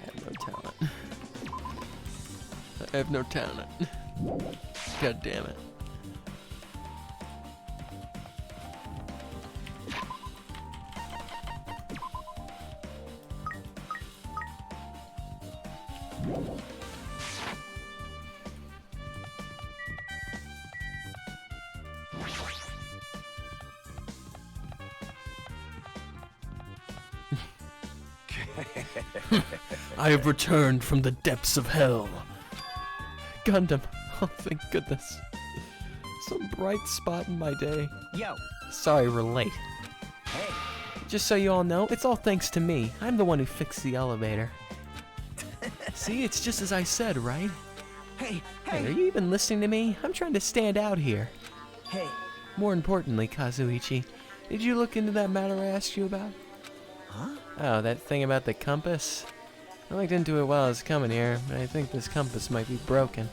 have no talent. I have no talent. God damn it. I have returned from the depths of hell. Gundam. Oh, thank goodness. Some bright spot in my day. Yo. Sorry we're late. Hey. Just so you all know, it's all thanks to me. I'm the one who fixed the elevator. See, it's just as I said, right? Hey. Hey, are you even listening to me? I'm trying to stand out here. Hey. More importantly, Kazuichi, did you look into that matter I asked you about? Huh? Oh, that thing about the compass? I looked into it while I was coming here, but I think this compass might be broken.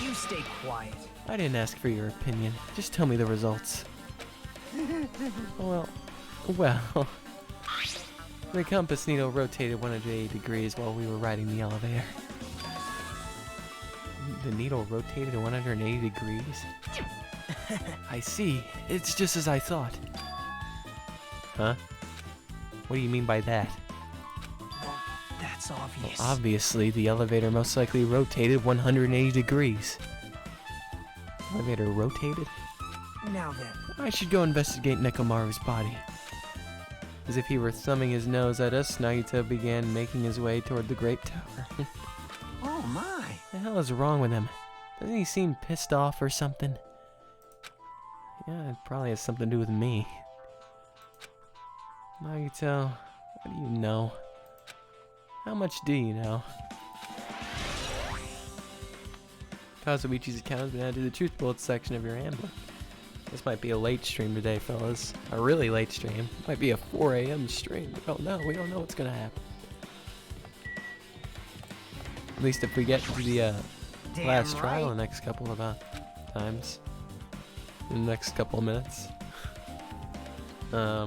You stay quiet. I didn't ask for your opinion. Just tell me the results. Well, the compass needle rotated 180 degrees while we were riding the elevator. The needle rotated 180 degrees? I see. It's just as I thought. Huh? What do you mean by that? Well, that's obvious. Well, obviously, the elevator most likely rotated 180 degrees. Elevator rotated? Now then. I should go investigate Nekamaru's body. As if he were thumbing his nose at us, Nagito began making his way toward the Great Tower. Oh my. The hell is wrong with him? Doesn't he seem pissed off or something? Yeah, it probably has something to do with me. Nagito, what do you know? How much do you know? Kazuichi's account has been added to the Truth Bullets section of your handbook. This might be a late stream today, fellas. A really late stream. Might be a 4 a.m. stream. We don't know. We don't know what's gonna happen. At least if we get to the Damn last trial right. the next couple of times. In the next couple of minutes. Yeah,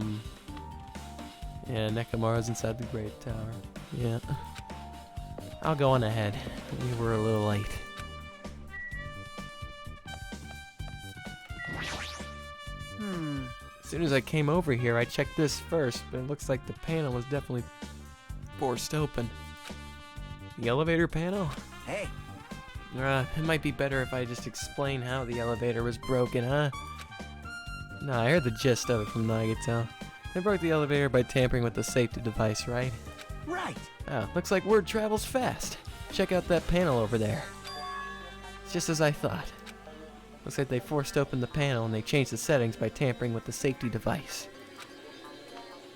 Nekomaru's inside the Great Tower. Yeah. I'll go on ahead. We were a little late. As soon as I came over here, I checked this first, but it looks like the panel was definitely forced open. The elevator panel? Hey, It might be better if I just explain how the elevator was broken, huh? No, I heard the gist of it from Nagito. They broke the elevator by tampering with the safety device, right? right. Oh, looks like word travels fast. Check out that panel over there. It's just as I thought. Looks like they forced open the panel and they changed the settings by tampering with the safety device.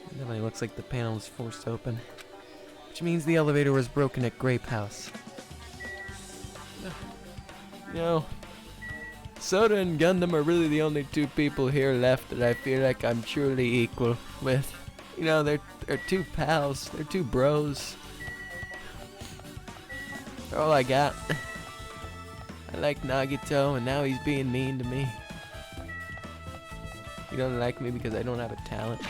It definitely looks like the panel was forced open. Which means the elevator was broken at Grape House. You know, Soda and Gundam are really the only two people here left that I feel like I'm truly equal with. You know, they're two pals, they're two bros. They're all I got. I like Nagito, and now he's being mean to me. You don't like me because I don't have a talent.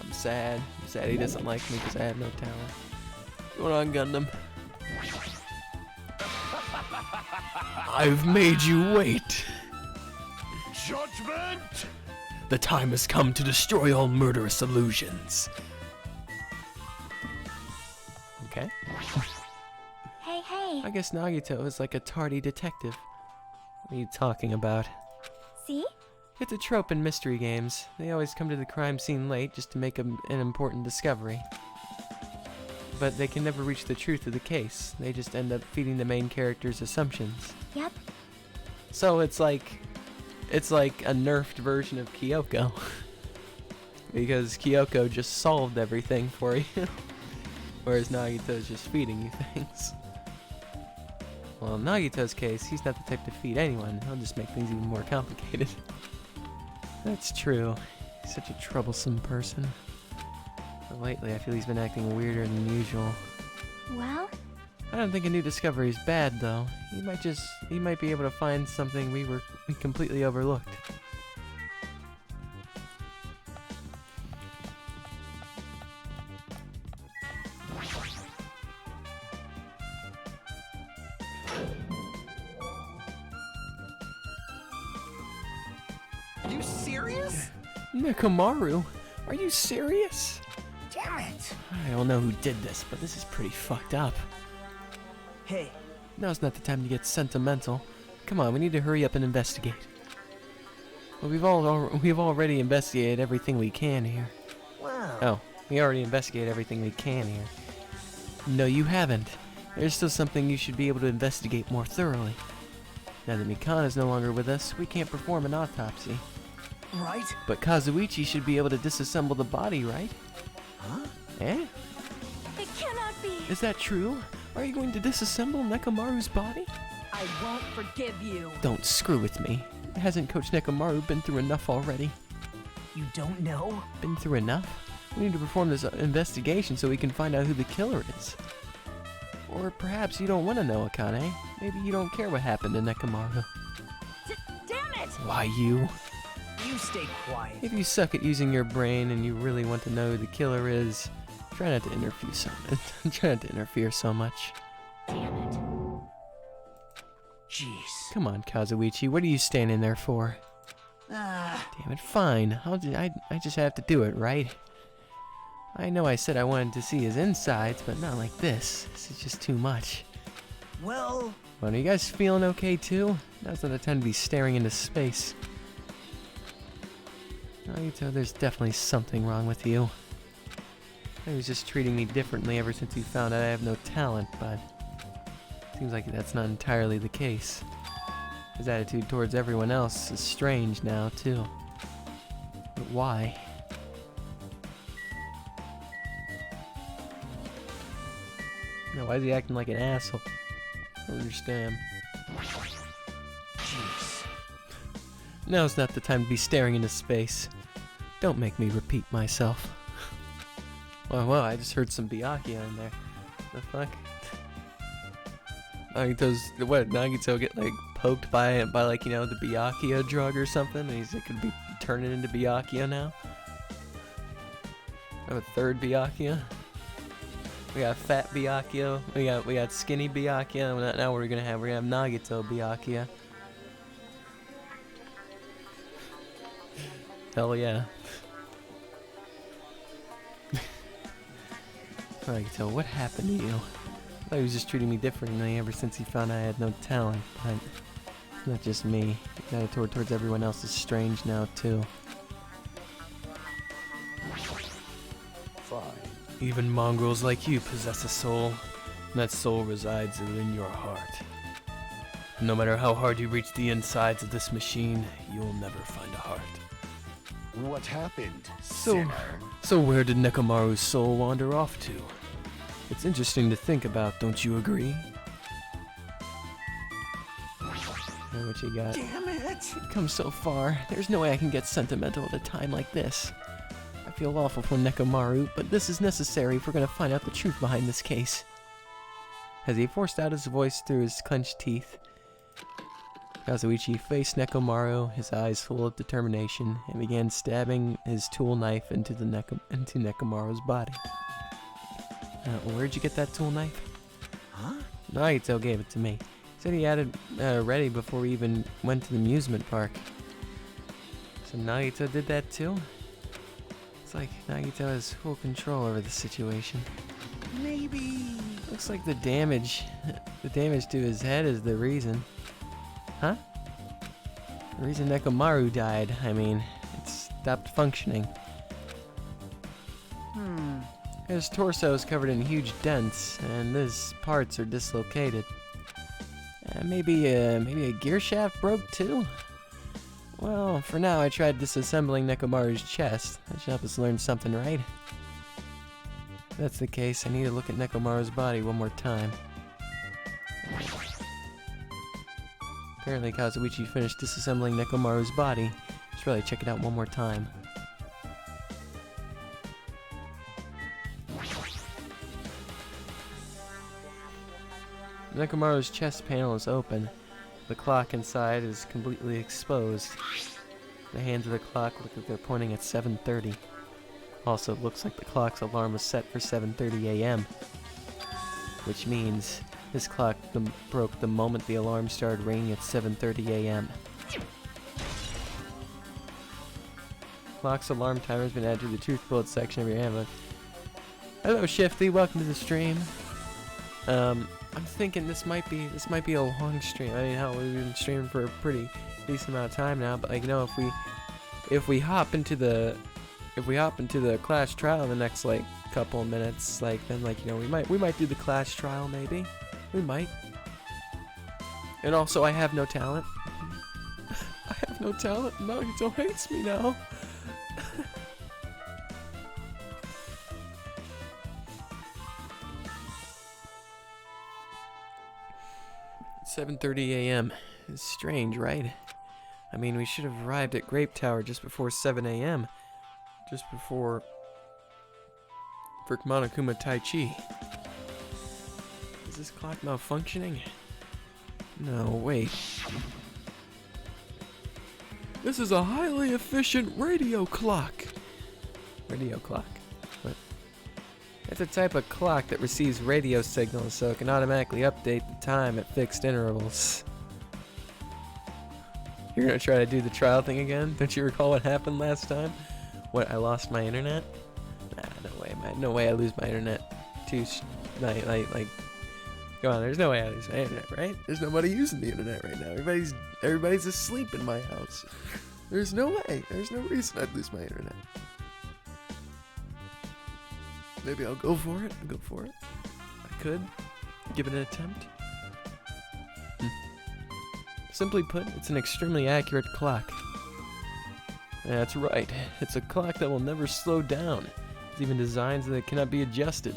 I'm sad. I'm sad he doesn't like me because I have no talent. Going on, Gundam. I've made you wait. Judgment! The time has come to destroy all murderous illusions. Okay. Hey. I guess Nagito is like a tardy detective. What are you talking about? See? It's a trope in mystery games. They always come to the crime scene late just to make an important discovery. But they can never reach the truth of the case. They just end up feeding the main character's assumptions. Yep. So it's like a nerfed version of Kyoko. Because Kyoko just solved everything for you. Whereas Nagito's just feeding you things. Well, in Nagito's case, he's not the type to feed anyone. He'll just make things even more complicated. That's true. He's such a troublesome person. But lately, I feel he's been acting weirder than usual. Well, I don't think a new discovery is bad, though. He might be able to find something we completely overlooked. You serious? Nekomaru, are you serious? Damn it. I don't know who did this, but this is pretty fucked up. Hey, Now's not the time to get sentimental. Come on, we need to hurry up and investigate. Well, we've already investigated everything we can here. wow. Oh, we already investigated everything we can here. No, you haven't. There's still something you should be able to investigate more thoroughly. Now that Mikana is no longer with us, we can't perform an autopsy. Right? But Kazuichi should be able to disassemble the body, right? Huh? Eh? It cannot be! Is that true? Are you going to disassemble Nekomaru's body? I won't forgive you! Don't screw with me. Hasn't Coach Nekomaru been through enough already? You don't know? Been through enough? We need to perform this investigation so we can find out who the killer is. Or perhaps you don't want to know, Akane. Maybe you don't care what happened to Nekomaru. Damn it! Why you? You stay quiet. If you suck at using your brain and you really want to know who the killer is, try not to interfere so much. Damn it. Jeez. Come on, Kazuichi, what are you standing there for? Ah, Damn it, fine. I just have to do it, right? I know I said I wanted to see his insides, but not like this. This is just too much. well, Well, are you guys feeling okay too? Now's not the time to be staring into space. Nagito, there's definitely something wrong with you. He was just treating me differently ever since he found out I have no talent, but seems like that's not entirely the case. His attitude towards everyone else is strange now, too. But why? No, why is he acting like an asshole? I don't understand. jeez. Now's not the time to be staring into space. Don't make me repeat myself. Whoa, I just heard some Byakuya in there. The fuck? Nagito get like poked by like, you know, the Byakuya drug or something, and he's like gonna be turning into Byakuya now? I have a third Byakuya. We got fat Byakuya, we got skinny Byakuya, now we're gonna have Nagito Byakuya. Hell yeah. Nagito, what happened to you? I thought he was just treating me differently ever since he found I had no talent, but it's not just me. His attitude towards everyone else is strange now, too. Fine. Even mongrels like you possess a soul, and that soul resides within your heart. No matter how hard you reach the insides of this machine, you'll never find a heart. What happened, So sinner? where did Nekomaru's soul wander off to? It's interesting to think about, don't you agree? Now what you got? Damn it! We've come so far. There's no way I can get sentimental at a time like this. I feel awful for Nekomaru, but this is necessary if we're gonna find out the truth behind this case. As he forced out his voice through his clenched teeth, Kazuichi faced Nekomaru, his eyes full of determination, and began stabbing his tool knife into Nekomaru's body. Where'd you get that tool knife? Huh? Nagito gave it to me. He said he had it ready before we even went to the amusement park. So Nagito did that too? It's like Nagito has full control over the situation. Maybe. Looks like the damage to his head is the reason. Huh? The reason Nekomaru died, I mean, it stopped functioning. His torso is covered in huge dents, and his parts are dislocated. Maybe a gear shaft broke too? Well, for now I tried disassembling Nekomaru's chest. That should help us learn something, right? If that's the case, I need to look at Nekomaru's body one more time. Apparently Kazuichi finished disassembling Nekomaru's body. Should really check it out one more time. Nekomaru's chest panel is open. The clock inside is completely exposed. The hands of the clock look like they're pointing at 7:30. Also, it looks like the clock's alarm was set for 7:30 a.m. Which means this clock broke the moment the alarm started ringing at 7:30 a.m. Clock's alarm timer has been added to the truth bullet section of your handbook. Hello, Shifty. Welcome to the stream. I'm thinking this might be a long stream. I mean, hell, we've been streaming for a pretty decent amount of time now. But like, you know, if we hop into the class trial in the next like couple of minutes, like then like, you know, we might do the class trial maybe. We might. And also, I have no talent. I have no talent. Nagito hates me now. 7:30 a.m. It's strange, right? I mean, we should have arrived at Grape Tower just before 7 a.m. Just before Monokuma Tai Chi. Is this clock malfunctioning? No, wait. This is a highly efficient radio clock. Radio clock? What? It's a type of clock that receives radio signals so it can automatically update the time at fixed intervals. You're gonna try to do the trial thing again? Don't you recall what happened last time? What, I lost my internet? Nah, no way, man. No way I lose my internet. Like, come on, there's no way I lose my internet, right? There's nobody using the internet right now. Everybody's asleep in my house. There's no way. There's no reason I'd lose my internet. Maybe I'll go for it. I could. Give it an attempt. Simply put, it's an extremely accurate clock. That's right. It's a clock that will never slow down. It's even designed so that it cannot be adjusted.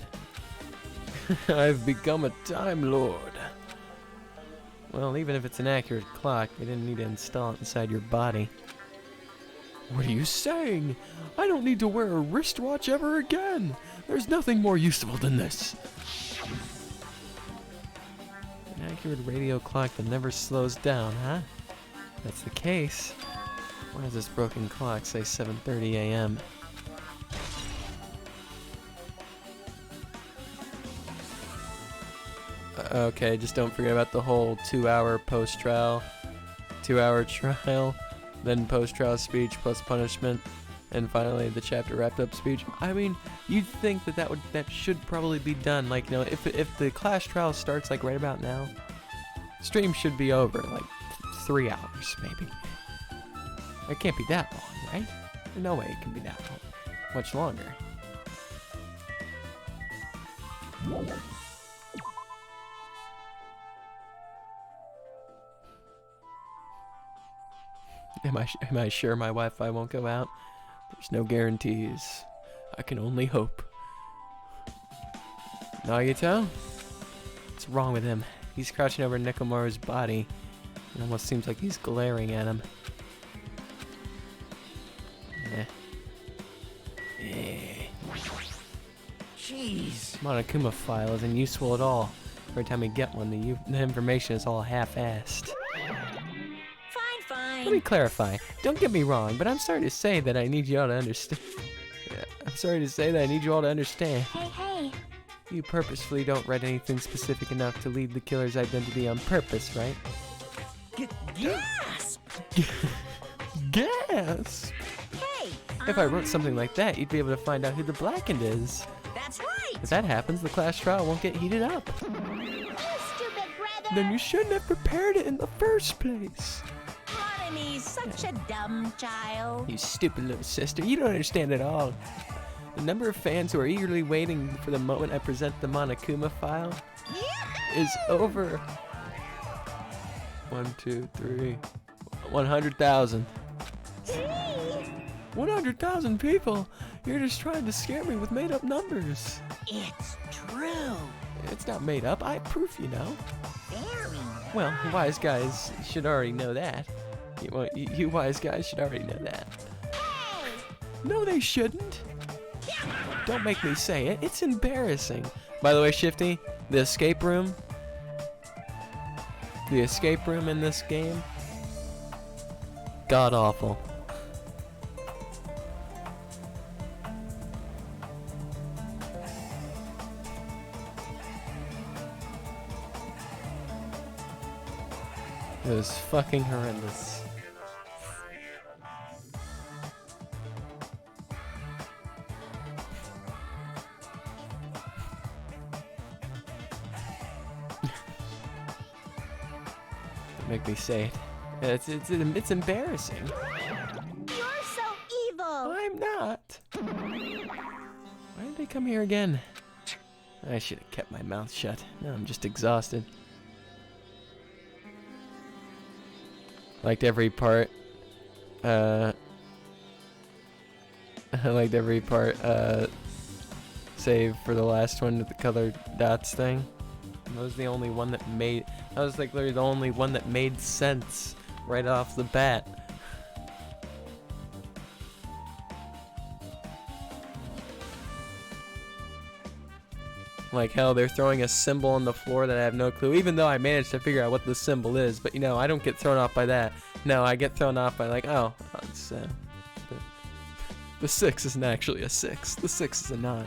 I've become a Time Lord. Well, even if it's an accurate clock, you didn't need to install it inside your body. What are you saying? I don't need to wear a wristwatch ever again. There's nothing more useful than this. An accurate radio clock that never slows down, huh? If that's the case. Why does this broken clock say 7:30 a.m.? Okay, just don't forget about the whole 2-hour post-trial, 2-hour trial, then post-trial speech plus punishment, and finally the chapter wrapped-up speech. I mean, you'd think that should probably be done. Like, you know, if the class trial starts like right about now, stream should be over like 3 hours maybe. It can't be that long, right? No way it can be that long. Much longer. Am I sure my Wi-Fi won't go out? There's no guarantees. I can only hope. Nagito? What's wrong with him? He's crouching over Nekomaru's body. It almost seems like he's glaring at him. Jeez. Monokuma file isn't useful at all. Every time we get one, the information is all half-assed. Fine. Let me clarify. Don't get me wrong, but I'm sorry to say that I need you all to understand. I'm sorry to say that I need you all to understand. Hey. You purposefully don't write anything specific enough to leave the killer's identity on purpose, right? Gasp! Gasp! Hey! If I wrote something like that, you'd be able to find out who the Blackened is. That's right! If that happens, the class trial won't get heated up. You stupid brother! Then you shouldn't have prepared it in the first place. Monomi's such a dumb child. You stupid little sister, you don't understand at all. The number of fans who are eagerly waiting for the moment I present the Monokuma file is over 100,000. 100,000 people? You're just trying to scare me with made-up numbers. It's true. It's not made up. I have proof, you know. Very Well, wise guys should already know that. You wise guys should already know that. No, they shouldn't. Don't make me say it. It's embarrassing. By the way, Shifty, the escape room in this game, god awful. It was fucking horrendous. Make me say it. It's embarrassing. You're so evil! I'm not. Why did they come here again? I should have kept my mouth shut. Now I'm just exhausted. Liked every part. I liked every part. Save for the last one with the colored dots thing. That was the only one that made. That was like literally the only one that made sense right off the bat. Like hell, they're throwing a symbol on the floor that I have no clue. Even though I managed to figure out what the symbol is, but you know, I don't get thrown off by that. No, I get thrown off by like, oh, it's the 6 isn't actually a 6. The 6 is a 9.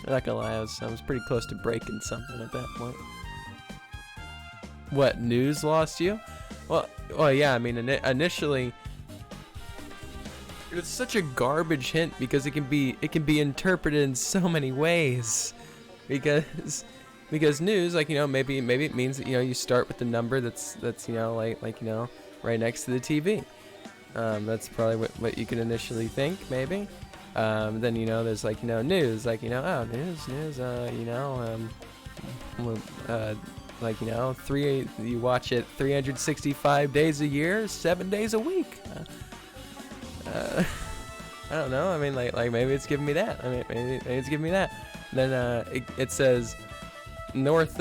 I'm not gonna lie, I was pretty close to breaking something at that point. What, news lost you? Well, yeah, I mean, initially, it's such a garbage hint because it can be interpreted in so many ways. Because news, like, you know, maybe it means that, you know, you start with the number that's you know, like you know, right next to the TV. That's probably what you can initially think, maybe. Then, you know, there's like, you know, news, like, you know, oh, news, you know, like, you know, you watch it 365 days a year, 7 days a week. I don't know. I mean, like maybe it's giving me that. I mean, maybe it's giving me that. Then it says north,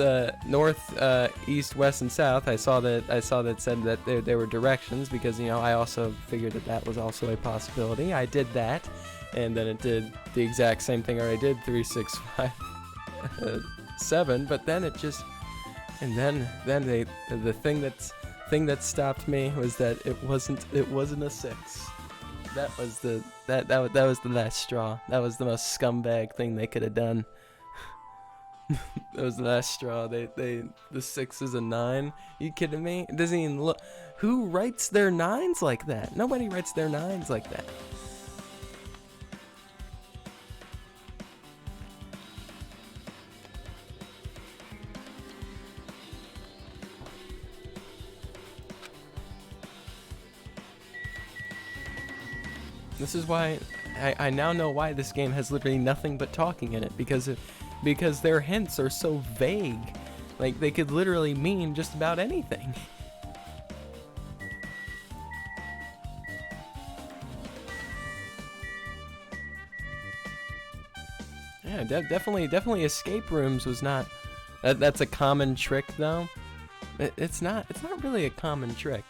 east, west, and south. I saw that it said that there were directions because I also figured that was also a possibility. I did that, and then it did the exact same thing I already did 3, 6, 5, 7. But then it just, and then the thing that stopped me was that it wasn't a 6. That was the last straw. That was the most scumbag thing they could have done. That was the last straw. The 6 is a 9. You kidding me? It doesn't even look. Who writes their 9s like that? Nobody writes their 9s like that. This is why I now know why this game has literally nothing but talking in it, because their hints are so vague. Like, they could literally mean just about anything. Yeah, definitely escape rooms was not. That's a common trick though. It's not really a common trick.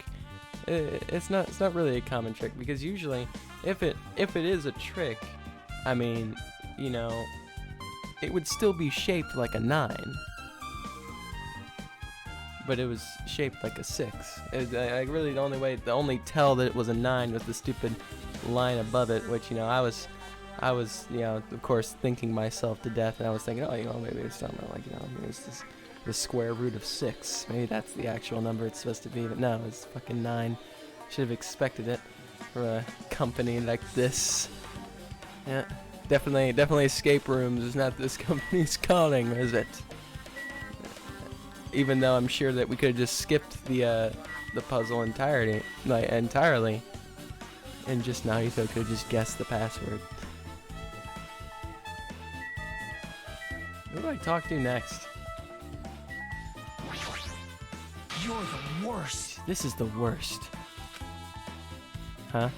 It's not really a common trick, because usually if it is a trick, I mean, it would still be shaped like a 9, but it was shaped like a 6. I really the only tell that it was a 9 was the stupid line above it, which I was of course thinking myself to death, and I was thinking, maybe it's something like maybe it's this the square root of 6. Maybe that's the actual number it's supposed to be, but no, it's fucking 9. Should have expected it for a company like this. Yeah, definitely escape rooms is not this company's calling, is it? Even though I'm sure that we could have just skipped the puzzle entirely, and just Naruto could have just guessed the password. Who do I talk to next? You're the worst. This is the worst. Huh?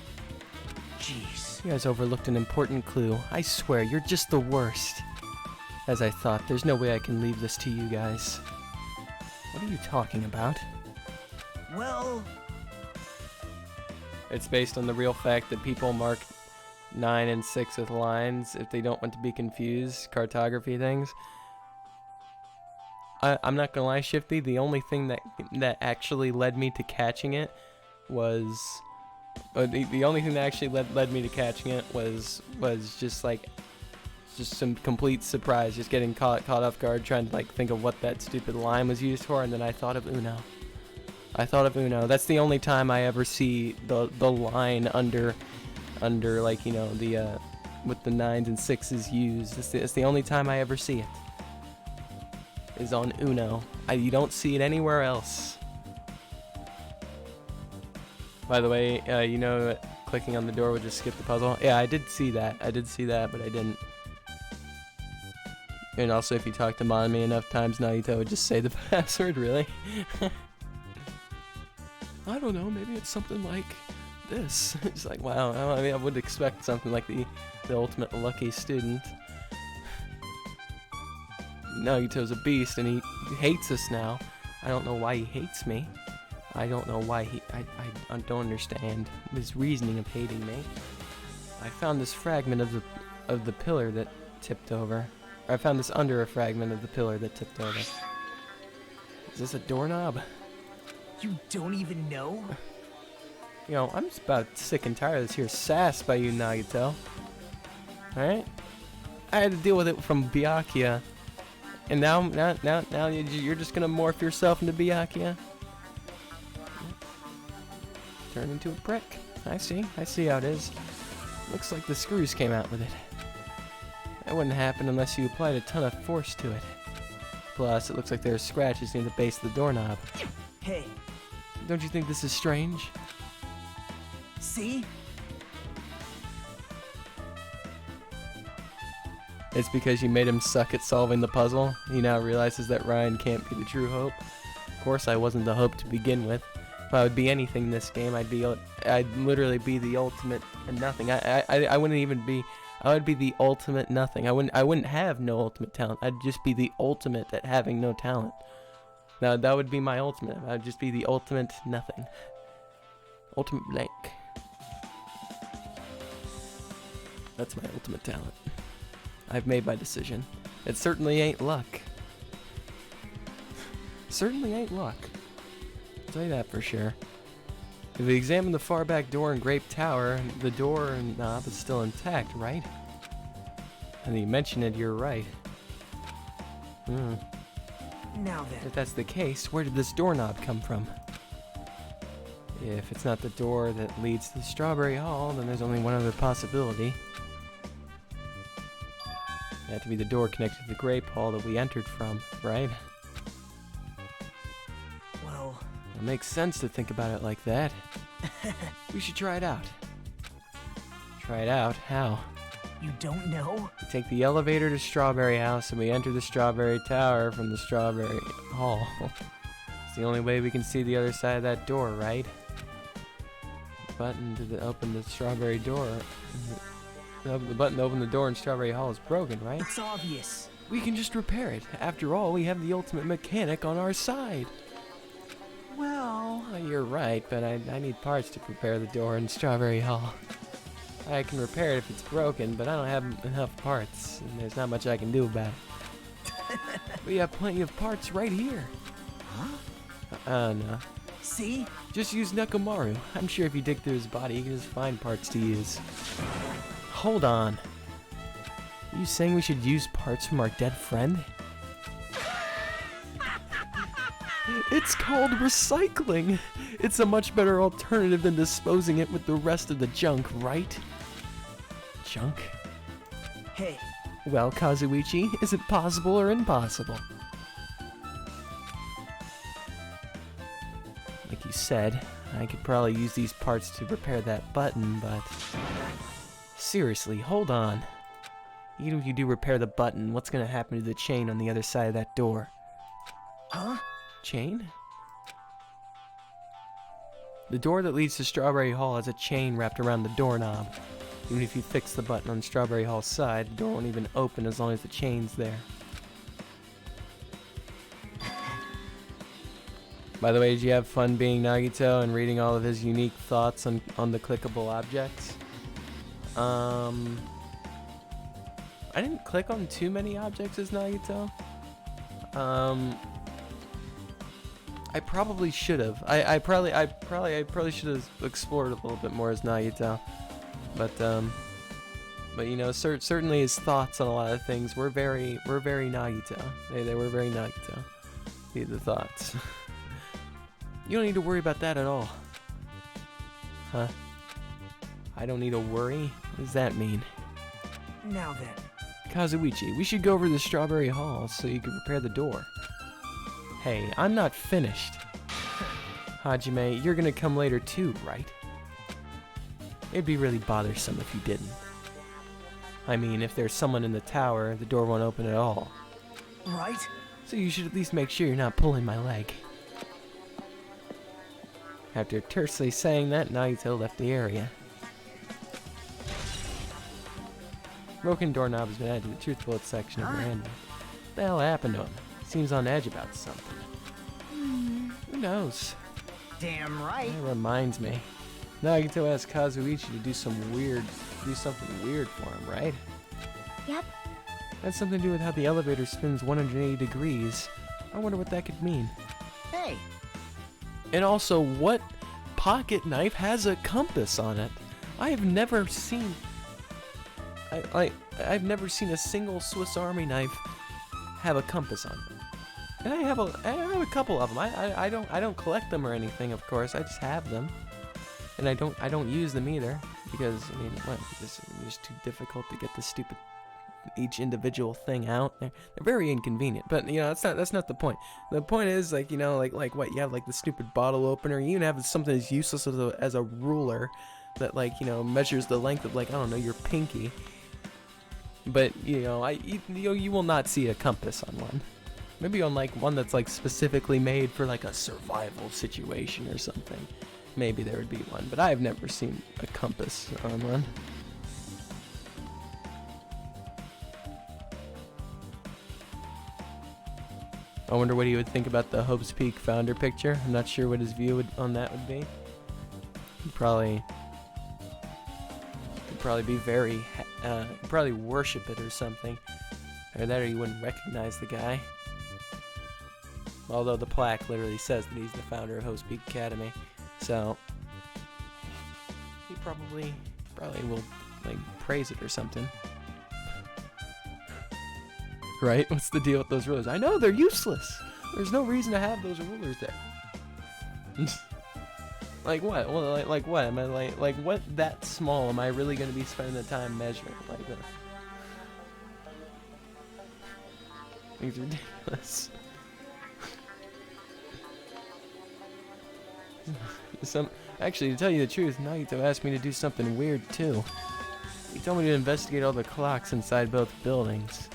Jeez. You guys overlooked an important clue. I swear, you're just the worst. As I thought, there's no way I can leave this to you guys. What are you talking about? Well... It's based on the real fact that people mark 9 and 6 with lines if they don't want to be confused. Cartography things. I'm not gonna lie, Shifty, the only thing that actually led me to catching it was... the only thing that actually led me to catching it was just some complete surprise, just getting caught off guard, trying to think of what that stupid line was used for, and then I thought of Uno. That's the only time I ever see the line under the with the 9s and 6s used. It's the only time I ever see it. Is on Uno. You don't see it anywhere else. By the way, clicking on the door would just skip the puzzle. Yeah, I did see that, but I didn't. And also, if you talk to Monmi enough times, Naito would just say the password, really? I don't know, maybe it's something like this. It's like, wow, I mean, I would expect something like the ultimate lucky student. Naito's a beast, and he hates us now. I don't know why he hates me. I don't know why I don't understand his reasoning of hating me. I found this fragment of the pillar that tipped over. Or I found this under a fragment of the pillar that tipped over. Is this a doorknob? You don't even know? I'm just about sick and tired of this here sass by you, Nagito. Alright? I had to deal with it from Byakuya. And now you're just gonna morph yourself into Byakuya? Turn into a brick. I see how it is. Looks like the screws came out with it. That wouldn't happen unless you applied a ton of force to it. Plus, it looks like there are scratches near the base of the doorknob. Hey. Don't you think this is strange? See? It's because you made him suck at solving the puzzle. He now realizes that Ryan can't be the true hope. Of course, I wasn't the hope to begin with. If I would be anything in this game, I'd literally be the ultimate and nothing. I wouldn't even be. I would be the ultimate nothing. I wouldn't have no ultimate talent. I'd just be the ultimate at having no talent. Now that would be my ultimate. I'd just be the ultimate nothing. Ultimate blank. That's my ultimate talent. I've made my decision. It certainly ain't luck. Certainly ain't luck. I'll tell you that for sure. If we examine the far back door in Grape Tower, the door knob is still intact, right? And you mention it, you're right. Now then. If that's the case, where did this doorknob come from? If it's not the door that leads to the Strawberry Hall, then there's only one other possibility. It had to be the door connected to the Grape Hall that we entered from, right? Well, It makes sense to think about it like that. We should try it out. Try it out? How? you don't know? We take the elevator to Strawberry House and we enter the Strawberry Tower from the Strawberry Hall. It's the only way we can see the other side of that door, right? Button to open the Strawberry door. The button to open the door in Strawberry Hall is broken, right? It's obvious. We can just repair it. After all, we have the ultimate mechanic on our side. Well, You're right, but I need parts to repair the door in Strawberry Hall. I can repair it if it's broken, but I don't have enough parts, and there's not much I can do about it. We have plenty of parts right here. huh? No. See? Just use Nekomaru. I'm sure if you dig through his body, you can just find parts to use. Hold on. Are you saying we should use parts from our dead friend? It's called recycling. It's a much better alternative than disposing it with the rest of the junk, right? Junk? Hey, Well, Kazuichi, is it possible or impossible? Like you said, I could probably use these parts to repair that button, but... Seriously, hold on. Even if you do repair the button, what's gonna happen to the chain on the other side of that door? huh? Chain? The door that leads to Strawberry Hall has a chain wrapped around the doorknob. Even if you fix the button on Strawberry Hall's side, the door won't even open as long as the chain's there. By the way, did you have fun being Nagito and reading all of his unique thoughts on the clickable objects? I didn't click on too many objects as Nagito. I probably should have. I probably should have explored a little bit more as Nagito. But you know, certainly his thoughts on a lot of things were very Nagito. They were very Nagito. The thoughts. You don't need to worry about that at all. Huh? I don't need to worry? What does that mean? Now then. Kazuichi, we should go over to the Strawberry Hall so you can repair the door. Hey, I'm not finished. Hajime, you're gonna come later too, right? It'd be really bothersome if you didn't. I mean, if there's someone in the tower, the door won't open at all. Right? So you should at least make sure you're not pulling my leg. After tersely saying that, Nagito left the area. Broken doorknob has been added to the truth bullet section of the manual. What the hell happened to him? Seems on edge about something. Who knows? Damn right. That reminds me. Nagito asked Kazuichi to do something weird for him, right? Yep. That's something to do with how the elevator spins 180 degrees. I wonder what that could mean. Hey, And also, what pocket knife has a compass on it? I have never seen... I've never seen a single Swiss Army knife have a compass on it. And I have a couple of them. I don't collect them or anything, of course. I just have them, and I don't use them either because I mean, what? It's just too difficult to get the stupid each individual thing out. They're very inconvenient. But you know, that's not the point. The point is like you know like what you have like the stupid bottle opener. You even have something as useless as a ruler that like you know measures the length of like I don't know your pinky. But you know you will not see a compass on one. Maybe on like one that's like specifically made for like a survival situation or something. Maybe there would be one, but I've never seen a compass on one. I wonder what he would think about the Hope's Peak founder picture. I'm not sure what his view on that would be. He'd probably be very, probably worship it or something. Or that, or he wouldn't recognize the guy. Although the plaque literally says that he's the founder of Hope's Peak Academy, so he probably will like praise it or something. Right? What's the deal with those rulers? I know, they're useless. There's no reason to have those rulers there. Like what? Well, like what? Am I like what that small am I really going to be spending the time measuring? Like it's ridiculous. Actually, to tell you the truth, Nagito asked me to do something weird too. He told me to investigate all the clocks inside both buildings.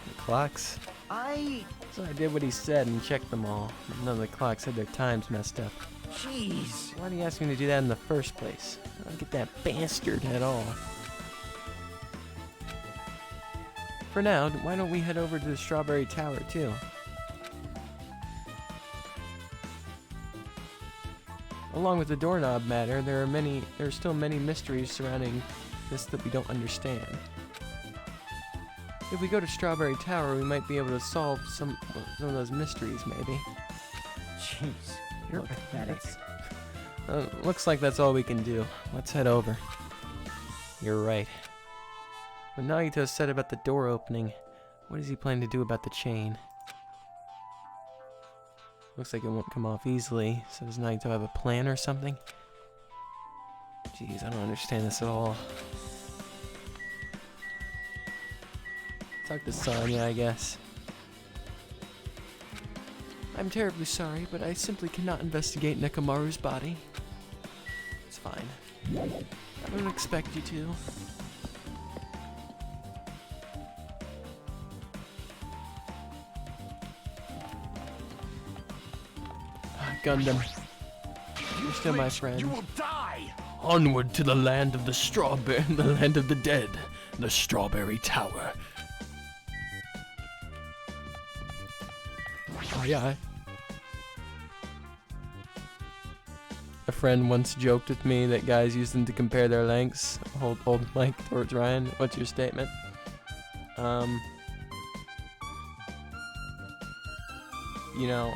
The clocks? So I did what he said and checked them all. None of the clocks had their times messed up. Jeez. Why did he ask me to do that in the first place? I don't get that bastard at all. For now, why don't we head over to the Strawberry Tower too? Along with the doorknob matter, there are still many mysteries surrounding this that we don't understand. If we go to Strawberry Tower, we might be able to solve some of those mysteries, maybe. Jeez, you're pathetic. Looks like that's all we can do. Let's head over. You're right. When Nagito said about the door opening, what does he plan to do about the chain? Looks like it won't come off easily, so does Nagito have a plan or something? Jeez, I don't understand this at all. Talk to Sonya, I guess. I'm terribly sorry, but I simply cannot investigate Nekomaru's body. It's fine. I don't expect you to. Gundam. You're still my friend. You will die! Onward to the land of the strawberry, the land of the dead, the Strawberry Tower. Aye aye. A friend once joked with me that guys use them to compare their lengths. Hold mic towards Ryan. What's your statement? You know,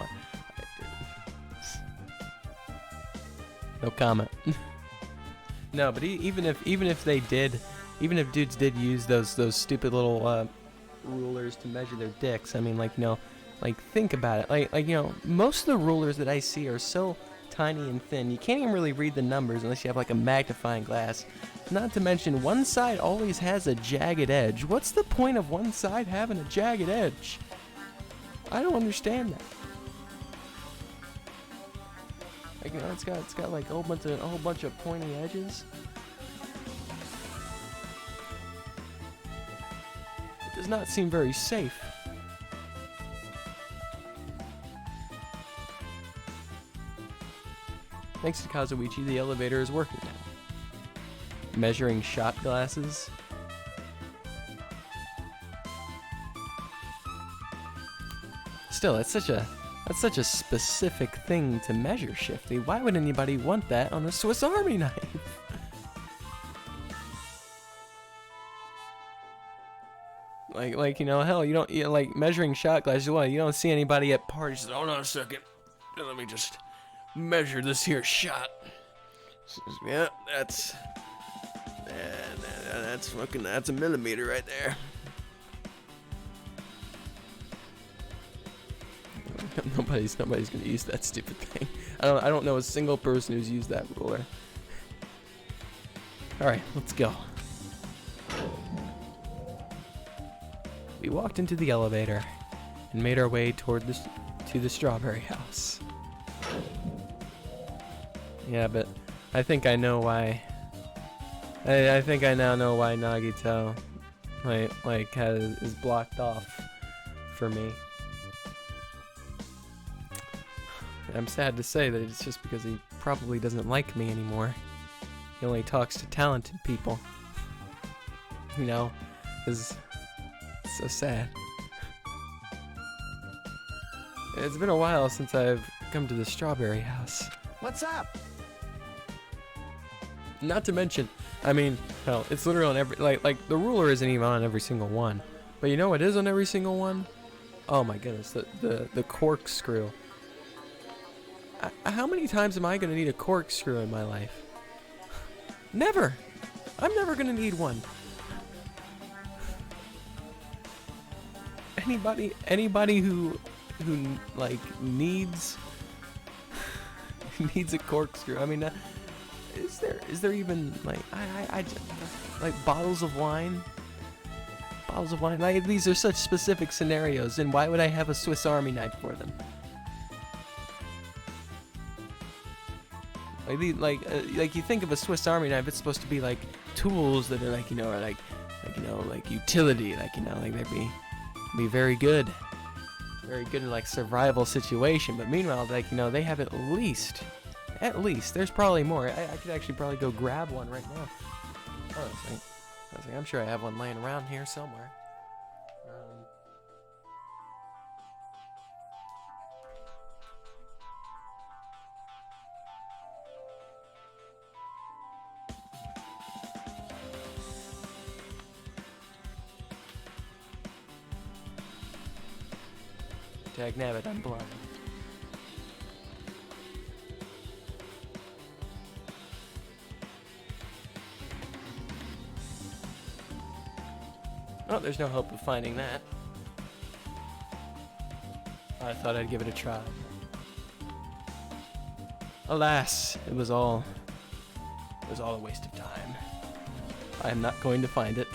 no comment. No, but even if dudes did use those stupid little rulers to measure their dicks, I mean, like, you know, like, think about it. Like, you know, most of the rulers that I see are so tiny and thin, you can't even really read the numbers unless you have like a magnifying glass. Not to mention, one side always has a jagged edge. What's the point of one side having a jagged edge? I don't understand that. Like, you know, it's got like a whole bunch of pointy edges. It does not seem very safe. Thanks to Kazuichi, the elevator is working now. Measuring shot glasses. Still, that's such a specific thing to measure, Shifty. Why would anybody want that on a Swiss Army knife? like you know, hell, you don't like measuring shot glasses. Why you don't see anybody at parties? Hold on a second, let me just measure this here shot. Yeah, that's a millimeter right there. Nobody's gonna use that stupid thing. I don't know a single person who's used that ruler. All right, let's go. We walked into the elevator and made our way to the Strawberry House. Yeah, but I think I know why. I think I now know why Nagito is blocked off for me. I'm sad to say that it's just because he probably doesn't like me anymore. He only talks to talented people. You know, it's so sad. It's been a while since I've come to the strawberry house. What's up? Not to mention, I mean, hell, it's literally on every, like the ruler isn't even on every single one. But you know what is on every single one? Oh my goodness, the corkscrew. How many times am I gonna need a corkscrew in my life? Never. I'm never gonna need one. Anybody who like needs needs a corkscrew. I mean, is there even like I like bottles of wine? Bottles of wine. Like, these are such specific scenarios, and why would I have a Swiss Army knife for them? Like you think of a Swiss Army knife, it's supposed to be like tools that are like, you know, are like utility, like, you know, like they'd be very good in like survival situation. But meanwhile, like, you know, they have at least there's probably more. I could actually probably go grab one right now. Honestly, I'm sure I have one laying around here somewhere. Tag Nabbit, I'm blind. Oh, there's no hope of finding that. I thought I'd give it a try. Alas, it was all a waste of time. I am not going to find it.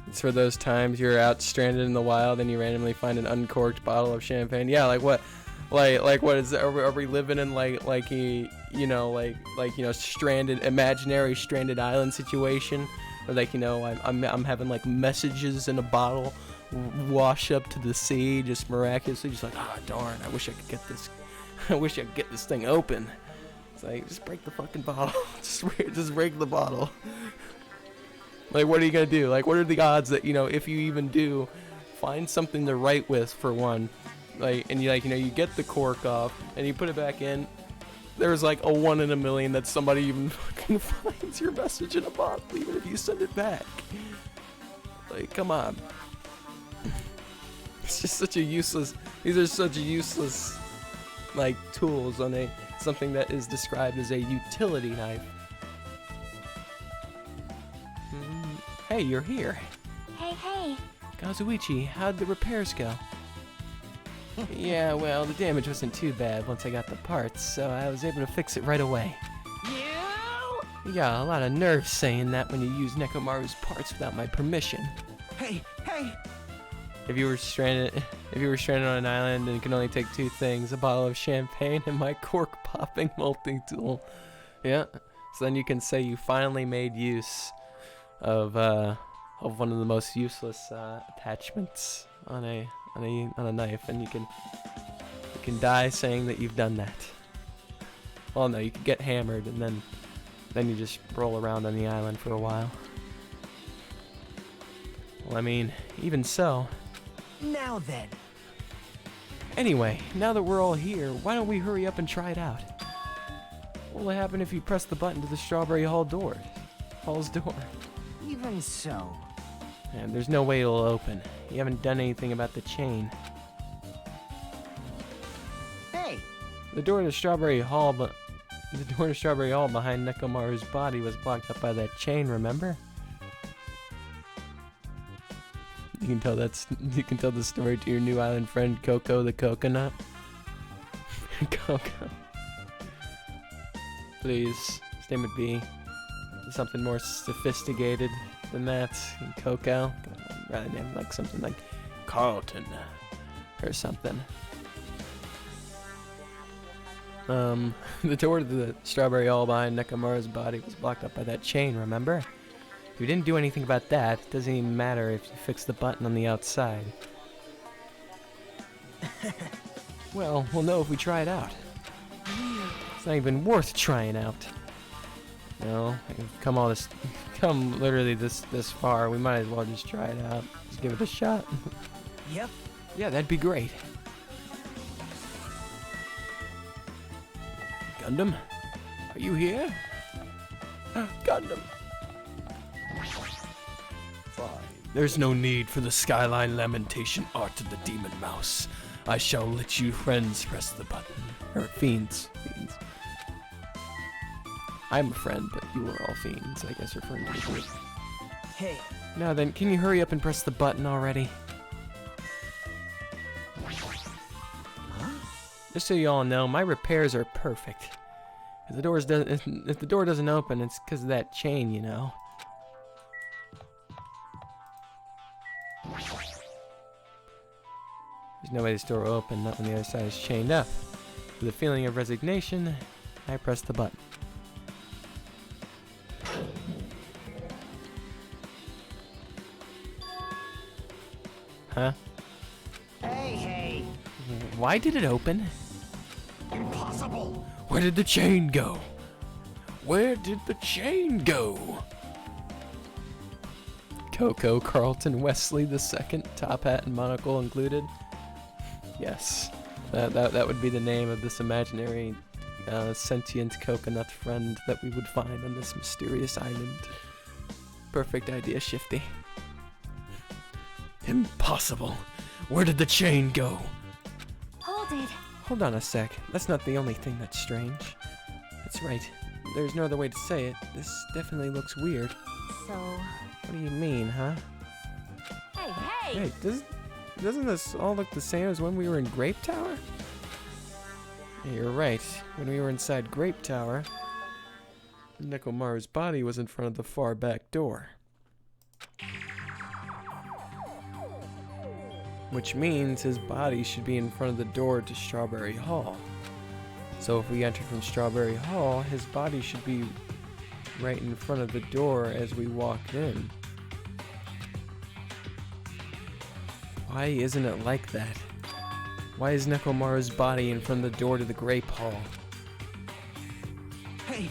It's for those times you're out stranded in the wild and you randomly find an uncorked bottle of champagne. Yeah, like what? Like what is? Are we living in like stranded, imaginary stranded island situation? Or like, you know, I'm having like messages in a bottle wash up to the sea just miraculously, just like, ah, darn, I wish I could get this. I wish I could get this thing open. It's like, just break the fucking bottle. just break the bottle. Like, what are you gonna do? Like, what are the odds that, you know, if you even do find something to write with, for one, like, and you, like, you know, you get the cork off and you put it back in, there's like a 1 in a million that somebody even fucking finds your message in a bottle, even if you send it back. Like, come on. It's just such a useless. These are such useless, like, tools on something that is described as a utility knife. Hey, you're here. Hey. Kazuichi, how'd the repairs go? Yeah, well, the damage wasn't too bad once I got the parts, so I was able to fix it right away. You got a lot of nerve saying that when you use Nekomaru's parts without my permission. Hey! If you were stranded on an island and you can only take 2 things, a bottle of champagne and my cork popping melting tool. Yeah. So then you can say you finally made use of one of the most useless attachments on a knife, and you can die saying that you've done that. Well, no, you could get hammered and then you just roll around on the island for a while. Well, I mean, even so. Now then. Anyway, now that we're all here, why don't we hurry up and try it out? What will happen if you press the button to the Strawberry Hall's door? Even so. And there's no way it'll open. You haven't done anything about the chain. Hey! The door to Strawberry Hall behind Nekomaru's body was blocked up by that chain, remember? You can tell the story to your new island friend Coco the coconut. Coco. Please, his name would be something more sophisticated than that. Coco. Rather name like something like Carlton or something. The door to the Strawberry Hall behind Nekomaru's body was blocked up by that chain, remember? If you didn't do anything about that, it doesn't even matter if you fix the button on the outside. Well, we'll know if we try it out. It's not even worth trying out. No, I've come all this come literally this far. We might as well just try it out. Just give it a shot. Yep. Yeah, that'd be great. Gundam, are you here? Gundam. Fine. There's no need for the skyline lamentation art of the demon mouse. I shall let you friends press the button. Or fiends. Fiends. I'm a friend, but you are all fiends, I guess, referring to the group. Hey, Now then, can you hurry up and press the button already? Just so you all know, my repairs are perfect. If the door doesn't open, it's because of that chain, you know. There's no way this door will open, not when the other side is chained up. With a feeling of resignation, I press the button. Huh? hey. Why did it open? Impossible! Where did the chain go? Where did the chain go? Coco, Carlton, Wesley the second, top hat and monocle included. Yes, that would be the name of this imaginary sentient coconut friend that we would find on this mysterious island. Perfect idea, Shifty. Impossible. Where did the chain go? Hold it. Hold on a sec. That's not the only thing that's strange. That's right. There's no other way to say it. This definitely looks weird. So, What do you mean, huh? hey! Hey, doesn't this all look the same as when we were in Grape Tower? Yeah, you're right. When we were inside Grape Tower, Nekomaru's body was in front of the far back door. Which means his body should be in front of the door to Strawberry Hall. So if we entered from Strawberry Hall, his body should be right in front of the door as we walked in. Why isn't it like that? Why is Nekomaru's body in front of the door to the Grape Hall? Hey.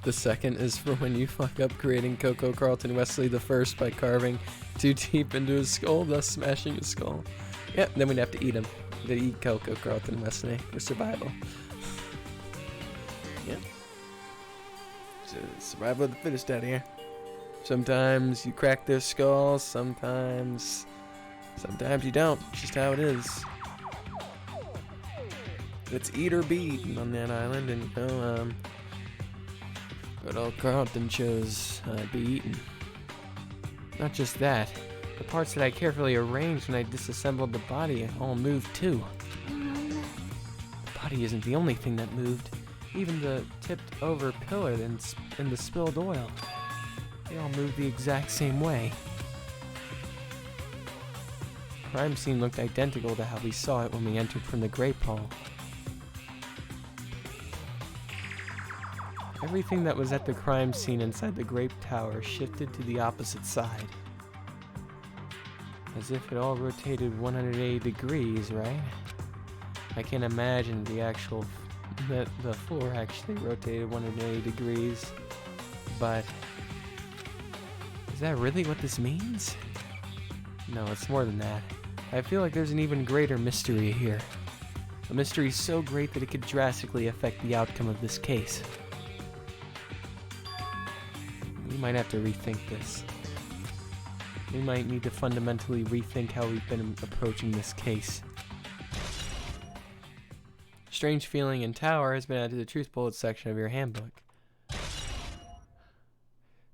The second is for when you fuck up creating Coco Carlton Wesley the first by carving too deep into his skull, thus smashing his skull. Yep, then we'd have to eat him. They'd eat Coco Carlton Wesley for survival. Yep. Survival of the fittest out here. Sometimes you crack their skulls, sometimes you don't. It's just how it is. It's eat or be eaten on that island, and you know, good old Carlton chose be eaten. Not just that, the parts that I carefully arranged when I disassembled the body all moved too. The body isn't the only thing that moved. Even the tipped over pillar and the spilled oil. They all moved the exact same way. The crime scene looked identical to how we saw it when we entered from the Grape Hall. Everything that was at the crime scene inside the Grape Tower shifted to the opposite side. As if it all rotated 180 degrees, right? I can't imagine the floor actually rotated 180 degrees, but is that really what this means? No, it's more than that. I feel like there's an even greater mystery here. A mystery so great that it could drastically affect the outcome of this case. We might have to rethink this. We might need to fundamentally rethink how we've been approaching this case. Strange feeling in tower has been added to the truth bullet section of your handbook.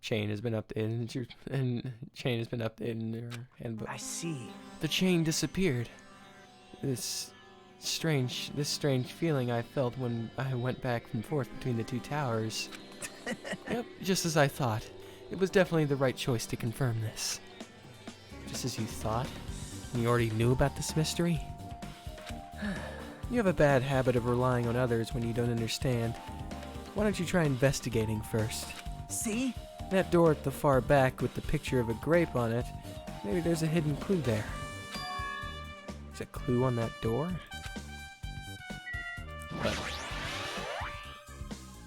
Chain has been updated in your handbook. I see. The chain disappeared. This strange feeling I felt when I went back and forth between the two towers. Yep, just as I thought. It was definitely the right choice to confirm this. Just as you thought? And you already knew about this mystery? You have a bad habit of relying on others when you don't understand. Why don't you try investigating first? See? That door at the far back with the picture of a grape on it, maybe there's a hidden clue there. There's a clue on that door? But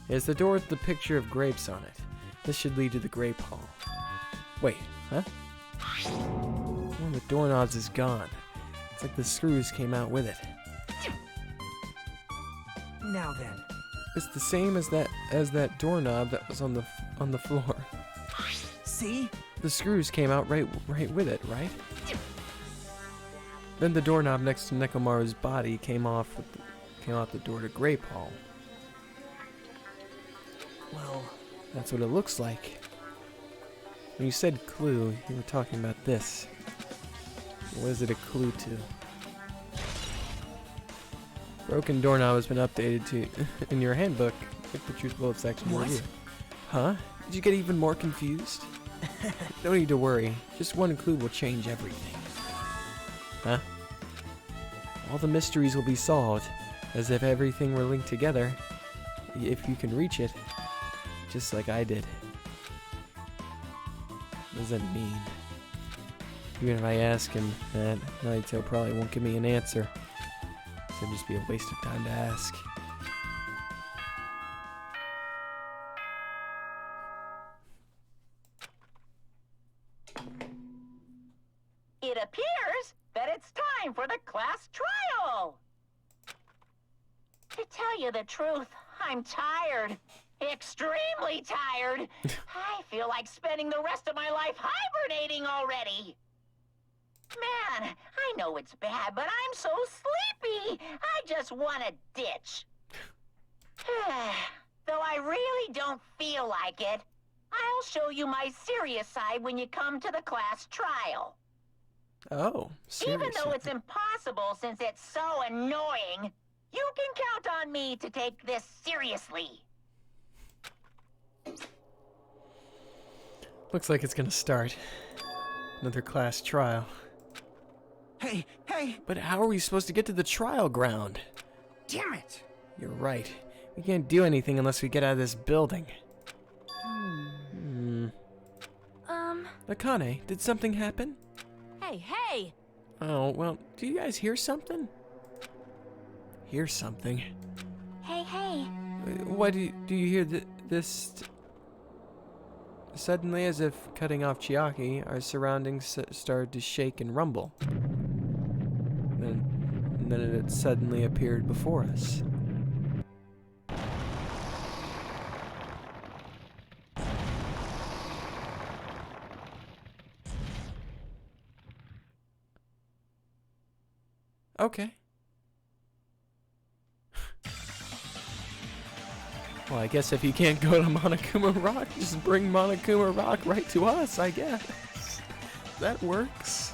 It's the door with the picture of grapes on it. This should lead to the grape hall. Wait, huh? One of the doorknobs is gone. It's like the screws came out with it. Now then. It's the same as that doorknob that was on the floor. See? The screws came out right with it, right? Then the doorknob next to Nekomaru's body came out the door to Grape Hall. Well, that's what it looks like. When you said clue, you were talking about this. What is it a clue to? Broken doorknob has been updated to in your handbook. Pick the truth bullet section review. Huh? Did you get even more confused? No need to worry. Just one clue will change everything. Huh? All the mysteries will be solved, as if everything were linked together, if you can reach it, just like I did. What does that mean? Even if I ask him that, Naito probably won't give me an answer. So it'd just be a waste of time to ask. It appears that it's time for the class trial. To tell you the truth, I'm tired. Extremely tired. I feel like spending the rest of my life hibernating already. Man, I know it's bad, but I'm so sleepy. I just want to ditch. Though I really don't feel like it, I'll show you my serious side when you come to the class trial. Oh, seriously? Even though it's impossible since it's so annoying, you can count on me to take this seriously. Looks like it's gonna start. Another class trial. Hey! But how are we supposed to get to the trial ground? Damn it! You're right. We can't do anything unless we get out of this building. Akane, did something happen? Hey! Oh, well, do you guys hear something? Hear something? Hey. Why do you hear this? Suddenly, as if cutting off Chiaki, our surroundings started to shake and rumble. And then it suddenly appeared before us. Okay. Well, I guess if you can't go to Monokuma Rock, just bring Monokuma Rock right to us, I guess. That works.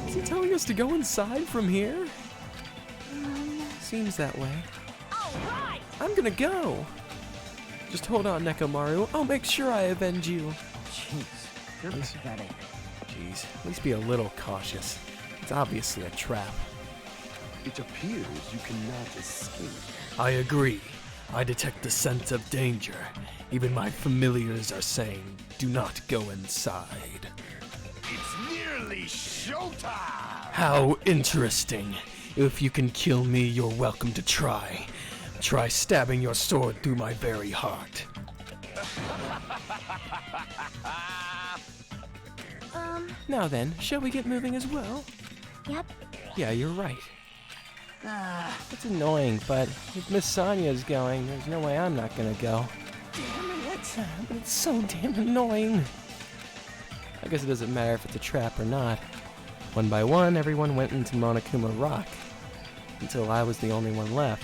Is he telling us to go inside from here? Seems that way. All right! I'm gonna go. Just hold on, Nekomaru. I'll make sure I avenge you. Jeez, you're pathetic. Jeez, at least be a little cautious. It's obviously a trap. It appears you cannot escape. I agree. I detect the scent of danger. Even my familiars are saying, do not go inside. It's nearly showtime! How interesting. If you can kill me, you're welcome to try. Try stabbing your sword through my very heart. Now then, shall we get moving as well? Yep. Yeah, you're right. It's annoying, but if Miss Sonya's going, there's no way I'm not gonna go. Damn it! But it's so damn annoying. I guess it doesn't matter if it's a trap or not. One by one, everyone went into Monokuma Rock, until I was the only one left.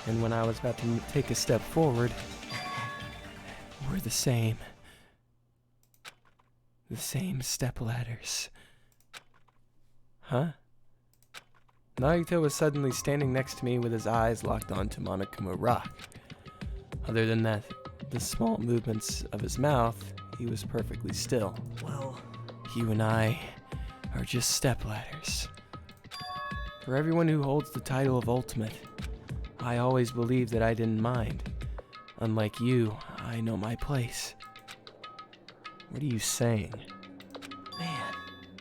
And when I was about to take a step forward, we're the same. The same stepladders. Huh? Naruto was suddenly standing next to me with his eyes locked onto Monokuma Rock. Other than that, the small movements of his mouth, he was perfectly still. Well, You and I are just stepladders. For everyone who holds the title of Ultimate, I always believed that I didn't mind. Unlike you, I know my place. What are you saying? man.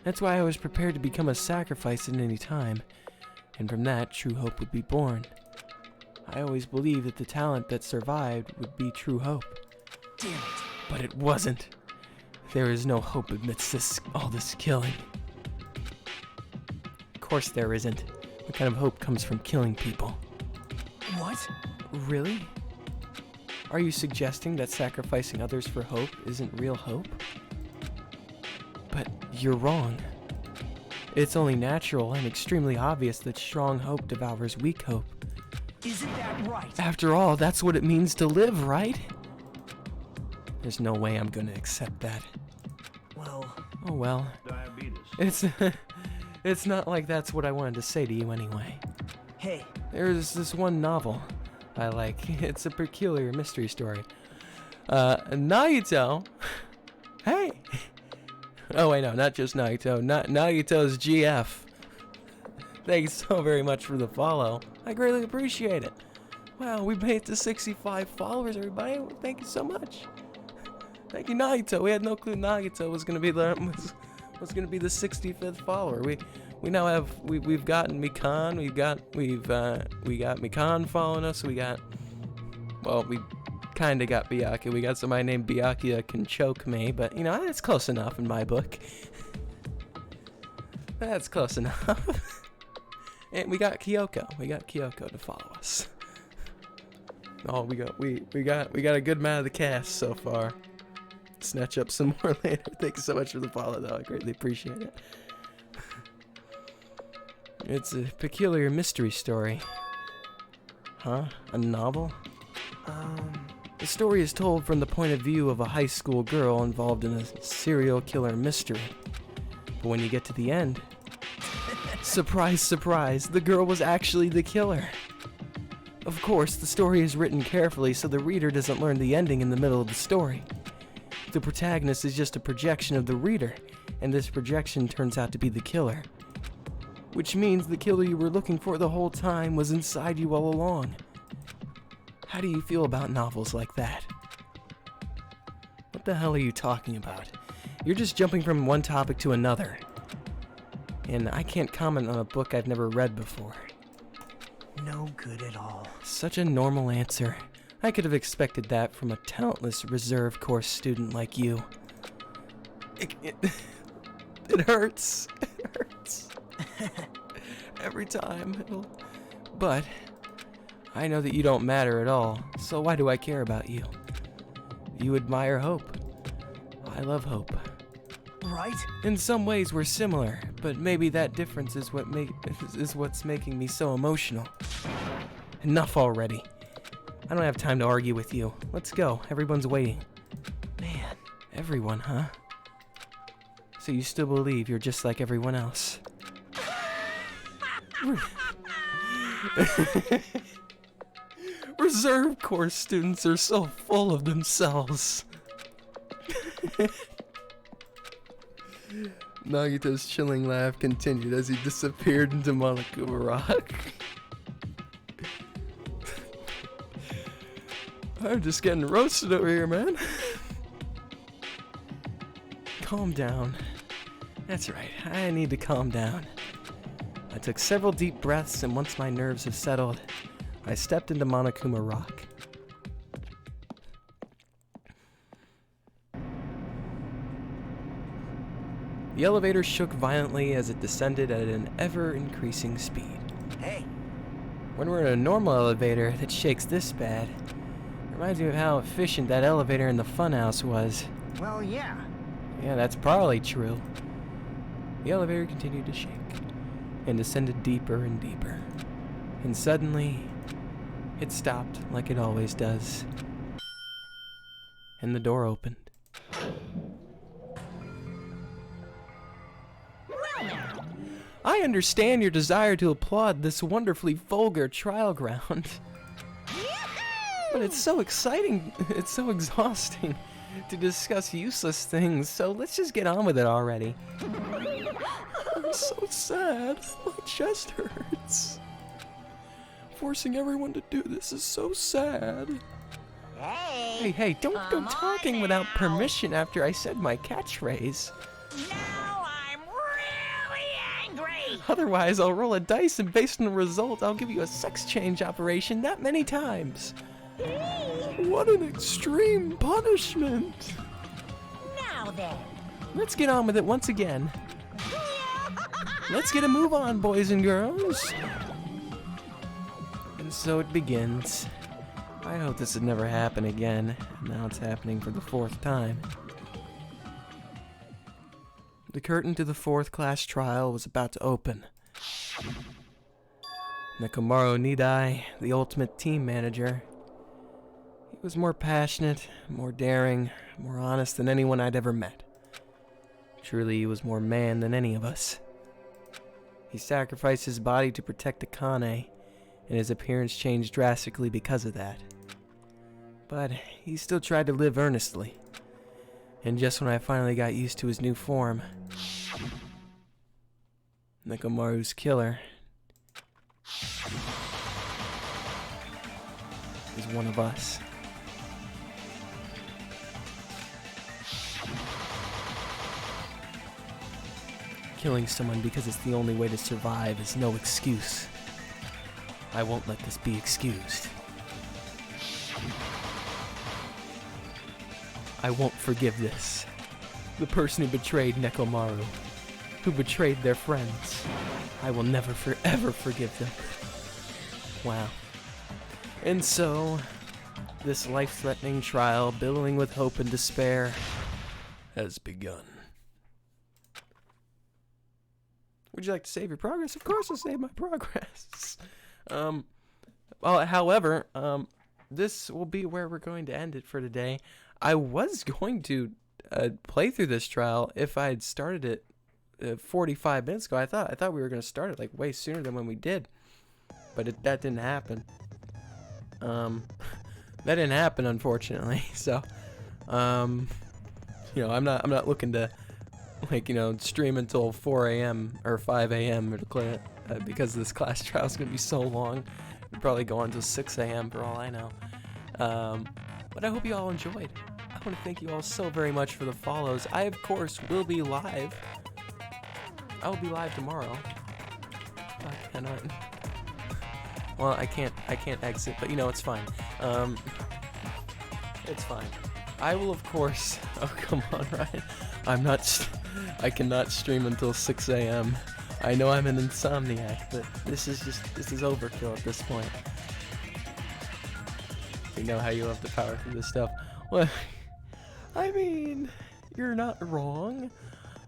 That's why I was prepared to become a sacrifice at any time, and from that, true hope would be born. I always believed that the talent that survived would be true hope. Damn it. But it wasn't. There is no hope amidst all this killing. Of course there isn't. What kind of hope comes from killing people? What? Really? Are you suggesting that sacrificing others for hope isn't real hope? But you're wrong. It's only natural and extremely obvious that strong hope devours weak hope. Isn't that right? After all, that's what it means to live, right? There's no way I'm gonna accept that. Well... Oh well. Diabetes. It's not like that's what I wanted to say to you anyway. Hey. There's this one novel I like. It's a peculiar mystery story. Naito. Hey. Oh wait, no, not just Naito. Naito's GF. Thanks so very much for the follow. I greatly appreciate it. Wow, we made it to 65 followers, everybody. Thank you so much. Thank you, Naito. We had no clue Naito was gonna be the 65th follower. We now have we've gotten Mikan. We got Mikan following us. We kinda got Byakuya. We got somebody named Byakuya can choke me, but you know that's close enough in my book. That's close enough. And we got Kyoko. We got Kyoko to follow us. Oh, we got a good amount of the cast so far. Snatch up some more later. Thank you so much for the follow, though. I greatly appreciate it. It's a peculiar mystery story. Huh? A novel? The story is told from the point of view of a high school girl involved in a serial killer mystery. But when you get to the end, surprise, surprise, the girl was actually the killer. Of course, the story is written carefully so the reader doesn't learn the ending in the middle of the story. The protagonist is just a projection of the reader, and this projection turns out to be the killer. Which means the killer you were looking for the whole time was inside you all along. How do you feel about novels like that? What the hell are you talking about? You're just jumping from one topic to another. And I can't comment on a book I've never read before. No good at all. Such a normal answer. I could have expected that from a talentless reserve course student like you. It hurts. It hurts. Every time. But I know that you don't matter at all, so why do I care about you? You admire hope. I love hope. Right? In some ways we're similar, but maybe that difference is what's making me so emotional. Enough already. I don't have time to argue with you. Let's go. Everyone's waiting. Man. Everyone, huh? So you still believe you're just like everyone else? Reserve course students are so full of themselves. Nagito's chilling laugh continued as he disappeared into Monokuma Rock. I'm just getting roasted over here, man. Calm down. That's right, I need to calm down. I took several deep breaths, and once my nerves have settled, I stepped into Monokuma Rock. The elevator shook violently as it descended at an ever-increasing speed. Hey. When we're in a normal elevator that shakes this bad, it reminds me of how efficient that elevator in the funhouse was. Well, yeah. Yeah, that's probably true. The elevator continued to shake and descended deeper and deeper. And suddenly, it stopped like it always does. And the door opened. I understand your desire to applaud this wonderfully vulgar trial ground. But it's so exciting, it's so exhausting to discuss useless things, so let's just get on with it already. I'm so sad, my chest hurts. Forcing everyone to do this is so sad. Hey, don't go talking without permission after I said my catchphrase. Now I'm really angry! Otherwise, I'll roll a dice and based on the result, I'll give you a sex change operation that many times. What an extreme punishment. Now then. Let's get on with it once again. Let's get a move on, boys and girls. And so it begins. I hope this would never happen again. Now it's happening for the 4th time. The curtain to the 4th class trial was about to open. Nekomaru Nidai, the ultimate team manager, he was more passionate, more daring, more honest than anyone I'd ever met. Truly, he was more man than any of us. He sacrificed his body to protect Akane, and his appearance changed drastically because of that. But he still tried to live earnestly. And just when I finally got used to his new form, Nekomaru's killer is one of us. Killing someone because it's the only way to survive is no excuse. I won't let this be excused. I won't forgive this. The person who betrayed Nekomaru, who betrayed their friends, I will never ever forgive them. Wow. And so, this life-threatening trial, billowing with hope and despair, has begun. Would you like to save your progress? Of course I'll save my progress. However, this will be where we're going to end it for today. I was going to play through this trial if I had started it 45 minutes ago. I thought we were going to start it like way sooner than when we did, but that didn't happen. That didn't happen, unfortunately. So, I'm not looking to stream until 4 a.m. or 5 a.m. because this class trial is going to be so long. It'll probably go on until 6 a.m. for all I know. But I hope you all enjoyed. I want to thank you all so very much for the follows. I, of course, will be live. I will be live tomorrow. I cannot. Well, I can't exit, but it's fine. It's fine. I will, of course. Oh, come on, Ryan. I cannot stream until 6 a.m. I know I'm an insomniac, but this is overkill at this point. You know how you have to power through this stuff. Well, I mean, you're not wrong.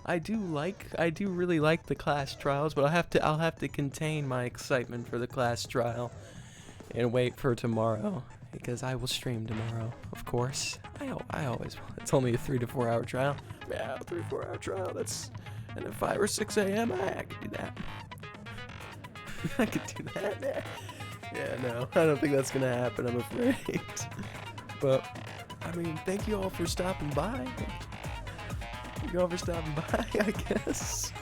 I do really like the class trials, but I'll have to contain my excitement for the class trial and wait for tomorrow, because I will stream tomorrow, of course. I always will. It's only a 3 to 4 hour trial. Yeah, 3 to 4 hour trial. And at 5 or 6 a.m. I could do that. I could do that. Yeah, no, I don't think that's gonna happen, I'm afraid. But, I mean, thank you all for stopping by. Thank you all for stopping by, I guess.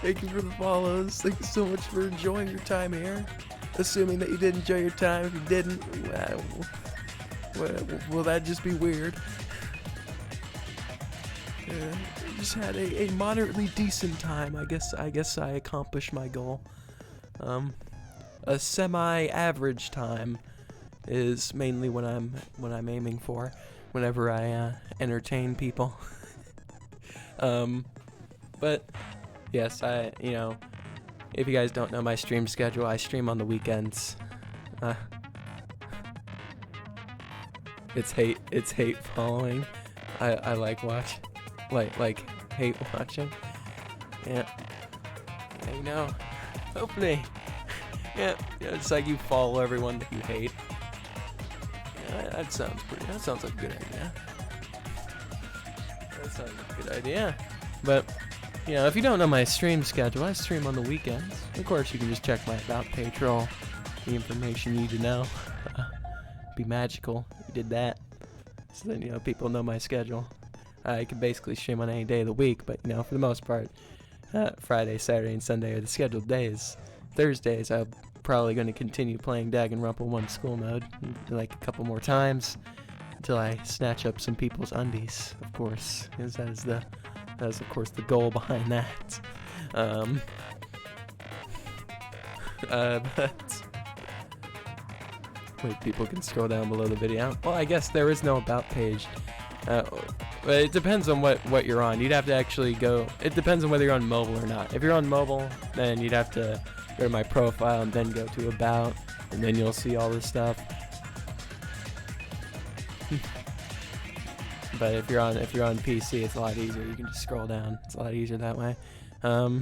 Thank you for the follows. Thank you so much for enjoying your time here. Assuming that you did enjoy your time. If you didn't, well, that'd just be weird. Just had a moderately decent time. I guess I accomplished my goal. A semi-average time is mainly what I'm aiming for whenever I entertain people. But yes, if you guys don't know my stream schedule, I stream on the weekends. It's hate following. I like hate watching. Yeah, hopefully. Yeah, it's like you follow everyone that you hate. Yeah, that sounds like a good idea. That sounds like a good idea. But, if you don't know my stream schedule, I stream on the weekends. Of course, you can just check my About page for all the information you need to know. Be magical if you did that. So then, people know my schedule. I can basically stream on any day of the week, but, for the most part, Friday, Saturday, and Sunday are the scheduled days. Thursdays, I'm probably going to continue playing Danganronpa 1 school mode, like a couple more times, until I snatch up some people's undies, of course, because that is of course the goal behind that. But wait, people can scroll down below the video. Well, I guess there is no about page. But it depends on what you're on. You'd have to actually go. It depends on whether you're on mobile or not. If you're on mobile, then you'd have to go to my profile and then go to about, and then you'll see all this stuff. But if you're on PC, it's a lot easier. You can just scroll down. It's a lot easier that way. But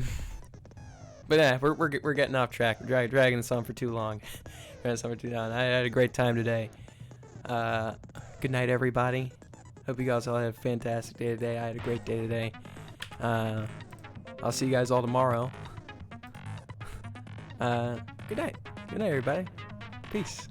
yeah, we're getting off track. We're dragging this on for too long. I had a great time today. Good night, everybody. Hope you guys all had a fantastic day today. I had a great day today. I'll see you guys all tomorrow. Good night. Good night, everybody. Peace.